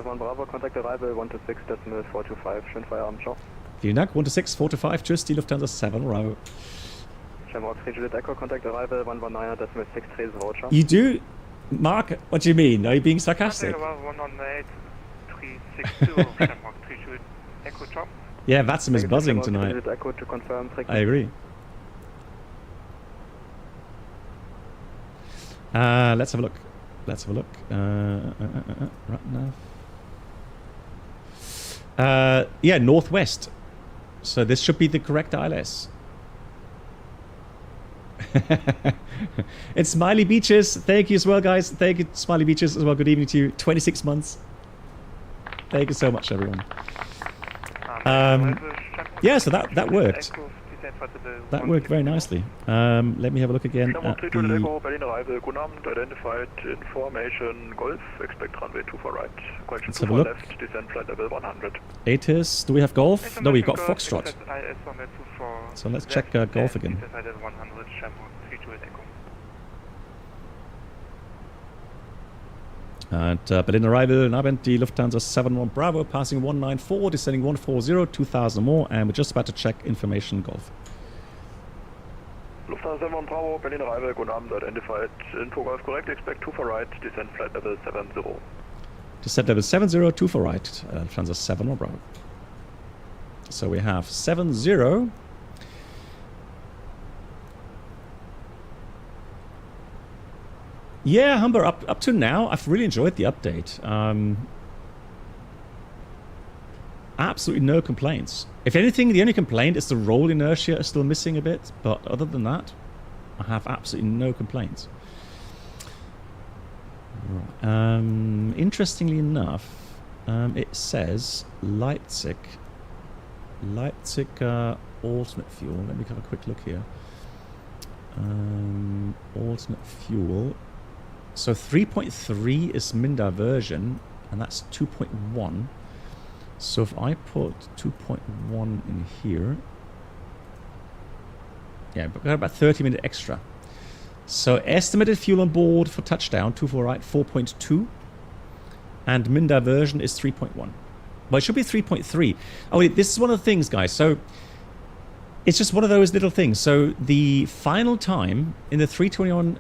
Vielen Dank. 126, 425. Tschüss, die Lufthansa 7 Bravo. You do? Mark, what do you mean? Are you being sarcastic? Yeah, VATSIM is buzzing tonight. I agree. Let's have a look. Let's have a look. Right now. Yeah, northwest. So this should be the correct ILS. It's Smiley Beaches. Thank you as well, guys. Thank you, Smiley Beaches, as well. Good evening to you. 26 months. Thank you so much, everyone. Yeah, so that worked. That worked very nicely. Let me have a look again at the... Let's have a look. ATIS, do we have Golf? No, we've got Foxtrot. So let's check Golf again. At Berlin arrival, Nabend, die Lufthansa 71 Bravo, passing 194, descending 140, 2000 more, and we're just about to check information Golf. Lufthansa 71 Bravo, Berlin arrival, good Abend, identified, info Golf correct, expect 2 for right, descent flight level 70. Descent level 70, 2 for right, Lufthansa 71 Bravo. So we have 70. Yeah, Humber, up to now, I've really enjoyed the update. Absolutely no complaints. If anything, the only complaint is the roll inertia is still missing a bit, but other than that, I have absolutely no complaints. Right. Interestingly enough, it says Leipzig alternate fuel. Let me have a quick look here. Alternate fuel. So 3.3 is Minder version, and that's 2.1. So if I put 2.1 in here, yeah, we've got about 30 minutes extra. So estimated fuel on board for touchdown, 24 right, 4.2, and Minder version is 3.1. Well, it should be 3.3. Oh, wait, this is one of the things, guys. So it's just one of those little things. So the final time in the 321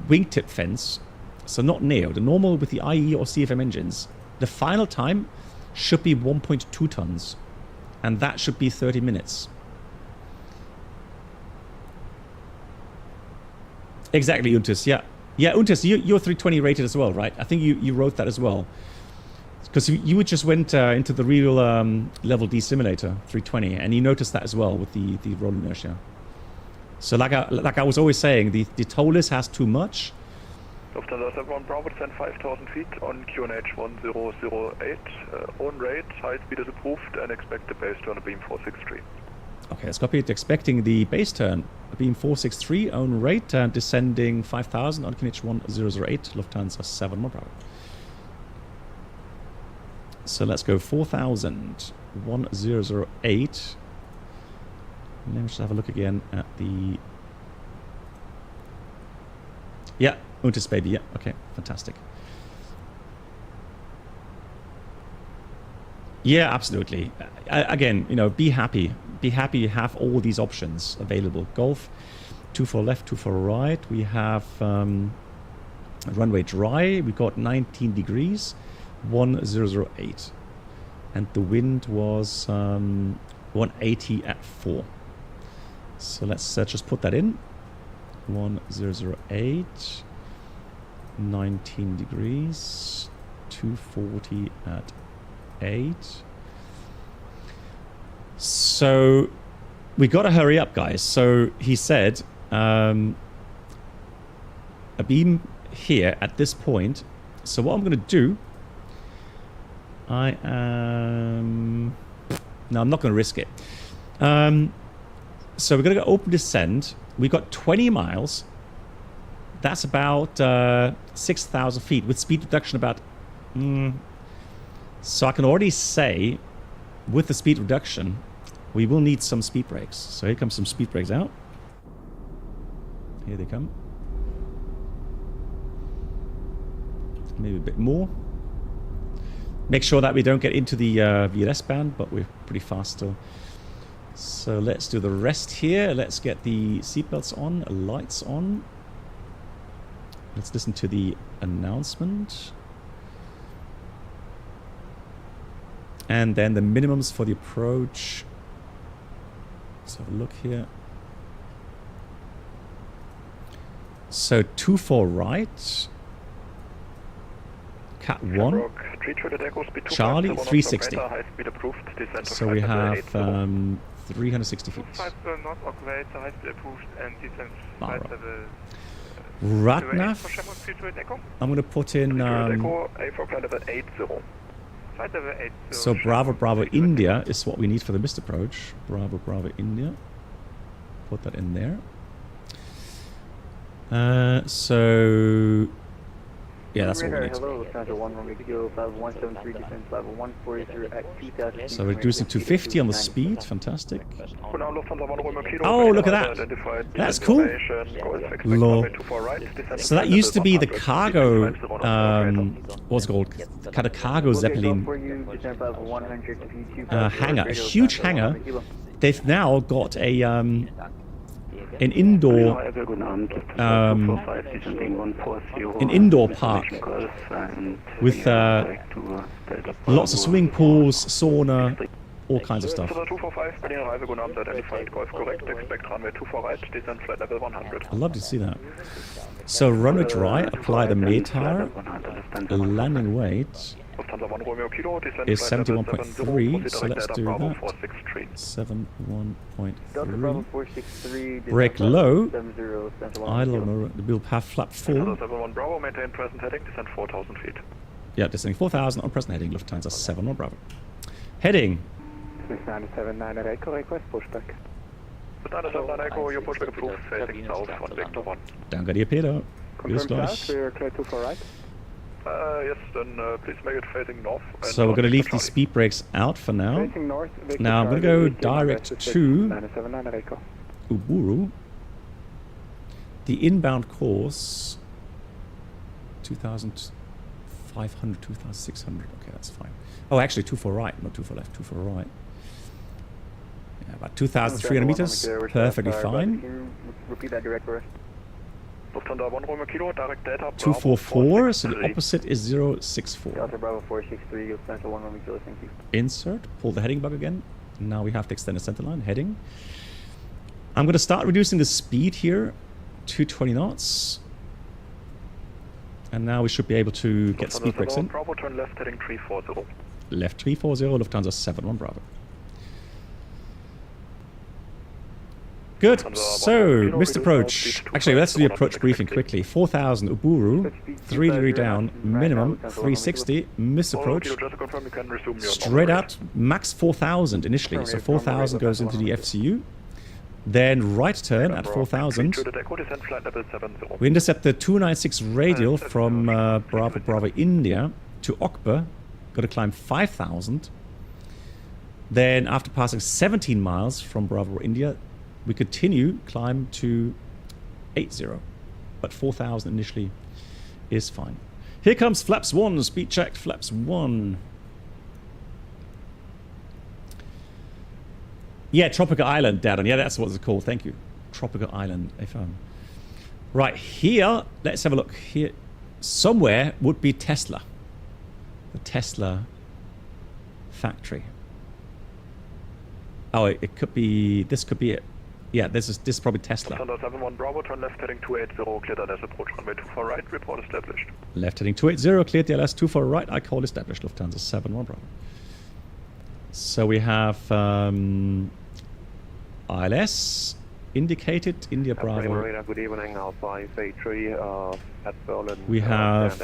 wingtip fence, so not Neo, the normal with the IE or CFM engines, the final time should be 1.2 tons, and that should be 30 minutes. Exactly, Untis. Yeah, Untis, you're 320 rated as well, right? I think you wrote that as well, because you just went into the real level D simulator 320, and you noticed that as well with the roll inertia. So like I was always saying, the TOLIS has too much, Lufthansa 71 Bravo, descend 5,000 feet on QNH 1008. On rate, high speed is approved and expect the base turn to beam 463. Okay, let's copy it. Expecting the base turn. Beam 463, own rate, and descending 5,000 on QNH 1008, Lufthansa 71 Bravo. So let's go 4,000, 1008. Let me just have a look again at the... Yeah, Untis baby, yeah, okay, fantastic. Yeah, absolutely. Again, you know, be happy. Be happy you have all these options available. Golf, 24 left, 24 right. We have runway dry. We got 19 degrees, 1008. And the wind was 180 at 4. So let's just put that in. 1008, 19 degrees, 240 at 8. So we got to hurry up, guys. So he said a beam here at this point. So what I'm going to do, I am... No, I'm not going to risk it. So we're going to go open descent. We got 20 miles. That's about 6,000 feet with speed reduction about... So I can already say, with the speed reduction, we will need some speed brakes. So here comes some speed brakes out. Here they come. Maybe a bit more. Make sure that we don't get into the VLS band, but we're pretty fast still. So let's do the rest here. Let's get the seatbelts on, lights on. Let's listen to the announcement. And then the minimums for the approach. Let's have a look here. So 24 right. Cat 1. Charlie 360. So we have 360 feet. Radnav. I'm going to put in... so Bravo Bravo India is what we need for the missed approach. Bravo Bravo India. Put that in there. So... Yeah, that's what we need. Hello, Lufthansa 1 Romeo Kilo, 5173, descend level 140 at 2,000. So reducing to 50 on the speed, fantastic. Oh, look at that. That's cool. Lol. So that used to be the cargo, what's it called? Kind of cargo Zeppelin hangar, a huge hangar. They've now got a an indoor park with lots of swimming pools, sauna, all kinds of stuff. I'd love to see that. So runway dry, apply the METAR, landing weight is 71.3, so let's do that. 71.3. Brake low. Idle, we'll have flap full. Yeah, descending 4,000 on present heading, Lufthansa 71 Bravo. Heading. 979 Echo, request pushback. 979 Echo, your pushback approved, facing south on Vector 1. Danke dir, Peter. Bis gleich. We're clear to for right. Yes, then please make it facing north. So we're going to leave the speed brakes out for now. Now I'm going to go direct to Uburu. The inbound course 2,500, 2,600. Okay, that's fine. Oh, actually 2 for right, not 2 for left, 2 for right. Yeah, about 2,300 meters, perfectly fine. Repeat that direct for us. 244, so the opposite is 064. Delta Bravo 463, Lufthansa 1 Romeo Kilo, thank you. Insert, pull the heading bug again. Now we have to extend the center line, heading. I'm going to start reducing the speed here to 20 knots. And now we should be able to get speed brakes in. Bravo, turn left, heading 340. Left 340, Lufthansa 71 Bravo. Good. So, missed approach. Actually, let's do the approach briefing quickly. 4,000 Uburu, 3 degree down, minimum 360, missed approach. Straight out, max 4,000 initially. So 4,000 goes into the FCU. Then right turn at 4,000. We intercept the 296 radial from Bravo India to Okba. Got to climb 5,000. Then after passing 17 miles from Bravo India, we continue climb to 80, but 4,000 initially is fine. Here comes flaps 1, speed checked, flaps 1. Yeah, Tropical Island, Darren. Yeah, that's what it's called. Thank you. Tropical Island. Right, here, let's have a look. Here, somewhere would be Tesla. The Tesla factory. Oh, it could be, this could be it. Yeah, this is probably Tesla. Thunder 71 Bravo, turn left heading 280, cleared DLS approach runway 24 right, report established. Left heading 280, cleared DLS 24 right, I call established, Lufthansa 71 Bravo. So we have ILS indicated, India Bravo. Good evening, Alpha 83 at Berlin. We have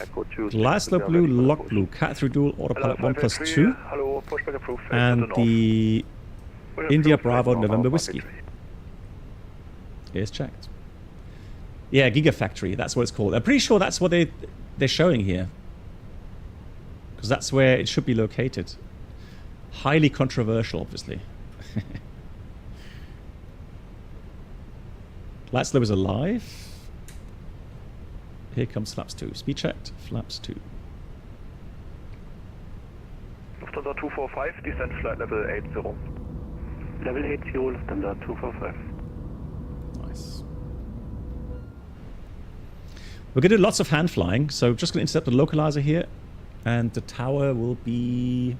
Glasgow Blue, Log Blue, Cat 3 Dual, Autopilot 1+2. Hello, pushback approved. And the India Bravo November Whiskey. Is checked. Yeah, Gigafactory, that's what it's called. I'm pretty sure that's what they're showing here. Because that's where it should be located. Highly controversial, obviously. Latslow is alive. Here comes flaps 2. Speed checked, flaps 2. Lufthansa 245, descent flight level 80. Level 80, Lufthansa 245. Nice. We're going to do lots of hand flying, so just going to intercept the localizer here, and the tower will be...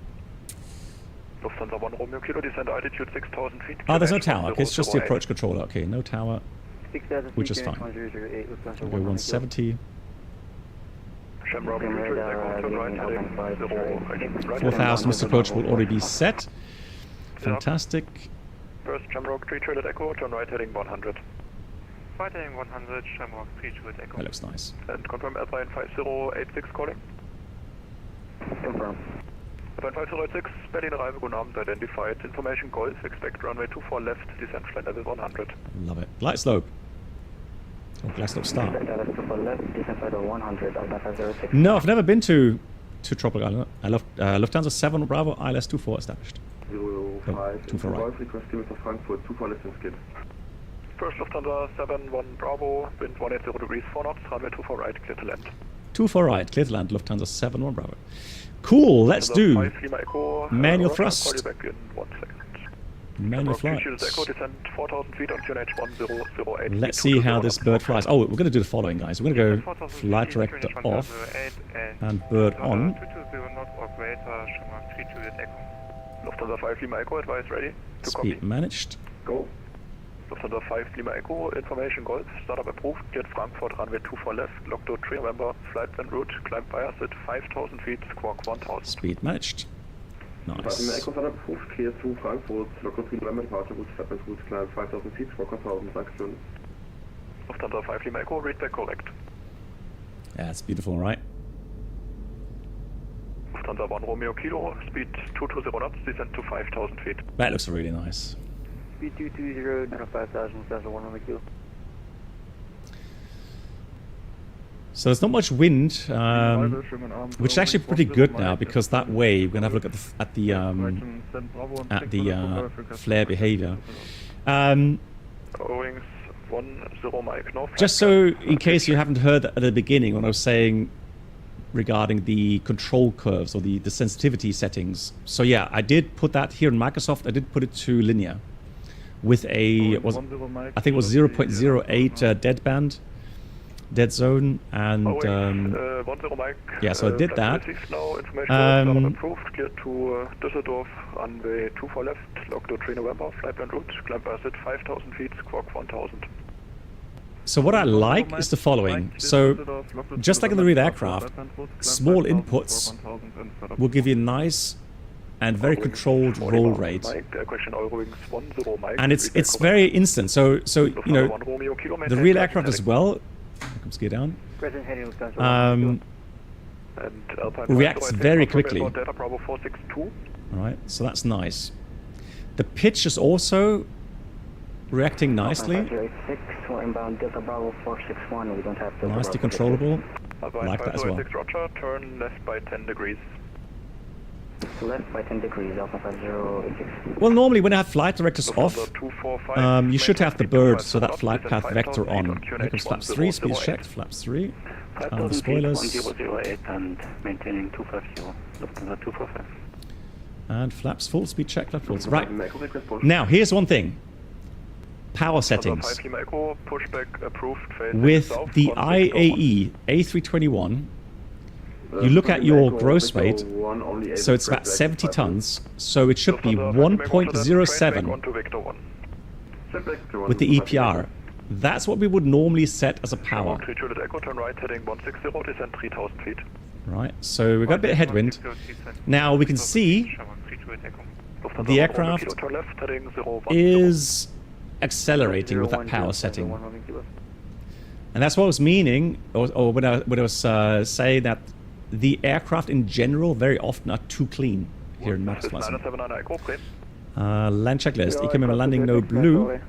Lufthansa 1 Romeo Kilo, descent altitude 6,000 feet. Oh, there's no tower. Okay, it's just the approach controller. Okay, no tower, which is fine. We'll go 170. 4,000 missed approach will already be set. Fantastic. First Shamrock 3 Traded Echo, turn right heading 100. Right heading 100, Shamrock 3 Traded Echo. That looks nice. And confirm Airline 5086 calling. Confirm. Airline 5086, Berlin arrival, good Abend, identified. Information Golf, expect runway 24 left, descent flight level 100. Love it. Light slope. Oh, glide slope start. No, I've never been to Tropical Island. I love Lufthansa 7 Bravo, ILS 24 established. 05, 24 right. request to Mr. Frankfurt, 24 left and skid. First Lufthansa 71 Bravo, wind 180 degrees 4 knots, runway 24 right, clear to land. 24 right, clear to land, Lufthansa 71 Bravo. Cool, let's do manual thrust. Back in 1 second. Manual flight. Descent 4,000 feet on QNH 1008. Let's see how this bird flies. Oh, we're going to do the following, guys. We're going to go flight director off and bird on. Lufthansa 5 Lima Echo, advise ready to copy. Speed managed. Go. Lufthansa 5 Lima Echo, information Golf, startup approved, cleared Frankfurt, runway 24 left, log 3 November, flight en route, climb bias at 5,000 feet, squawk 1,000. Speed matched. Nice. 5 Lima Echo, startup approved, clear through Frankfurt, log 3 November, departure route, flight en route, climb 5,000 feet, squawk 1,000, Dankeschön. Lufthansa 5 Lima Echo, read back correct. Yeah, it's beautiful, right? Lufthansa 1 Romeo Kilo, speed 220 knots, descent to 5,000 feet. That looks really nice. Speed 220, down to 5,000, Lufthansa 1 Romeo Kilo. So there's not much wind, which is actually pretty good now, because that way we're gonna have a look at the flare behavior. Just so in case you haven't heard at the beginning when I was saying regarding the control curves or the sensitivity settings. So yeah, I did put that here in Microsoft. I did put it to linear with a I think it was 0.08 dead zone, and yeah, so I did that. Approved, cleared to Düsseldorf, runway 24 left, log 3 November, flight en route, climb bias at 5,000 feet, squawk 1,000. So what I like is the following. So just like in the real aircraft, small inputs will give you nice and very controlled roll rate. And it's very instant. So you know, the real aircraft as well. Here comes gear down. Reacts very quickly. All right, so that's nice. The pitch is also reacting nicely. Nicely controllable. Like that as well. Roger, turn left by 10 degrees. Left by 10 degrees, Alpha 5086. Well, normally when I have flight directors off, you should have the bird, so that flight path vector on. Here comes flaps 3, speed checked, flaps 3. The spoilers. 008 and maintaining 250, Lufthansa 245. And flaps full, speed check, flaps full. Right. Now, here's one thing. Power settings. With the IAE A321, you look at your gross weight, so it's about 70 tons, so it should be 1.07 with the EPR. That's what we would normally set as a power. Right, so we've got a bit of headwind. Now we can see the aircraft is accelerating with that power setting. And that's what I was meaning, or when I was saying that the aircraft in general very often are too clean here in Max Land checklist. ECOM landing no blue.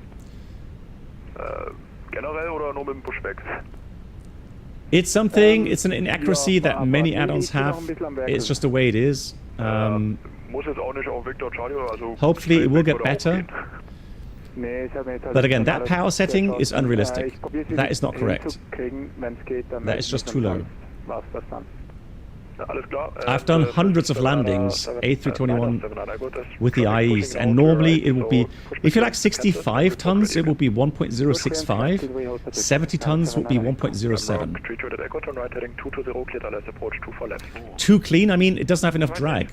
It's something, it's an inaccuracy that many add-ons have. It's just the way it is. Hopefully it will get better. But again, that power setting is unrealistic. That is not correct. That is just too low. I've done hundreds of landings, A321, with the IEs, and normally it would be, if you're like 65 tons, it would be 1.065, 70 tons would be 1.07. Too clean, I mean, it doesn't have enough drag.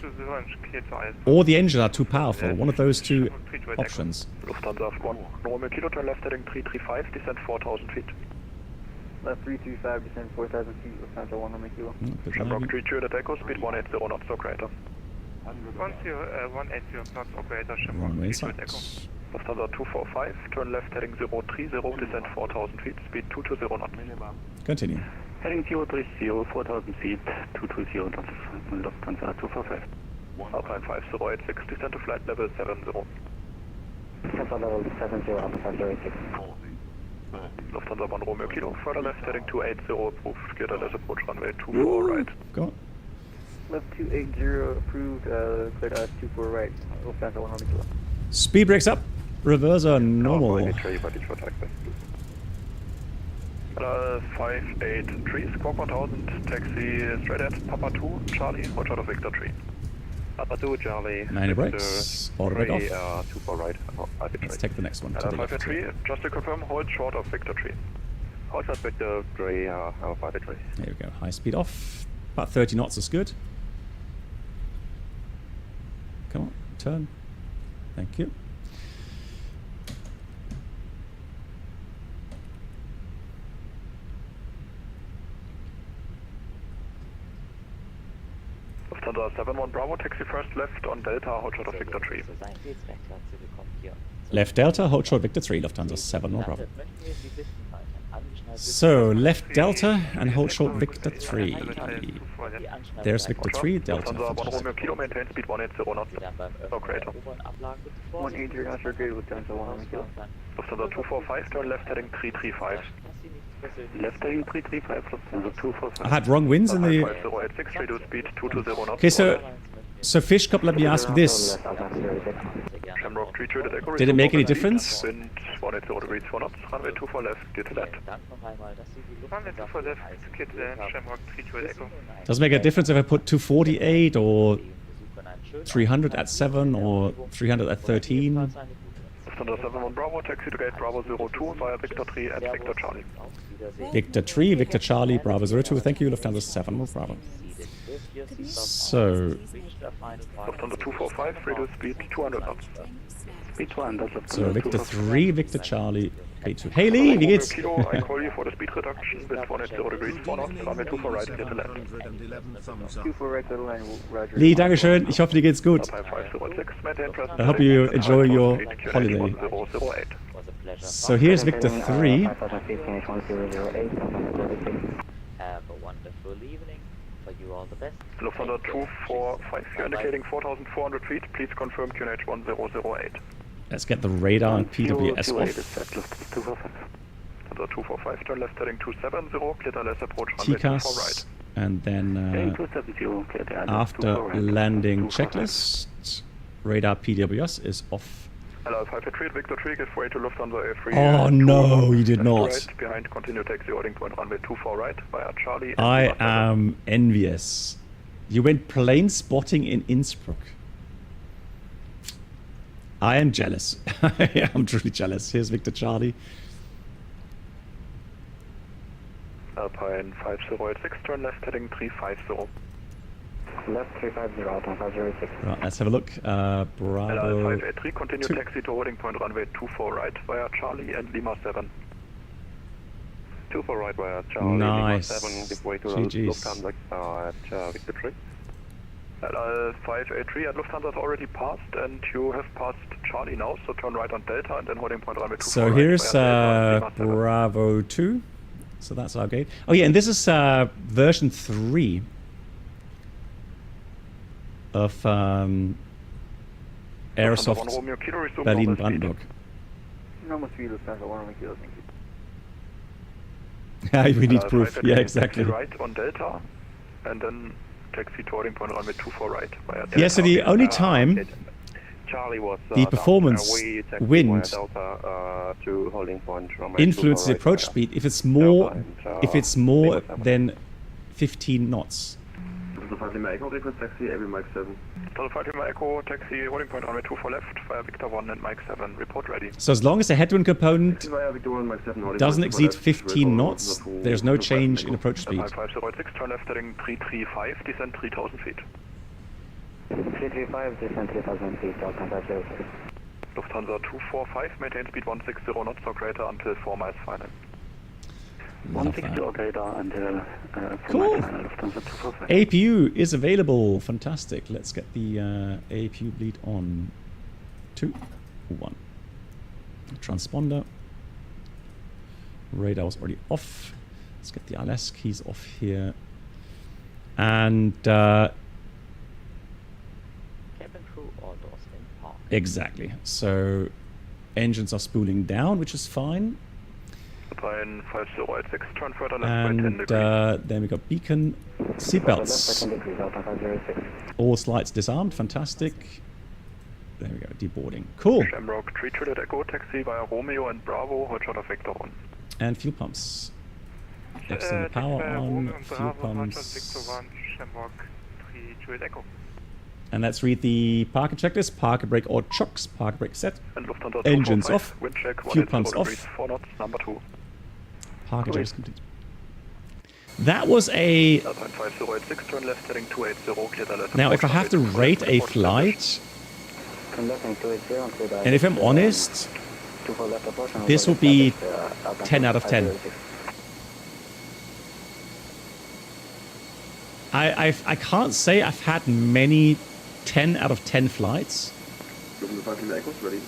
Or the engines are too powerful, one of those two options. Lufthansa 1 kilo, turn left heading 335, descend 4,000 feet. Left 335, descend 4,000 feet, Lufthansa 1 kilo. Shamrock 32 at Echo, speed 180 knots, operator. 180 knots, operator, Shamrock 32 at Echo. Lufthansa 245, turn left heading 030, descend 4,000 feet, speed 220 knots. Continue. Heading 030, 4,000 feet, 220 knots, Lufthansa 245. Alpine 5086, descend to flight level 70. Lufthansa level 70, Alpha 5086. Lufthansa 1 Romeo Kilo, further left heading 280, approved, clear the left approach runway 24 right. Go on. Left 280, approved, clear the 24 right, Lufthansa 1 Romeo Kilo. Speed brakes up, reverser normal. 583, squawk 1000, taxi straight at Papa 2, Charlie, watch out of Victor 3. Papa 2, Charlie. Manual brakes, auto brake off. 2 for right. Let's take the next one. To the 583, just to confirm, hold short of Victor 3. Hold short Victor 3, 583. There we go, high speed off. About 30 knots is good. Come on, turn. Thank you. Lufthansa 71 Bravo, taxi first left on Delta, hold short of Victor 3. Left Delta, hold short Victor 3, Lufthansa 71 Bravo. So, left Delta and hold short Victor 3. There's Victor 3, Delta. Lufthansa 1 Romeo Kilo, maintain speed 180 knots. Operator. 180 knots, okay, Lufthansa 1 Romeo Kilo. Lufthansa 245, turn left heading 335. Left heading 335, Lufthansa 245. I had wrong winds in the... 5086, reduce speed 220 knots. Okay, so Fish Cup, let me ask this. Did it make any difference? Wind 180 degrees 4 knots, runway 24 left, get to that. Does it make a difference if I put 248 or 300 at 7 or 300 at 13? Lufthansa 71 Bravo, taxi to gate Bravo 02 via Victor 3 and Victor Charlie. Victor 3, Victor Charlie, Bravo 02. Thank you, Lufthansa 7 Bravo. your seatbelt So- on. Reach the final park. Lufthansa 245, radio speed 200 knots. Speed 200. So Victor 3, Victor Charlie, K2. Hey Lee, wie geht's? Kilo, I call you for the speed reduction with 180 degrees 4 knots, runway 2 for right, get the left. 2 for right, the line, roger. Lee, dankeschön. Ich hoffe, dir geht's gut. 506, maintain present. I hope you enjoy your holiday. 1008. So here's Victor 3. Have a wonderful evening. For you all the best. Lufthansa 245, you're indicating 4,400 feet. Please confirm QNH 1008. Let's get the radar and PWS off. Lufthansa 245, turn left heading 270, clear left approach runway 2 for right. TCAS, and then after landing checklist, radar PWS is off. Hello, 583, Victor 3, give way to Lufthansa A3. Oh no, you did not. Right, behind, continue taxi holding point runway 2 for right via Charlie. I am envious. You went plane spotting in Innsbruck. I am jealous. I'm truly jealous. Here's Victor Charlie. Alpine 5086, turn left heading 350. Left 350, Alpine 506. Right, let's have a look. Bravo. 583, continue 2. taxi to holding point runway 2 for right via Charlie and Lima 7. 2 for right via Charlie, Nice. Lima 7, give way to GGs. Lufthansa at Victor 3. 583 at Lufthansa has already passed, and you have passed Charlie now, so turn right on Delta and then holding point runway 2 So for right here's via Delta, Lima 7. Bravo 2. So that's our gate. Oh yeah, and this is version 3 of Airsoft Berlin Brandenburg. Normal speed is 1 kilo, thank you. Yeah, we need proof. Yeah, exactly. Taxi right on Delta, and then taxi to holding point runway 2 for right via Delta. Yeah, so the only time Charlie was the performance wind to holding point influences the approach speed if it's more than 15 knots. Delta 5 Lima Echo, request taxi, every Mike 7. Delta 5 Lima Echo, taxi holding point runway 2 for left via Victor 1 and Mike 7. Report ready. So as long as the headwind component Via Victor 1, Mike 7, holding doesn't point 2 for exceed left, 15 knots, there's no change in approach speed. 5086, turn left heading 335, descend 3000 feet. 335, descend 3000 feet, Alpine 506. Lufthansa 245, maintain speed 160 knots or greater until 4 miles final. 160 or greater until 4 Cool. miles final, Lufthansa 245. APU is available. Fantastic. Let's get the APU bleed on. 2, 1. Transponder. Radar was already off. Let's get the ILS keys off here. And Cabin crew all doors in park. exactly. So engines are spooling down, which is fine. Alpine 5086, turn further left by 10 And degrees. then we got beacon, seatbelts. All slights disarmed. Fantastic. There we go. Deboarding. Cool. Shamrock 3 Juliet Echo, taxi via Romeo and Bravo, hold shot of Victor 1. And fuel pumps. External power on. Fuel pumps. Shamrock 3 Juliet Echo. And let's read the parking checklist. Parker brake all chocks. Parker brake set. And Lufthansa Engines 245, off. wind check Fuel 180 pumps degrees, off. 4 knots, number 2. Parking check is complete. That was a... Alpine 5086, turn left heading 280, clear the left. Now, if I have to rate a flight, and if I'm honest, this will be 10 out of 10. I can't say I've had many 10 out of 10 flights, Lufthansa 5 Lima Echo, ready.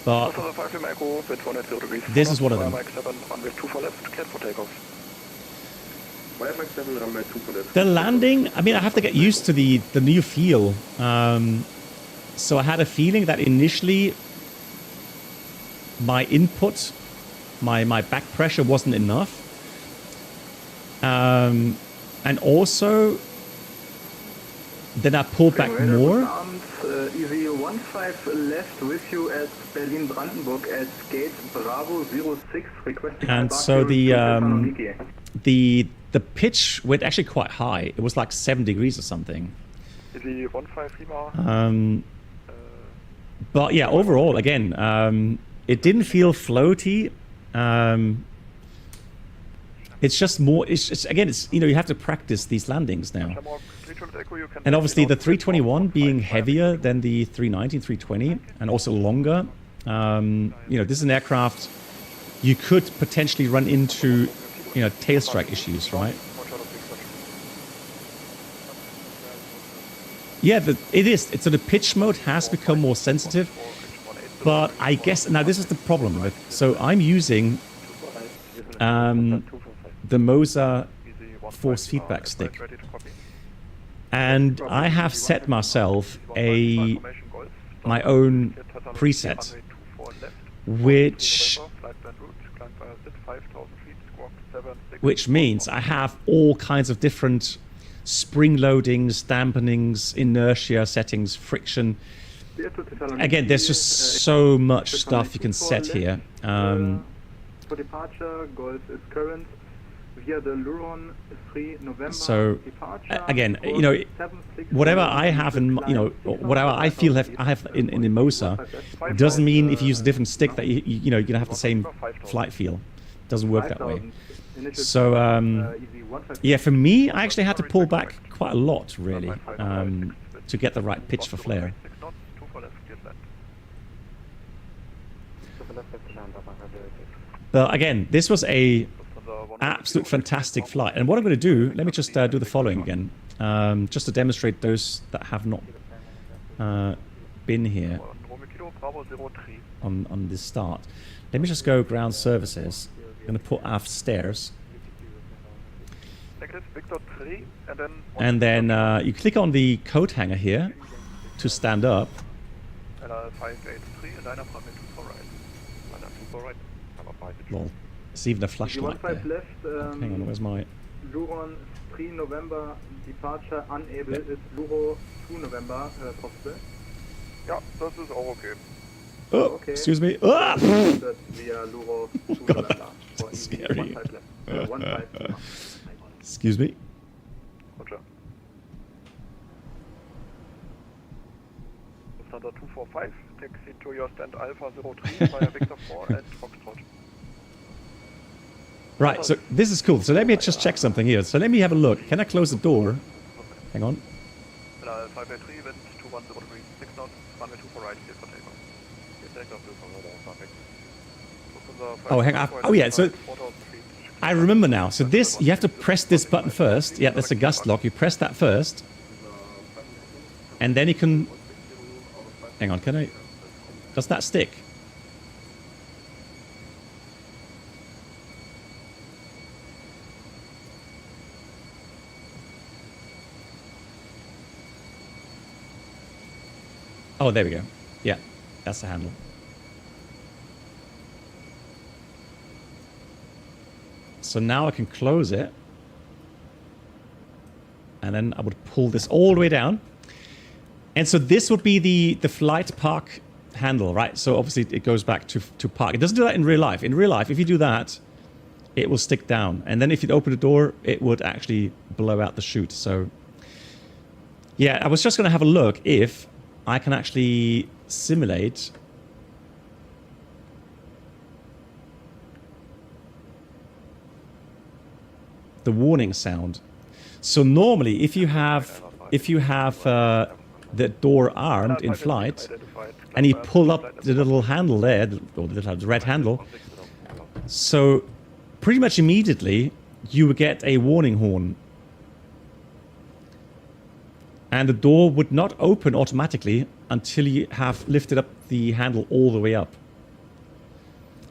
but Lufthansa 5 Lima Echo, wind 180 degrees, this is one of them. Mike 7, runway 2 for left, clear for takeoff. Via Mike 7, runway 2 for left. The landing, I mean, I have to get used to the new feel. So I had a feeling that initially my input, my back pressure wasn't enough. And also, then I pulled back more. Easy 15 left with you at Berlin Brandenburg at gate Bravo 06 requesting. And so the pitch went actually quite high. It was like 7 degrees or something. Easy 15 Lima. But yeah, overall, again, it didn't feel floaty. It's just more. It's just, again, it's, you know, you have to practice these landings now. And obviously the 321 being heavier than the 319, 320, and also longer, you know, this is an aircraft you could potentially run into, you know, tail strike issues, right? Yeah, it is. So the pitch mode has become more sensitive, but I guess now this is the problem. Right? So I'm using the Mosa force feedback stick, and I have set myself my own preset, which means I have all kinds of different spring loadings, dampenings, inertia settings, friction. Again, there's just so much stuff you can set here. For departure, Golf is current via the Luron 3 November. So again, you know, whatever I have in, you know, whatever I feel I have in Mosa doesn't mean if you use a different stick that you know, you're gonna have the same flight feel. It doesn't work that way. So yeah, for me, I actually had to pull back quite a lot, really, to get the right pitch for flare. But again, this was a absolute fantastic flight. And what I'm going to do, let me just do the following again, just to demonstrate those that have not been here on this start. Let me just go ground services. I'm going to put aft stairs. And then you click on the coat hanger here to stand up. Well, it's even a flashlight there. Left, Hang on, where's my... Luron 3 November departure unable is Luro 2 November possible? Ja, das ist auch okay. Oh, okay. Excuse me. Ah! Via Luro 2 November. That's scary. 152. Excuse me. Roger. Lufthansa 245, taxi to your stand Alpha 03 via Victor 4 and Foxtrot. Right, so this is cool. So let me just check something here. So let me have a look. Can I close the door? Hang on. 583, wind 2103, 6 knots, runway 2 for right, clear for takeoff. Oh, hang on. Oh, yeah. So I remember now. So this, you have to press this button first. Yeah, that's a gust lock. You press that first. And then you can... Hang on, can I... Does that stick? Oh, there we go. Yeah, that's the handle. So now I can close it. And then I would pull this all the way down. And so this would be the flight park handle, right? So obviously it goes back to park. It doesn't do that in real life. In real life, if you do that, it will stick down. And then if you open the door, it would actually blow out the chute. So yeah, I was just going to have a look if I can actually simulate the warning sound. So normally, if you have the door armed in flight, and you pull up the little handle there, or the red handle, so pretty much immediately you would get a warning horn. And the door would not open automatically until you have lifted up the handle all the way up.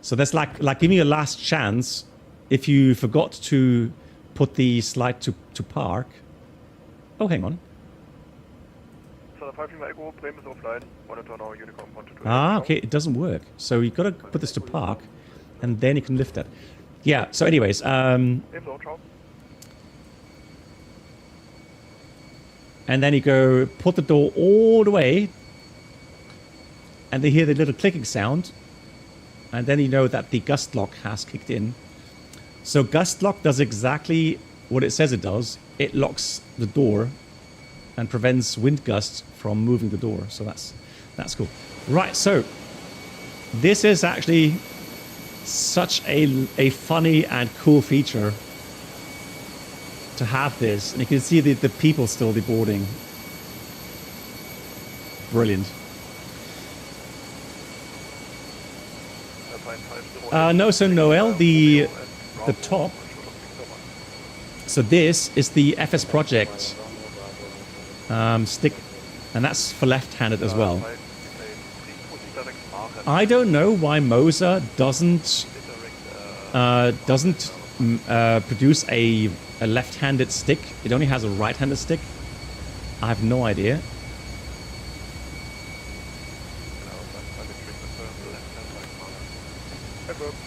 So that's like giving you a last chance if you forgot to put the slide to park. Oh, hang on. Ah, okay, it doesn't work. So you've got to put this to park, and then you can lift it. Yeah, so anyways, and then you go put the door all the way, and they hear the little clicking sound, and then you know that the gust lock has kicked in. So gust lock does exactly what it says it does. It locks the door and prevents wind gusts from moving the door. So that's cool. Right, so this is actually such a funny and cool feature to to have this. And you can see the people still deboarding. Brilliant. No, so Noel, the top. So this is the FS Project stick, and that's for left-handed as well. I don't know why Moser doesn't produce a left-handed stick. It only has a right-handed stick. I have no idea.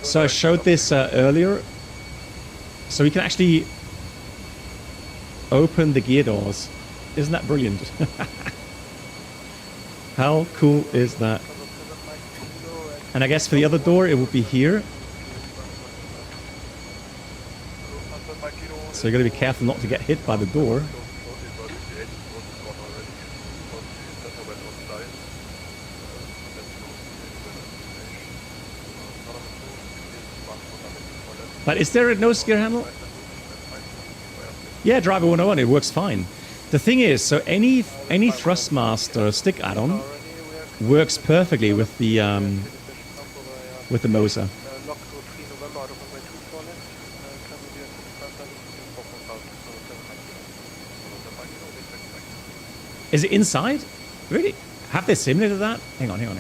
So I showed this earlier. So we can actually open the gear doors. Isn't that brilliant? How cool is that? And I guess for the other door, it would be here. So you got to be careful not to get hit by the door. But is there a nose gear handle? Yeah, Driver 101, it works fine. The thing is, so any Thrustmaster stick add-on works perfectly with the Moser. Is it inside? Really? Have they simulated that? Hang on, hang on.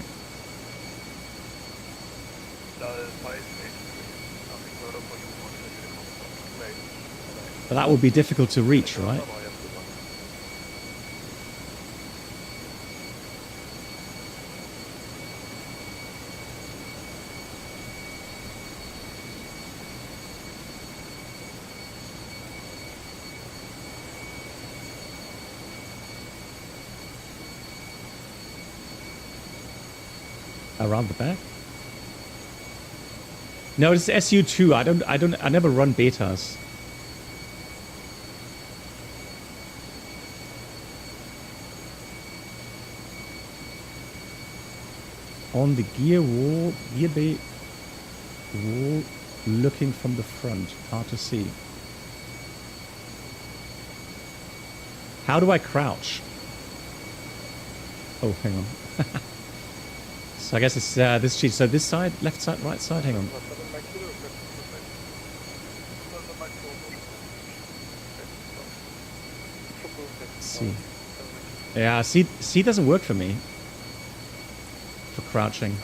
But that would be difficult to reach, right? Around the back? No, it's SU2. I never run betas. On the gear bay wall, looking from the front, hard to see. How do I crouch? Oh, hang on. So I guess it's this sheet. So this side, left side, right side. Hang on. Let's see. Yeah, C doesn't work for me. For crouching.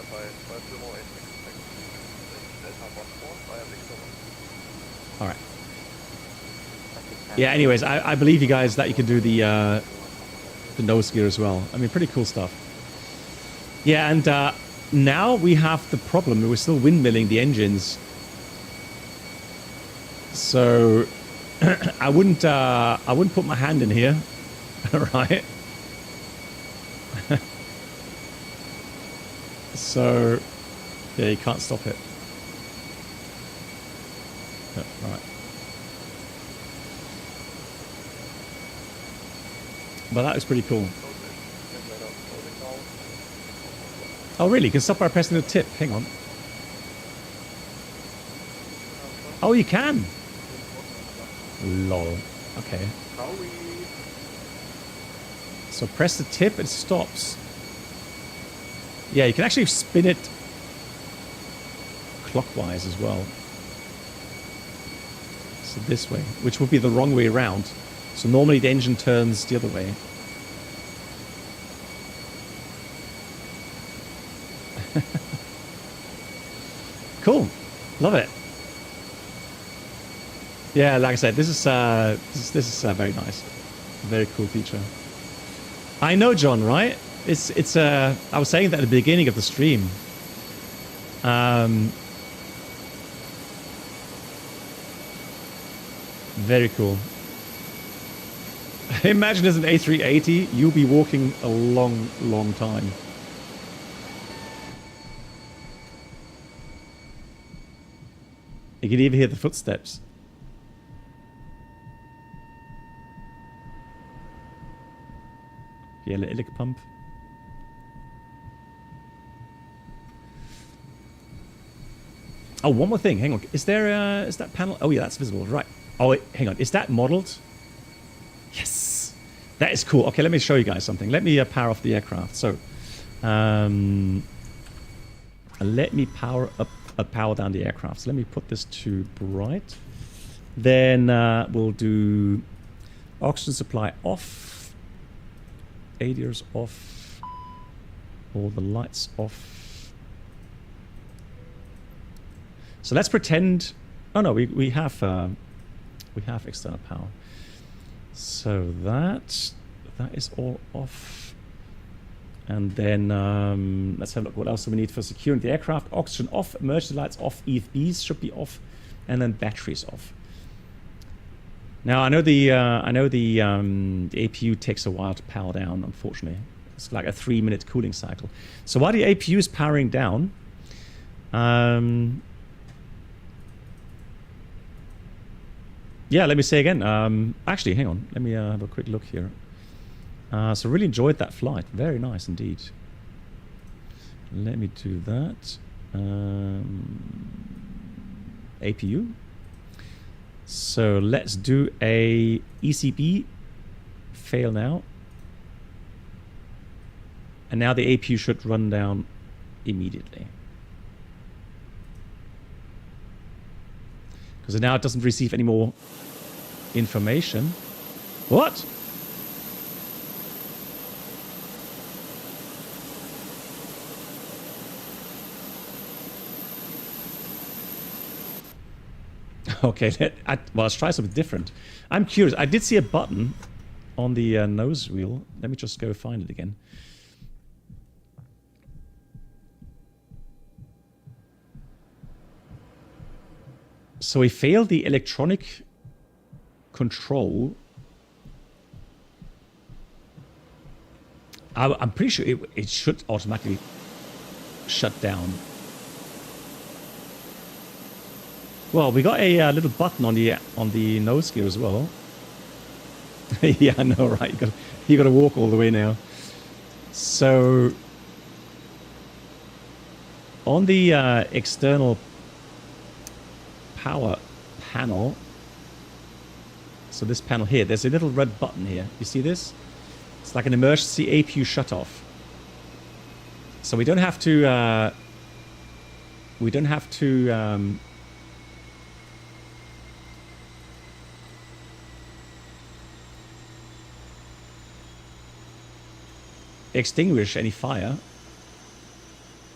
Alright. Yeah, anyways, I believe you guys that you can do the nose gear as well. I mean, pretty cool stuff. Yeah, and now we have the problem that we're still windmilling the engines. So I wouldn't put my hand in here, right? So yeah, you can't stop it. Oh, right. But that was pretty cool. Oh really? You can stop by pressing the tip. Hang on. Oh, you can. Lol. Okay. So press the tip, it stops. Yeah, you can actually spin it clockwise as well. So this way, which would be the wrong way around. So normally the engine turns the other way. Cool. Love it. Yeah, like I said, this is very nice. Very cool feature. I know, John, right? It's I was saying that at the beginning of the stream. Very cool. Imagine as an A380, you'll be walking a long, long time. You can even hear the footsteps. Yeah, ilic pump. Oh, one more thing. Hang on. Is there is that panel? Oh yeah, that's visible. Right. Oh, hang on. Is that modeled? Yes. That is cool. Okay, let me show you guys something. Let me power off the aircraft. So, let me power down the aircraft. So let me put this to bright. Then we'll do oxygen supply off. ADRs off. All the lights off. So let's pretend. Oh no, we have external power. So that is all off. And then let's have a look. What else do we need for securing the aircraft? Oxygen off, emergency lights off, EFBs should be off, and then batteries off. Now I know the APU takes a while to power down. Unfortunately, it's like a 3-minute cooling cycle. So while the APU is powering down, yeah, let me say again. Actually, hang on. Let me have a quick look here. So really enjoyed that flight. Very nice indeed. Let me do that. APU. So let's do a ECB fail now. And now the APU should run down immediately. Because now it doesn't receive any more information. What? Okay, well, let's try something different. I'm curious. I did see a button on the nose wheel. Let me just go find it again. So we failed the electronic control. I'm pretty sure it should automatically shut down. Well, we got a little button on the nose gear as well. Yeah, I know, right? You got to walk all the way now. So on the external power panel, so this panel here, there's a little red button here. You see this? It's like an emergency APU shutoff. So we don't have to. Extinguish any fire.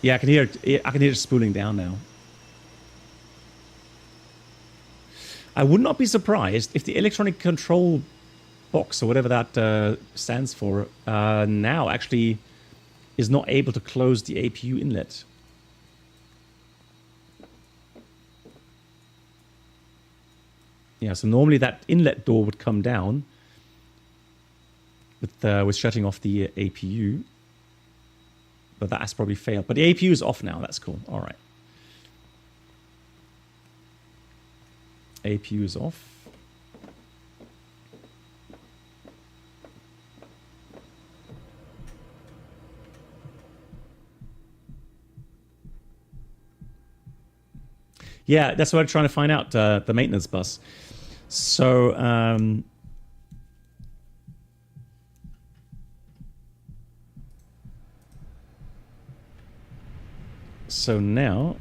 Yeah, I can hear it. I can hear it spooling down now. I would not be surprised if the electronic control box, or whatever that stands for, now actually is not able to close the APU inlet. Yeah, so normally that inlet door would come down with shutting off the APU, but that has probably failed. But the APU is off now. That's cool. All right. APU is off. Yeah, that's what I'm trying to find out, the maintenance bus. So, so now,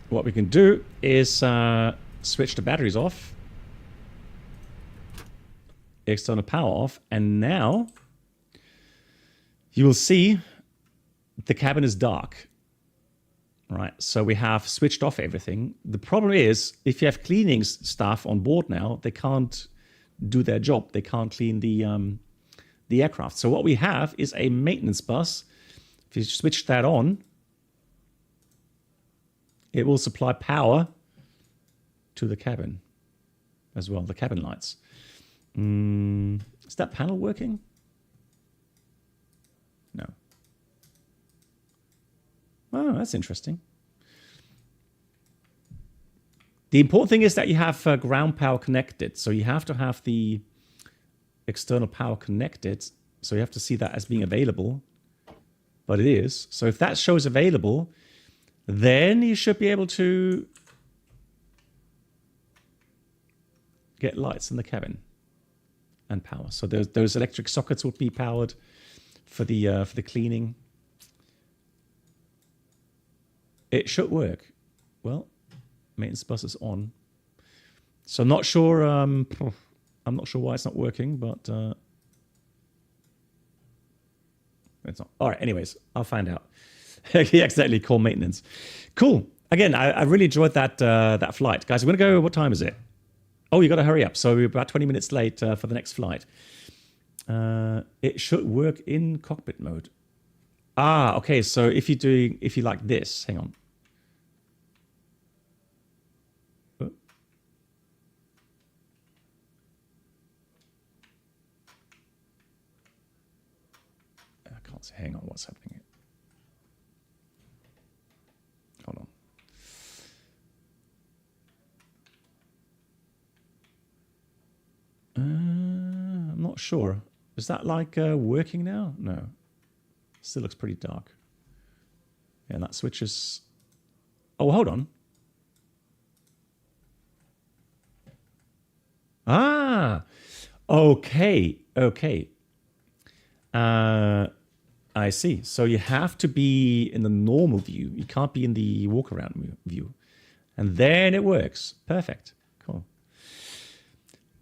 what we can do is switch the batteries off, external power off, and now you will see the cabin is dark. Right, so we have switched off everything. The problem is, if you have cleaning staff on board now, they can't do their job. They can't clean the aircraft. So what we have is a maintenance bus. If you switch that on, it will supply power to the cabin as well, the cabin lights. Is that panel working? No. Oh, that's interesting. The important thing is that you have ground power connected. So you have to have the external power connected. So you have to see that as being available. But it is. So if that shows available, then you should be able to get lights in the cabin and power. So those electric sockets would be powered for the cleaning. It should work. Well, maintenance bus is on. So I'm not sure. I'm not sure why it's not working, but it's not. All right. Anyways, I'll find out. Yeah, exactly. Call maintenance. Cool. Again, I really enjoyed that flight, guys. We're gonna go. What time is it? Oh, you got to hurry up. So we're about 20 minutes late for the next flight. It should work in cockpit mode. Ah, okay. So if you like this, hang on. I can't see. Hang on, what's happening? Hold on. I'm not sure. Is that like working now? No. Still looks pretty dark. Yeah, and that switches. Oh, hold on. Ah, okay, okay. I see. So you have to be in the normal view. You can't be in the walk-around view. And then it works. Perfect. Cool.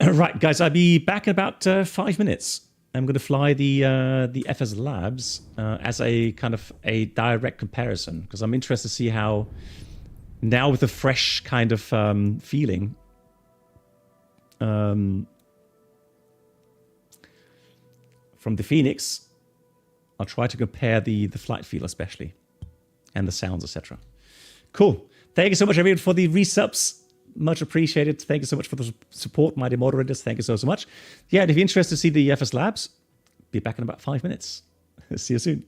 Right, guys, I'll be back in about 5 minutes. I'm going to fly the FS Labs as a kind of a direct comparison, because I'm interested to see how, now with a fresh kind of feeling, from the FENIX, I'll try to compare the flight feel especially, and the sounds, etc. Cool. Thank you so much, everyone, for the resubs. Much appreciated. Thank you so much for the support, my dear moderators. Thank you so much. Yeah, and if you're interested to see the FS Labs, be back in about 5 minutes. See you soon.